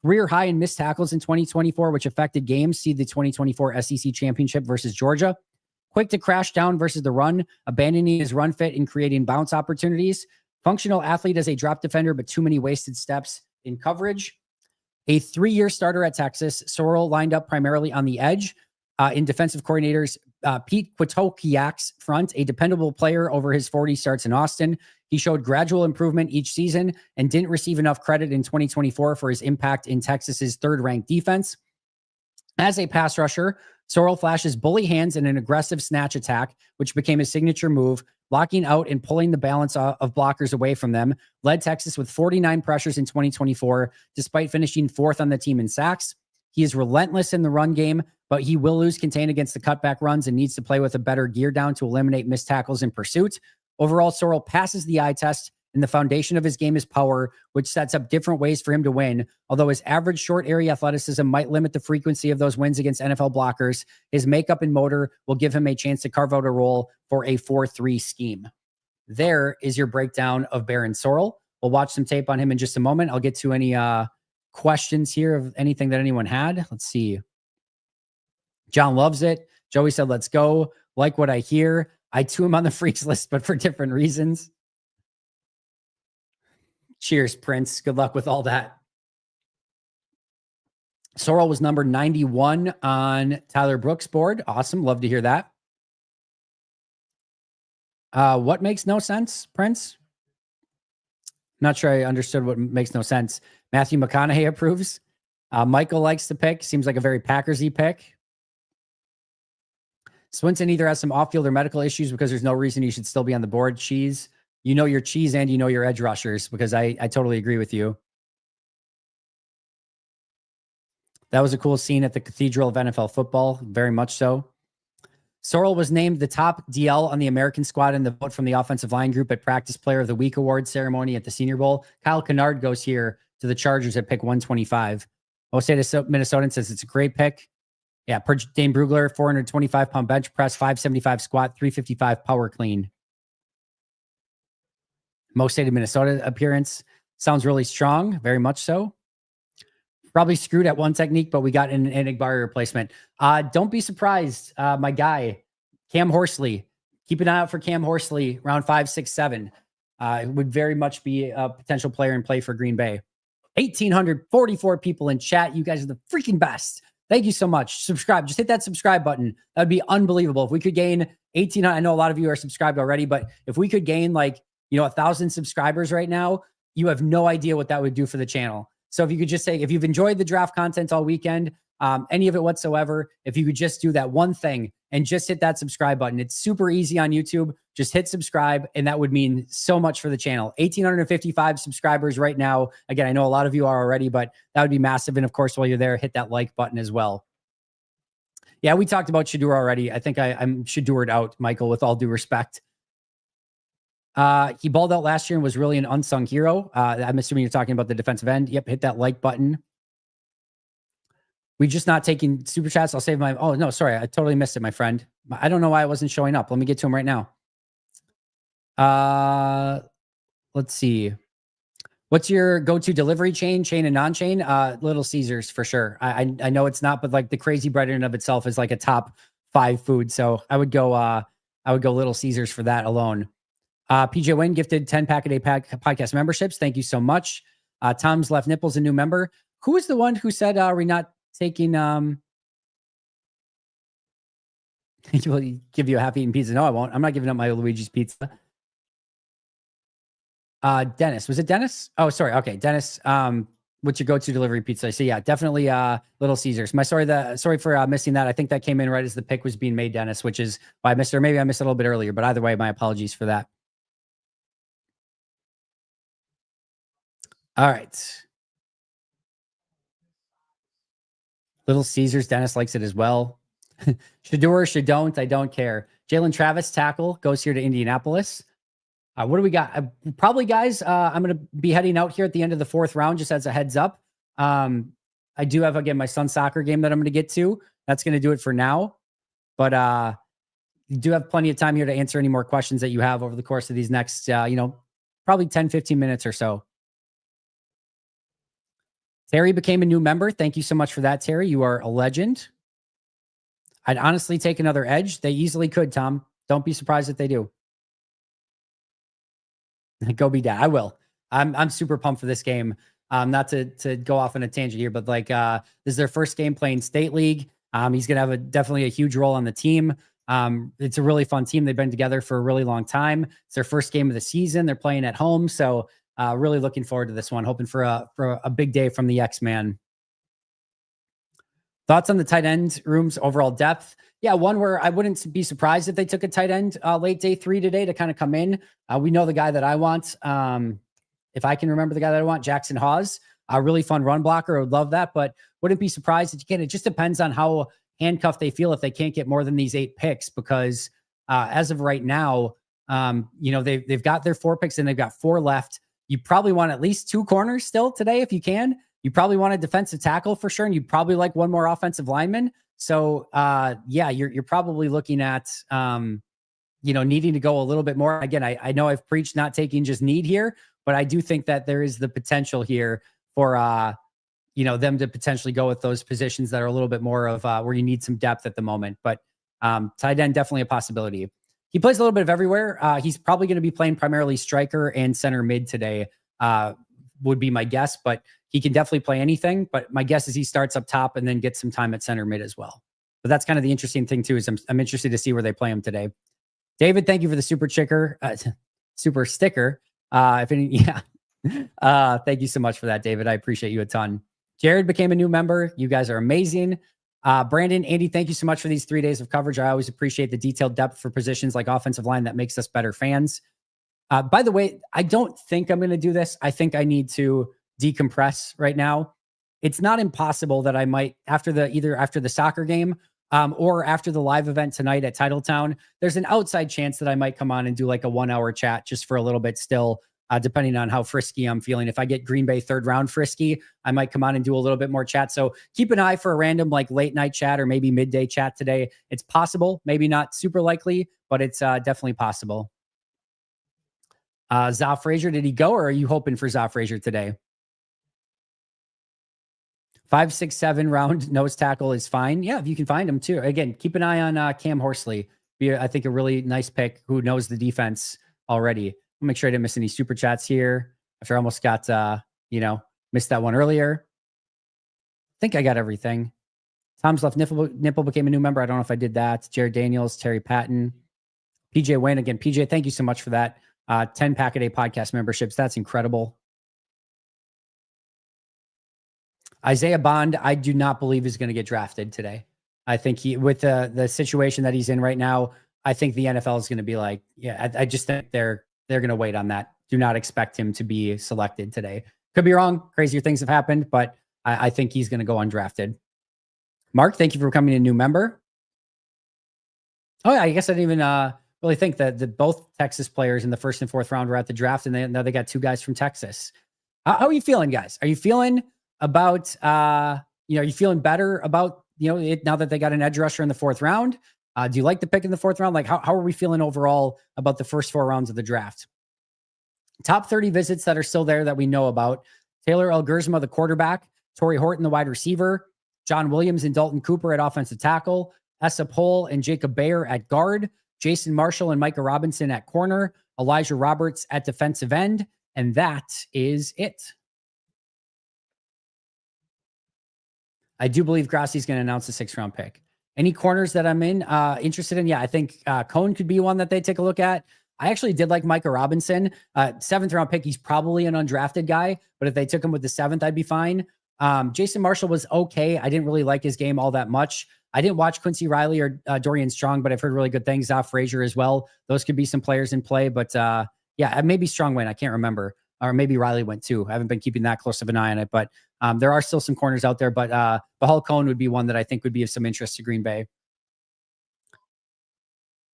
Career high in missed tackles in 2024, which affected games. See the 2024 SEC Championship versus Georgia. Quick to crash down versus the run, abandoning his run fit and creating bounce opportunities. Functional athlete as a drop defender, but too many wasted steps in coverage. A 3-year starter at Texas, Sorrell lined up primarily on the edge. In defensive coordinators, Pete Kwitokiak's front, a dependable player over his 40 starts in Austin. He showed gradual improvement each season and didn't receive enough credit in 2024 for his impact in Texas's 3rd-ranked defense. As a pass rusher, Sorrell flashes bully hands and an aggressive snatch attack, which became his signature move, blocking out and pulling the balance of blockers away from them. Led Texas with 49 pressures in 2024, despite finishing 4th on the team in sacks. He is relentless in the run game, but he will lose contain against the cutback runs and needs to play with a better gear down to eliminate missed tackles in pursuit. Overall, Sorrell passes the eye test, and the foundation of his game is power, which sets up different ways for him to win. Although his average short area athleticism might limit the frequency of those wins against NFL blockers, his makeup and motor will give him a chance to carve out a role for a 4-3 scheme. There is your breakdown of Baron Sorrell. We'll watch some tape on him in just a moment. I'll get to any questions here of anything that anyone had. Let's see. John loves it. Joey said, "Let's go. Like what I hear. I too am on the freaks list, but for different reasons." Cheers, Prince. Good luck with all that. Sorrell was number 91 on Tyler Brooks' board. Awesome. Love to hear that. What makes no sense, Prince? Not sure I understood what makes no sense. Matthew McConaughey approves. Michael likes to pick. Seems like a very Packers-y pick. Swinton either has some off-field or medical issues because there's no reason you should still be on the board. Cheese. You know your cheese and you know your edge rushers, because I totally agree with you. That was a cool scene at the Cathedral of NFL Football. Very much so. Sorrell was named the top DL on the American squad in the vote from the offensive line group at Practice Player of the Week award ceremony at the Senior Bowl. Kyle Kennard goes here to the Chargers at pick 125. Osada Minnesotan says it's a great pick. Yeah, per Dane Brugler, 425-pound bench press, 575 squat, 355 power clean. Most State of Minnesota appearance. Sounds really strong, very much so. Probably screwed at one technique, but we got an Igbari replacement. Don't be surprised, my guy, Cam Horsley. Keep an eye out for Cam Horsley, round 5, 6, 7. It would very much be a potential player in play for Green Bay. 1,844 people in chat. You guys are the freaking best. Thank you so much. Subscribe. Just hit that subscribe button. That'd be unbelievable. If we could gain 1,800, I know a lot of you are subscribed already, but if we could gain 1,000 subscribers right now, you have no idea what that would do for the channel. So if you could just say, if you've enjoyed the draft content all weekend, any of it whatsoever, if you could just do that one thing and just hit that subscribe button. It's super easy on YouTube. Just hit subscribe, and that would mean so much for the channel. 1,855 subscribers right now. Again, I know a lot of you are already, but that would be massive. And of course, while you're there, hit that like button as well. Yeah, we talked about Shedeur already. I think I'm Shedeured out, Michael, with all due respect. He balled out last year and was really an unsung hero. I'm assuming you're talking about the defensive end. Yep, hit that like button. We just not taking super chats. I'll save my. Oh no, sorry, I totally missed it, my friend. I don't know why it wasn't showing up. Let me get to him right now. Let's see. What's your go-to delivery chain and non-chain? Little Caesars for sure. I know it's not, but like the crazy bread in and of itself is like a top 5 food. So I would go Little Caesars for that alone. PJ Wynn gifted 10 Pack a Day podcast memberships. Thank you so much. Tom's left nipples a new member. Who was the one who said we're not taking he will give you a half-eaten pizza? No, I won't. I'm not giving up my Luigi's pizza. Dennis. Was it Dennis? Oh, sorry. Okay, Dennis. What's your go-to delivery pizza? So yeah, definitely Little Caesars. Sorry for missing that. I think that came in right as the pick was being made, Dennis, which is why I missed it. Or maybe I missed it a little bit earlier, but either way, my apologies for that. All right. Little Caesars. Dennis likes it as well. Shedeur, don't. I don't care. Jalen Travis, tackle, goes here to Indianapolis. What do we got? Probably, guys, I'm going to be heading out here at the end of the 4th round, just as a heads up. I do have, again, my son's soccer game that I'm going to get to. That's going to do it for now. But you do have plenty of time here to answer any more questions that you have over the course of these next, probably 10, 15 minutes or so. Terry became a new member. Thank you so much for that, Terry. You are a legend. I'd honestly take another edge. They easily could, Tom. Don't be surprised if they do. Go be dad. I will. I'm super pumped for this game. Not to go off on a tangent here, but this is their first game playing State League. He's going to have definitely a huge role on the team. It's a really fun team. They've been together for a really long time. It's their first game of the season. They're playing at home. So really looking forward to this one. Hoping for a big day from the X-Man. Thoughts on the tight end room's overall depth? Yeah, one where I wouldn't be surprised if they took a tight end late day 3 today to kind of come in. We know the guy that I want. If I can remember the guy that I want, Jackson Hawes, a really fun run blocker. I would love that, but wouldn't be surprised if you can. It just depends on how handcuffed they feel if they can't get more than these 8 picks, because as of right now, they've got their 4 picks and they've got 4 left. You probably want at least 2 corners still today if you can. You probably want a defensive tackle for sure, and you'd probably like one more offensive lineman. So, you're probably looking at, needing to go a little bit more. Again, I know I've preached not taking just need here, but I do think that there is the potential here for, them to potentially go with those positions that are a little bit more of where you need some depth at the moment. But tight end, definitely a possibility. He plays a little bit of everywhere. He's probably going to be playing primarily striker and center mid today, would be my guess, but he can definitely play anything. But my guess is he starts up top and then gets some time at center mid as well. But that's kind of the interesting thing too, is I'm interested to see where they play him today. David, thank you for the super sticker. Thank you so much for that, David. I appreciate you a ton. Jared became a new member. You guys are amazing. Brandon, Andy, thank you so much for these 3 days of coverage. I always appreciate the detailed depth for positions like offensive line. That makes us better fans. By the way, I don't think I'm going to do this. I think I need to decompress right now. It's not impossible that I might, either after the soccer game or after the live event tonight at Titletown, there's an outside chance that I might come on and do like a 1-hour chat just for a little bit still, depending on how frisky I'm feeling. If I get Green Bay 3rd round frisky, I might come on and do a little bit more chat. So keep an eye for a random like late night chat or maybe midday chat today. It's possible, maybe not super likely, but it's definitely possible. Za Frazier, did he go, or are you hoping for Za Frazier today? 5'6", 7" round nose tackle is fine. Yeah, if you can find him too. Again, keep an eye on Cam Horsley. I think a really nice pick who knows the defense already. I'll make sure I didn't miss any super chats here. After I almost got, missed that one earlier. I think I got everything. Tom's Left Nipple became a new member. I don't know if I did that. Jared Daniels, Terry Patton, PJ Wayne. Again, PJ, thank you so much for that. 10 Pack a Day podcast memberships. That's incredible. Isaiah Bond, I do not believe is going to get drafted today. I think with the situation that he's in right now, I think the NFL is going to be like, yeah, I just think they're going to wait on that. Do not expect him to be selected today. Could be wrong. Crazier things have happened, but I think he's going to go undrafted. Mark, thank you for becoming a new member. Oh, yeah, I guess I didn't even really think that both Texas players in the first and fourth round were at the draft, and now they got two guys from Texas. How are you feeling, guys? Are you feeling about, are you feeling better about, it now that they got an edge rusher in the fourth round? Do you like the pick in the fourth round? Like, how are we feeling overall about the first four rounds of the draft? Top 30 visits that are still there that we know about. Taylor Elgersma, the quarterback. Torrey Horton, the wide receiver. John Williams and Dalton Cooper at offensive tackle. Essa Pohl and Jacob Bayer at guard. Jason Marshall and Micah Robinson at corner. Elijah Roberts at defensive end. And that is it. I do believe Grassi's going to announce a 6th round pick. Any corners that I'm interested in? Yeah, I think Cohn could be one that they take a look at. I actually did like Micah Robinson. 7th round pick. He's probably an undrafted guy, but if they took him with the 7th, I'd be fine. Jason Marshall was okay. I didn't really like his game all that much. I didn't watch Quincy Riley or Dorian Strong, but I've heard really good things off Frazier as well. Those could be some players in play, but yeah, maybe Strong went. I can't remember. Or maybe Riley went too. I haven't been keeping that close of an eye on it, but there are still some corners out there, but Bahal Cohn would be one that I think would be of some interest to Green Bay.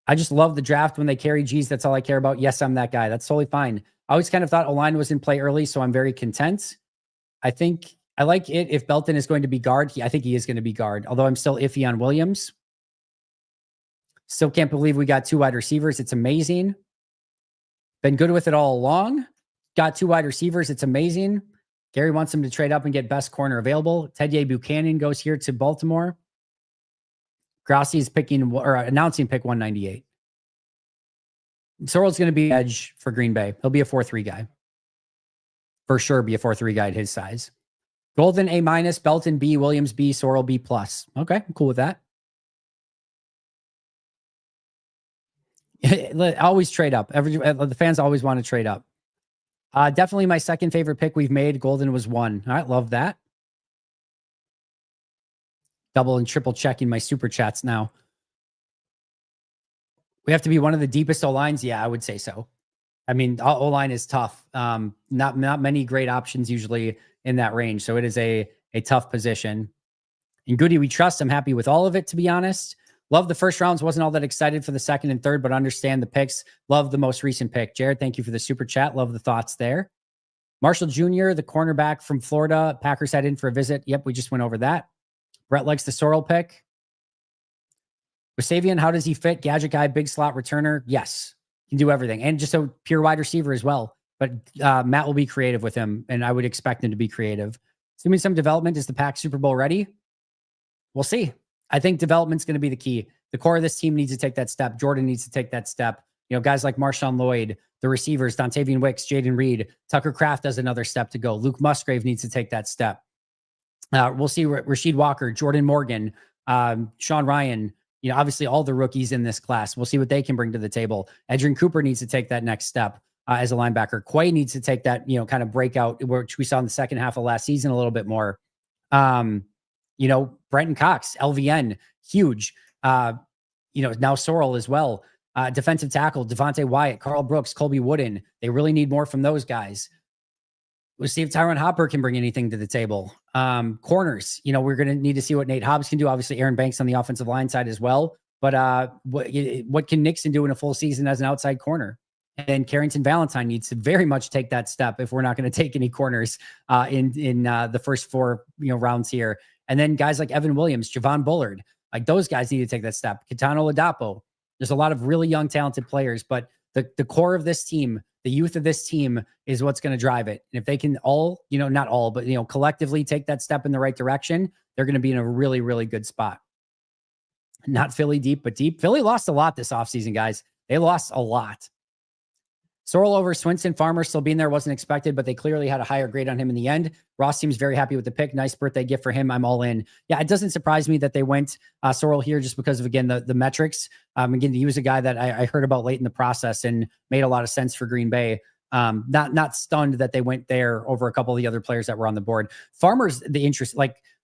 I just love the draft when they carry G's. That's all I care about. Yes, I'm that guy. That's totally fine. I always kind of thought O-line was in play early, so I'm very content. I think I like it if Belton is going to be guard. I think he is going to be guard, although I'm still iffy on Williams. Still can't believe we got 2 wide receivers. It's amazing. Been good with it all along. Got 2 wide receivers. It's amazing. Gary wants him to trade up and get best corner available. Tedye Buchanan goes here to Baltimore. Grassi is announcing pick 198. Sorrell's going to be edge for Green Bay. He'll be a 4-3 guy. For sure be a 4-3 guy at his size. Golden A-, Belton B, Williams B, Sorrell B+. Okay, I'm cool with that. Always trade up. The fans always want to trade up. Definitely my second favorite pick we've made. Golden was 1. All right, love that. Double and triple checking my super chats now. We have to be one of the deepest O-lines. Yeah, I would say so. I mean, O-line is tough. Not many great options usually in that range. So it is a tough position. And Goody, we trust. I'm happy with all of it, to be honest. Love the first rounds. Wasn't all that excited for the second and third, but understand the picks. Love the most recent pick. Jared, thank you for the super chat. Love the thoughts there. Marshall Jr., the cornerback from Florida. Packers head in for a visit. Yep, we just went over that. Brett likes the Sorrell pick. Wasavian, how does he fit? Gadget guy, big slot returner. Yes, can do everything. And just a pure wide receiver as well. But Matt will be creative with him, and I would expect him to be creative. Assuming some development, is the Pack Super Bowl ready? We'll see. I think development's going to be the key. The core of this team needs to take that step. Jordan needs to take that step. Guys like Marshawn Lloyd, the receivers, Dontavian Wicks, Jaden Reed, Tucker Kraft has another step to go. Luke Musgrave needs to take that step. We'll see Rasheed Walker, Jordan Morgan, Sean Ryan, obviously all the rookies in this class. We'll see what they can bring to the table. Edgerrin Cooper needs to take that next step as a linebacker. Quay needs to take that, kind of breakout, which we saw in the second half of last season a little bit more. Brenton Cox, LVN, huge. Now Sorrell as well. Defensive tackle, Devontae Wyatt, Carl Brooks, Colby Wooden. They really need more from those guys. We'll see if Tyron Hopper can bring anything to the table. Corners, we're going to need to see what Nate Hobbs can do. Obviously, Aaron Banks on the offensive line side as well. But what can Nixon do in a full season as an outside corner? And Carrington Valentine needs to very much take that step if we're not going to take any corners in the first 4 rounds here. And then guys like Evan Williams, Javon Bullard, like those guys need to take that step. Kitano Ladapo. There's a lot of really young, talented players, but the core of this team The youth of this team is what's going to drive it. And if they can all, not all, but, collectively take that step in the right direction, they're going to be in a really, really good spot. Not Philly deep, but deep. Philly lost a lot this offseason, guys. They lost a lot. Sorrell over Swinson. Farmer still being there wasn't expected, but they clearly had a higher grade on him in the end. Ross seems very happy with the pick. Nice birthday gift for him. I'm all in. Yeah, it doesn't surprise me that they went Sorrell here just because of, again, the metrics. Again, he was a guy that I heard about late in the process and made a lot of sense for Green Bay. Not stunned that they went there over a couple of the other players that were on the board. Farmer's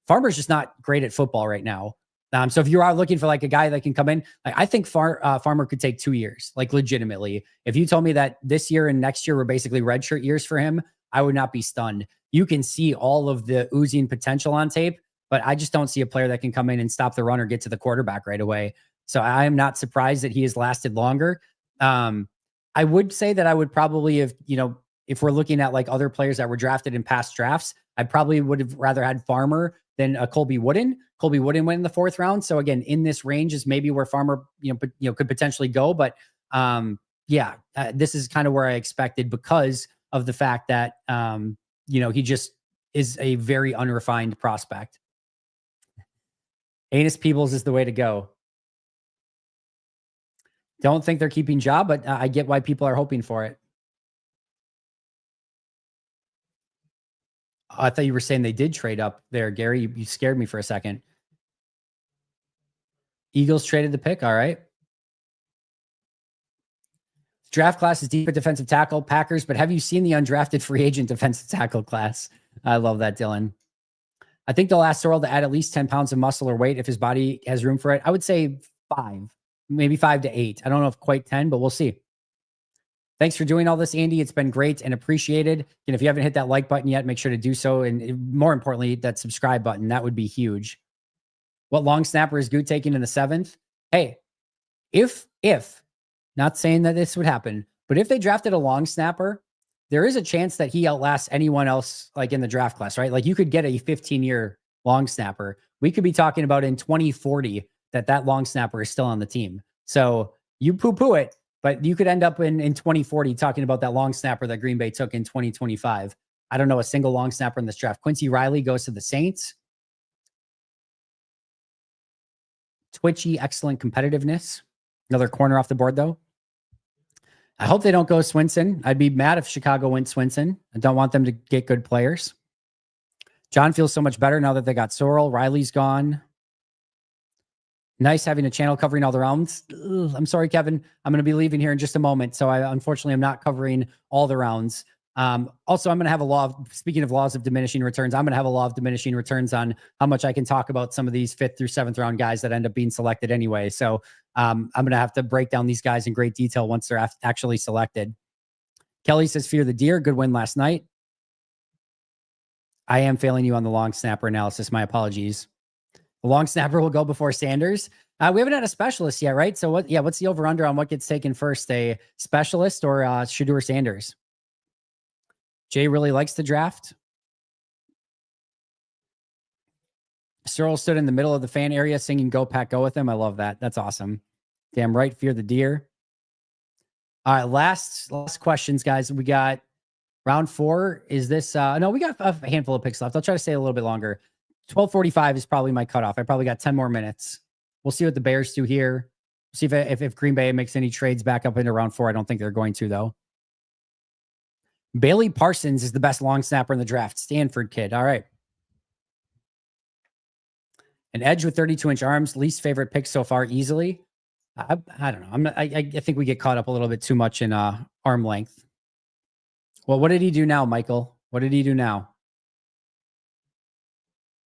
Farmer's just not great at football right now. So if you are looking for like a guy that can come in, I think Farmer could take 2 years, legitimately. If you told me that this year and next year were basically redshirt years for him, I would not be stunned. You can see all of the oozing potential on tape, but I just don't see a player that can come in and stop the run or get to the quarterback right away. So I am not surprised that he has lasted longer. I would say that I would probably have, if we're looking at like other players that were drafted in past drafts, I probably would have rather had Farmer than Colby Wooden. Colby Wooden went in the 4th round. So again, in this range is maybe where Farmer, could potentially go. But this is kind of where I expected because of the fact that, he just is a very unrefined prospect. Anus Peebles is the way to go. Don't think they're keeping Job, but I get why people are hoping for it. I thought you were saying they did trade up there, Gary. You scared me for a second. Eagles traded the pick. All right. Draft class is deep at defensive tackle, Packers, but have you seen the undrafted free agent defensive tackle class? I love that, Dylan. I think they'll ask Sorrell to add at least 10 pounds of muscle or weight if his body has room for it. I would say 5, maybe 5 to 8. I don't know if quite 10, but we'll see. Thanks for doing all this, Andy. It's been great and appreciated. And if you haven't hit that like button yet, make sure to do so. And more importantly, that subscribe button. That would be huge. What long snapper is Goot taking in the 7th? Hey, if not saying that this would happen, but if they drafted a long snapper, there is a chance that he outlasts anyone else like in the draft class, right? Like you could get a 15-year long snapper. We could be talking about in 2040 that long snapper is still on the team. So you poo-poo it, but you could end up in 2040 talking about that long snapper that Green Bay took in 2025. I don't know a single long snapper in this draft. Quincy Riley goes to the Saints. Twitchy, excellent competitiveness. Another corner off the board, though. I hope they don't go Swinson. I'd be mad if Chicago went Swinson. I don't want them to get good players. John feels so much better now that they got Sorrell. Riley's gone. Nice having a channel covering all the rounds. Ugh, I'm sorry, Kevin. I'm going to be leaving here in just a moment. So unfortunately, I'm not covering all the rounds. Also, I'm going to have a law of, speaking of laws of diminishing returns, I'm going to have a law of diminishing returns on how much I can talk about some of these 5th through 7th round guys that end up being selected anyway. So I'm going to have to break down these guys in great detail once they're actually selected. Kelly says, fear the deer. Good win last night. I am failing you on the long snapper analysis. My apologies. The long snapper will go before Sanders. We haven't had a specialist yet, right? So what's the over under on what gets taken first, a specialist or Shedeur Sanders? Jay really likes the draft. Sorrell stood in the middle of the fan area singing Go Pack Go with him. I love that. That's awesome. Damn right. Fear the deer. All right. Last questions, guys. We got round 4. Is this, no, we got a handful of picks left. I'll try to stay a little bit longer. 12:45 is probably my cutoff. I probably got 10 more minutes. We'll see what the Bears do here. See if Green Bay makes any trades back up into round 4. I don't think they're going to, though. Bailey Parsons is the best long snapper in the draft. Stanford kid. All right. An edge with 32-inch arms. Least favorite pick so far, easily. I don't know. I think we get caught up a little bit too much in arm length. Well, what did he do now, Michael? What did he do now?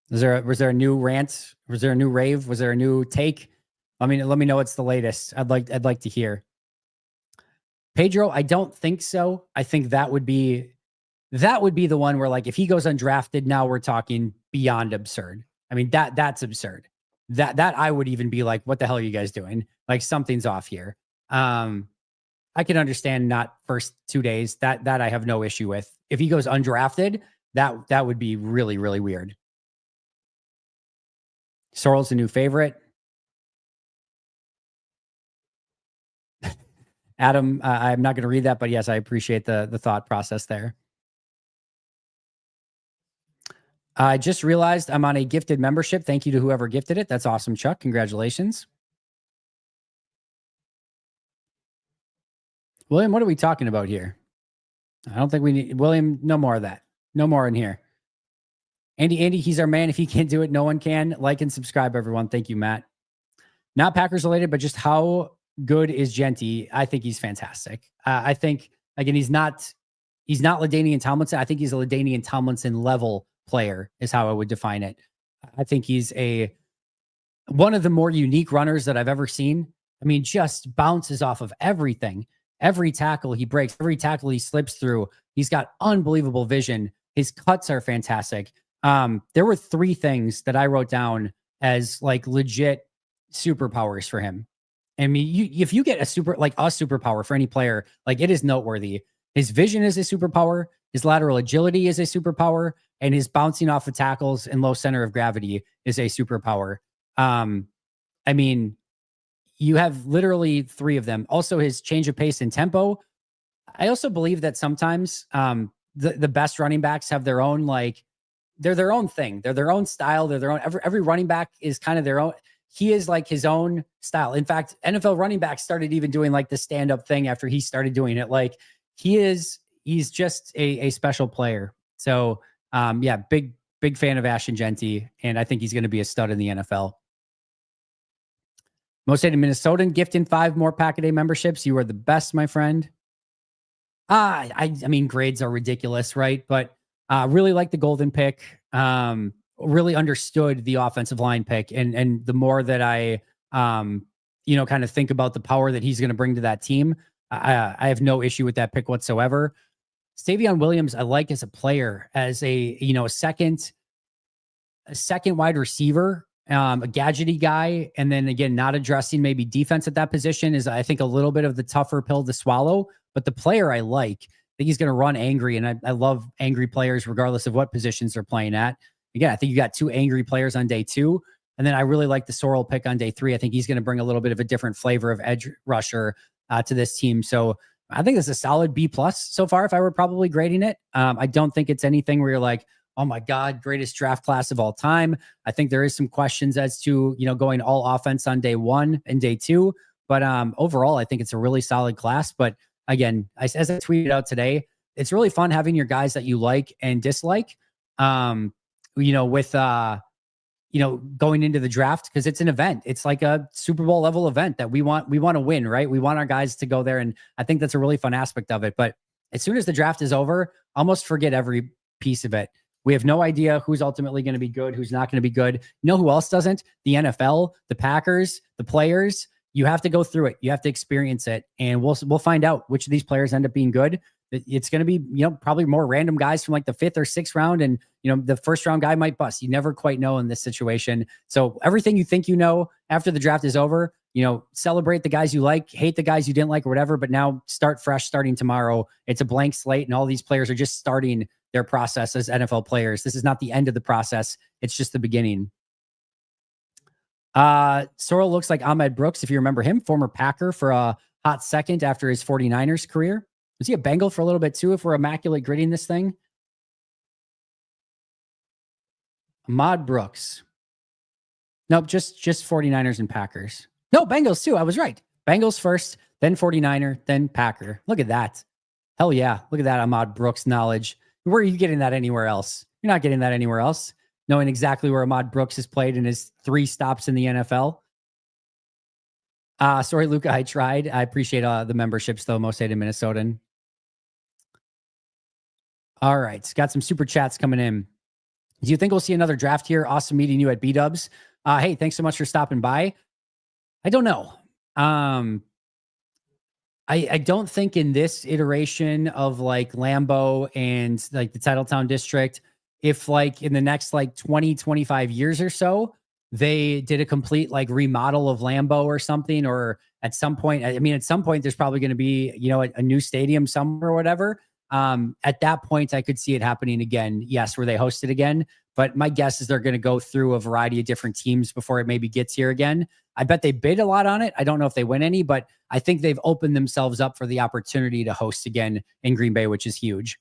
Was there a new rant? Was there a new rave? Was there a new take? Let me know what's the latest. I'd like to hear. Pedro, I don't think so. I think that would be the one where, like, if he goes undrafted, now we're talking beyond absurd. I mean, that's absurd. That I would even be like, what the hell are you guys doing? Like, something's off here. I can understand not first 2 days. That I have no issue with. If he goes undrafted, that would be really, really weird. Sorrell's a new favorite. Adam, I'm not going to read that, but yes, I appreciate the thought process there. I just realized I'm on a gifted membership. Thank you to whoever gifted it. That's awesome, Chuck. Congratulations. William, what are we talking about here? I don't think we need William. No more of that. No more in here. Andy, he's our man. If he can't do it, no one can. Like and subscribe, everyone. Thank you, Matt. Not Packers related, but just how good is Genty? I think he's fantastic. I think again, he's not LaDainian Tomlinson. I think he's a LaDainian Tomlinson level player, is how I would define it. I think he's one of the more unique runners that I've ever seen. I mean, just bounces off of everything. Every tackle he breaks, every tackle he slips through, he's got unbelievable vision. His cuts are fantastic. There were 3 things that I wrote down as like legit superpowers for him. I mean, if you get a superpower for any player, like it is noteworthy. His vision is a superpower. His lateral agility is a superpower, and his bouncing off of tackles and low center of gravity is a superpower. I mean, you have literally 3 of them. Also, his change of pace and tempo. I also believe that sometimes the best running backs have their own, like, they're their own thing. They're their own style. They're their own. Every running back is kind of their own. He is like his own style. In fact, NFL running backs started even doing like the stand-up thing after he started doing it. Like he's just a special player. So yeah, big fan of Ashton Genty, and I think he's going to be a stud in the NFL. Most hated Minnesotan gifting 5 more Pack-A-Day memberships. You are the best, my friend. I mean, grades are ridiculous, right? But really like the golden pick. Really understood the offensive line pick. And the more that I, kind of think about the power that he's going to bring to that team, I have no issue with that pick whatsoever. Savion Williams, I like as a player, as a second wide receiver, a gadgety guy. And then again, not addressing maybe defense at that position is, I think, a little bit of the tougher pill to swallow. But the player I like, I think he's going to run angry. And I love angry players regardless of what positions they're playing at. Again, I think you got 2 angry players on day 2. And then I really like the Sorrell pick on day 3. I think he's going to bring a little bit of a different flavor of edge rusher to this team. So I think it's a solid B+ so far if I were probably grading it. I don't think it's anything where you're like, oh my God, greatest draft class of all time. I think there is some questions as to, going all offense on day 1 and day 2. But overall, I think it's a really solid class. But again, as I tweeted out today, it's really fun having your guys that you like and dislike, with going into the draft, because it's an event. It's like a Super Bowl level event that we want to win, right? We want our guys to go there. And I think that's a really fun aspect of it. But as soon as the draft is over, almost forget every piece of it. We have no idea who's ultimately going to be good, who's not going to be good. You know who else doesn't? The NFL, the Packers, the players. You have to go through it. You have to experience it. And we'll find out which of these players end up being good. It's going to be, probably more random guys from like the 5th or 6th round. And, the first round guy might bust. You never quite know in this situation. So everything you think after the draft is over, celebrate the guys you like, hate the guys you didn't like or whatever, but now start fresh starting tomorrow. It's a blank slate and all these players are just starting their process as NFL players. This is not the end of the process. It's just the beginning. Sorrell looks like Ahmed Brooks, if you remember him, former Packer for a hot second after his 49ers career. Was he a Bengal for a little bit too, if we're immaculate gridding this thing? Ahmad Brooks. Nope, just 49ers and Packers. No, Bengals too. I was right. Bengals first, then 49er, then Packer. Look at that. Hell yeah. Look at that Ahmad Brooks knowledge. Where are you getting that anywhere else? You're not getting that anywhere else. Knowing exactly where Ahmad Brooks has played in his 3 stops in the NFL. Sorry, Luca, I tried. I appreciate the memberships, though. Most hated Minnesotan. All right. Got some super chats coming in. Do you think we'll see another draft here? Awesome meeting you at B-Dubs. Hey, thanks so much for stopping by. I don't know. I don't think in this iteration of like Lambeau and like the Titletown district, if like in the next like 20, 25 years or so, they did a complete like remodel of Lambeau or something, or at some point, at some point there's probably going to be, a new stadium somewhere or whatever. At that point, I could see it happening again. Yes, where they host it again. But my guess is they're going to go through a variety of different teams before it maybe gets here again. I bet they bid a lot on it. I don't know if they win any, but I think they've opened themselves up for the opportunity to host again in Green Bay, which is huge.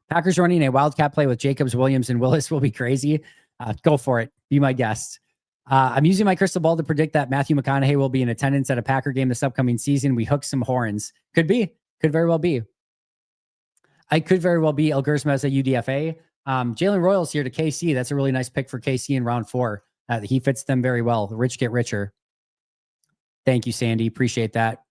Packers running a wildcat play with Jacobs, Williams, and Willis will be crazy. Go for it. Be my guest. I'm using my crystal ball to predict that Matthew McConaughey will be in attendance at a Packer game this upcoming season. We hook some horns. Could be. Could very well be. I could very well be El Gersma as a UDFA. Jalen Royals here to KC. That's a really nice pick for KC in round 4. He fits them very well. The rich get richer. Thank you, Sandy. Appreciate that.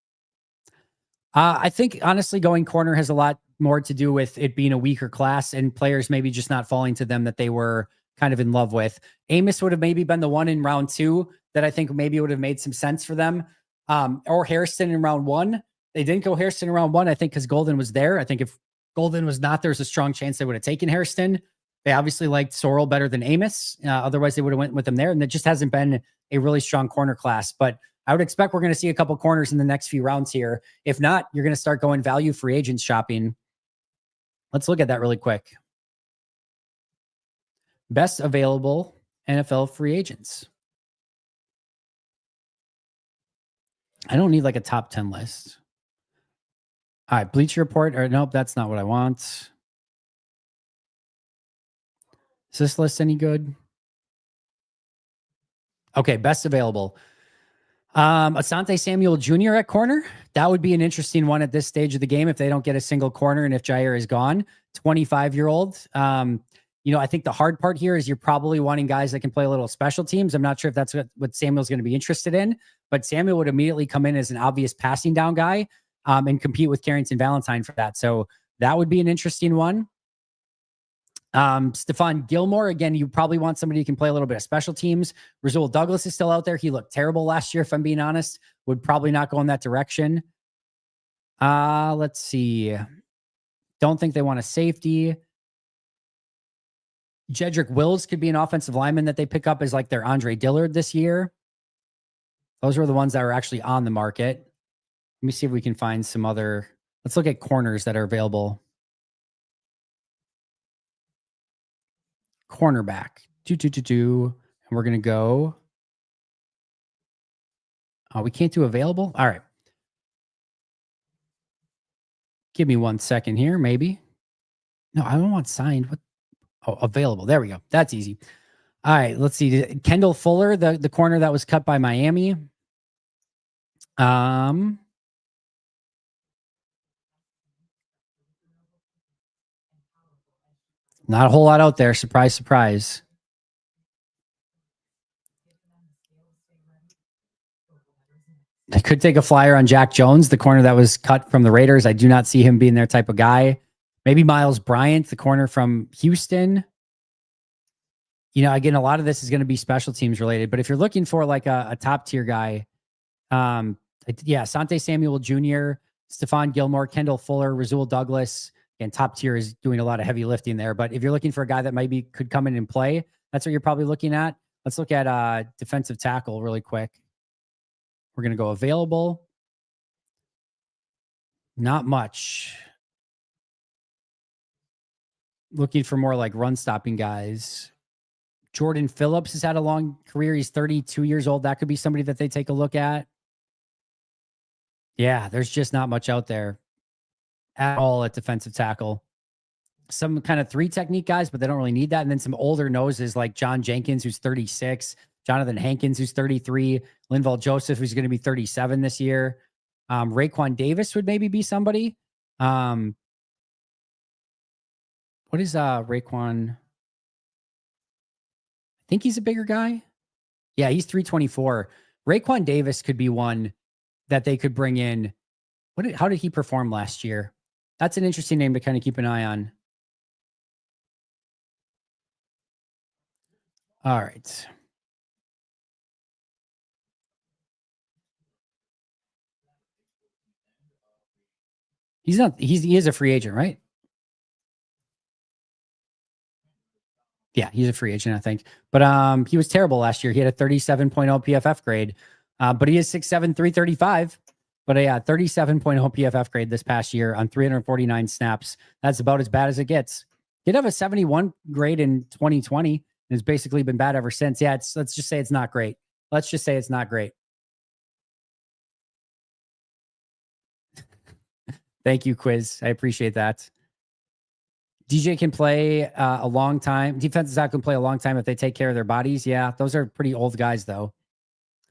I think, honestly, going corner has a lot more to do with it being a weaker class and players maybe just not falling to them that they were kind of in love with. Amos would have maybe been the one in round 2 that I think maybe would have made some sense for them. Or Hairston in round 1. They didn't go Hairston in round 1, I think, because Golden was there. I think if Golden was not, there's a strong chance they would have taken Hairston. They obviously liked Sorrell better than Amos. Otherwise, they would have went with him there. And it just hasn't been a really strong corner class. But I would expect we're going to see a couple corners in the next few rounds here. If not, you're going to start going value free agents shopping. Let's look at that really quick. Best available NFL free agents. I don't need like a top 10 list. All right, Bleacher Report. Or nope, that's not what I want. Is this list any good? Okay, best available. Asante Samuel Jr. at corner. That would be an interesting one at this stage of the game if they don't get a single corner and if Jair is gone. 25-year-old. I think the hard part here is you're probably wanting guys that can play a little special teams. I'm not sure if that's what Samuel's going to be interested in, but Samuel would immediately come in as an obvious passing down guy and compete with Carrington Valentine for that. So that would be an interesting one. Stephon Gilmore, again, you probably want somebody who can play a little bit of special teams. Rasul Douglas is still out there. He looked terrible last year, if I'm being honest. Would probably not go in that direction. Let's see. Don't think they want a safety. Jedrick Wills could be an offensive lineman that they pick up as like their Andre Dillard this year. Those were the ones that were actually on the market. Let me see if we can find some other. Let's look at corners that are available. Cornerback. And we're going to go. Oh, we can't do available? All right. Give me 1 second here, maybe. No, I don't want signed. What? Oh, available. There we go. That's easy. All right, let's see. Kendall Fuller, the corner that was cut by Miami. Not a whole lot out there. Surprise, surprise. I could take a flyer on Jack Jones, the corner that was cut from the Raiders. I do not see him being their type of guy. Maybe Miles Bryant, the corner from Houston. Again, a lot of this is going to be special teams related. But if you're looking for like a top tier guy, Asante Samuel Jr., Stephon Gilmore, Kendall Fuller, Rasul Douglas, and top tier is doing a lot of heavy lifting there. But if you're looking for a guy that maybe could come in and play, that's what you're probably looking at. Let's look at defensive tackle really quick. We're going to go available. Not much. Looking for more like run stopping guys. Jordan Phillips has had a long career. He's 32 years old. That could be somebody that they take a look at. Yeah, there's just not much out there at all at defensive tackle. Some kind of 3 technique guys, but they don't really need that. And then some older noses like John Jenkins, who's 36, Jonathan Hankins, who's 33, Linval Joseph, who's going to be 37 this year. Raekwon Davis would maybe be somebody. What is Raekwon? I think he's a bigger guy. Yeah, he's 324. Raekwon Davis could be one that they could bring in. How did he perform last year? That's an interesting name to kind of keep an eye on. All right. He is a free agent, right? Yeah, he's a free agent, I think. But he was terrible last year. He had a 37.0 PFF grade. But he is 6'7", 335. But a 37.0 PFF grade this past year on 349 snaps. That's about as bad as it gets. He did have a 71 grade in 2020 and has basically been bad ever since. Yeah, let's just say it's not great. Let's just say it's not great. Thank you, Quiz. I appreciate that. DJ can play a long time. Defensive side can play a long time if they take care of their bodies. Yeah, those are pretty old guys, though.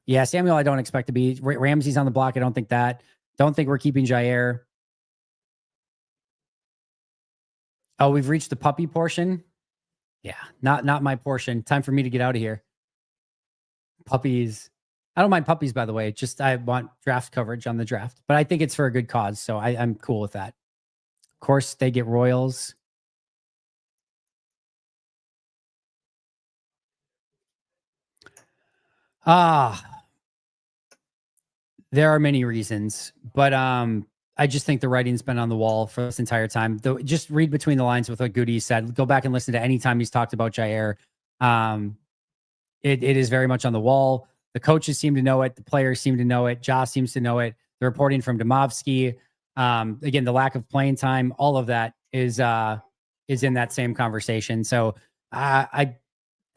Yeah, Samuel, I don't expect to be. Ramsey's on the block. I don't think that. Don't think we're keeping Jair. Oh, we've reached the puppy portion. Yeah, not my portion. Time for me to get out of here. Puppies. I don't mind puppies, by the way. Just I want draft coverage on the draft, but I think it's for a good cause, so I'm cool with that. Of course, they get Royals. Ah, there are many reasons, but I just think the writing's been on the wall for this entire time. Though, just read between the lines with what Goody said. Go back and listen to any time he's talked about Jair. Um, it is very much on the wall. The coaches seem to know it. The players seem to know it. Josh seems to know it. The reporting from Domovsky, again, the lack of playing time, all of that is in that same conversation. So I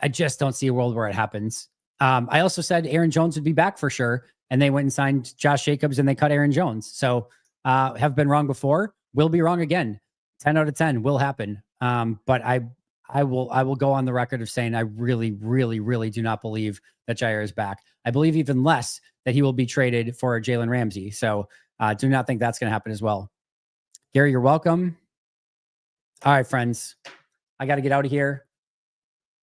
just don't see a world where it happens. I also said Aaron Jones would be back for sure, and they went and signed Josh Jacobs and they cut Aaron Jones. So have been wrong before, will be wrong again. 10 out of 10 will happen. But I will go on the record of saying I really, really, really do not believe that Jair is back. I believe even less that he will be traded for Jalen Ramsey. So do not think that's going to happen as well. Gary, you're welcome. All right, friends. I got to get out of here.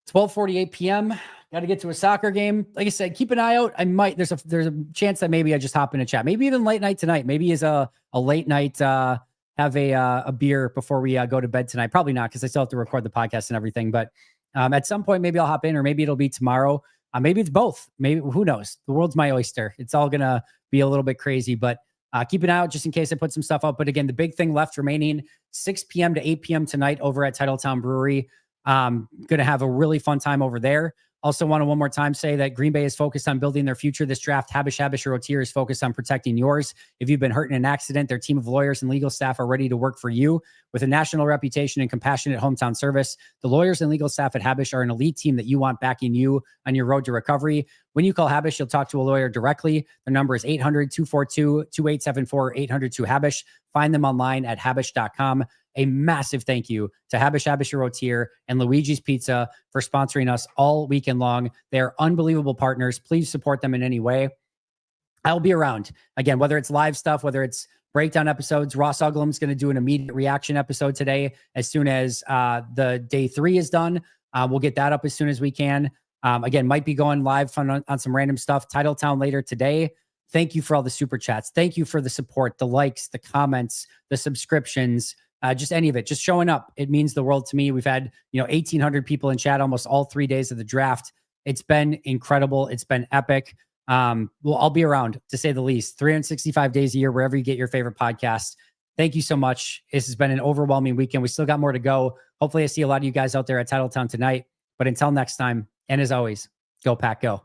12:48 p.m. Got to get to a soccer game. Like I said, keep an eye out. I might. There's a chance that maybe I just hop in a chat. Maybe even late night tonight. Maybe as a late night. Have a beer before we go to bed tonight. Probably not because I still have to record the podcast and everything. But at some point, maybe I'll hop in, or maybe it'll be tomorrow. Maybe it's both. Maybe, who knows? The world's my oyster. It's all gonna be a little bit crazy, but keep an eye out just in case I put some stuff up. But again, the big thing left remaining 6 p.m. to 8 p.m. tonight over at Titletown Brewery. Going to have a really fun time over there. Also want to one more time say that Green Bay is focused on building their future. This draft, Habish Rotier is focused on protecting yours. If you've been hurt in an accident, their team of lawyers and legal staff are ready to work for you. With a national reputation and compassionate hometown service, the lawyers and legal staff at Habish are an elite team that you want backing you on your road to recovery. When you call Habish, you'll talk to a lawyer directly. Their number is 800-242-2874, 800-2HABISH. Find them online at habish.com. A massive thank you to Habish Rotier and Luigi's Pizza for sponsoring us all weekend long. They're unbelievable partners. Please support them in any way. I'll be around. Again, whether it's live stuff, whether it's breakdown episodes. Ross Uglum's going to do an immediate reaction episode today as soon as the day 3 is done. We'll get that up as soon as we can. Again, might be going live on some random stuff. Titletown later today. Thank you for all the super chats. Thank you for the support, the likes, the comments, the subscriptions. Just any of it, just showing up. It means the world to me. We've had, 1,800 people in chat almost all 3 days of the draft. It's been incredible. It's been epic. Well, I'll be around, to say the least. 365 days a year, wherever you get your favorite podcast. Thank you so much. This has been an overwhelming weekend. We still got more to go. Hopefully I see a lot of you guys out there at Titletown tonight. But until next time, and as always, go Pack Go.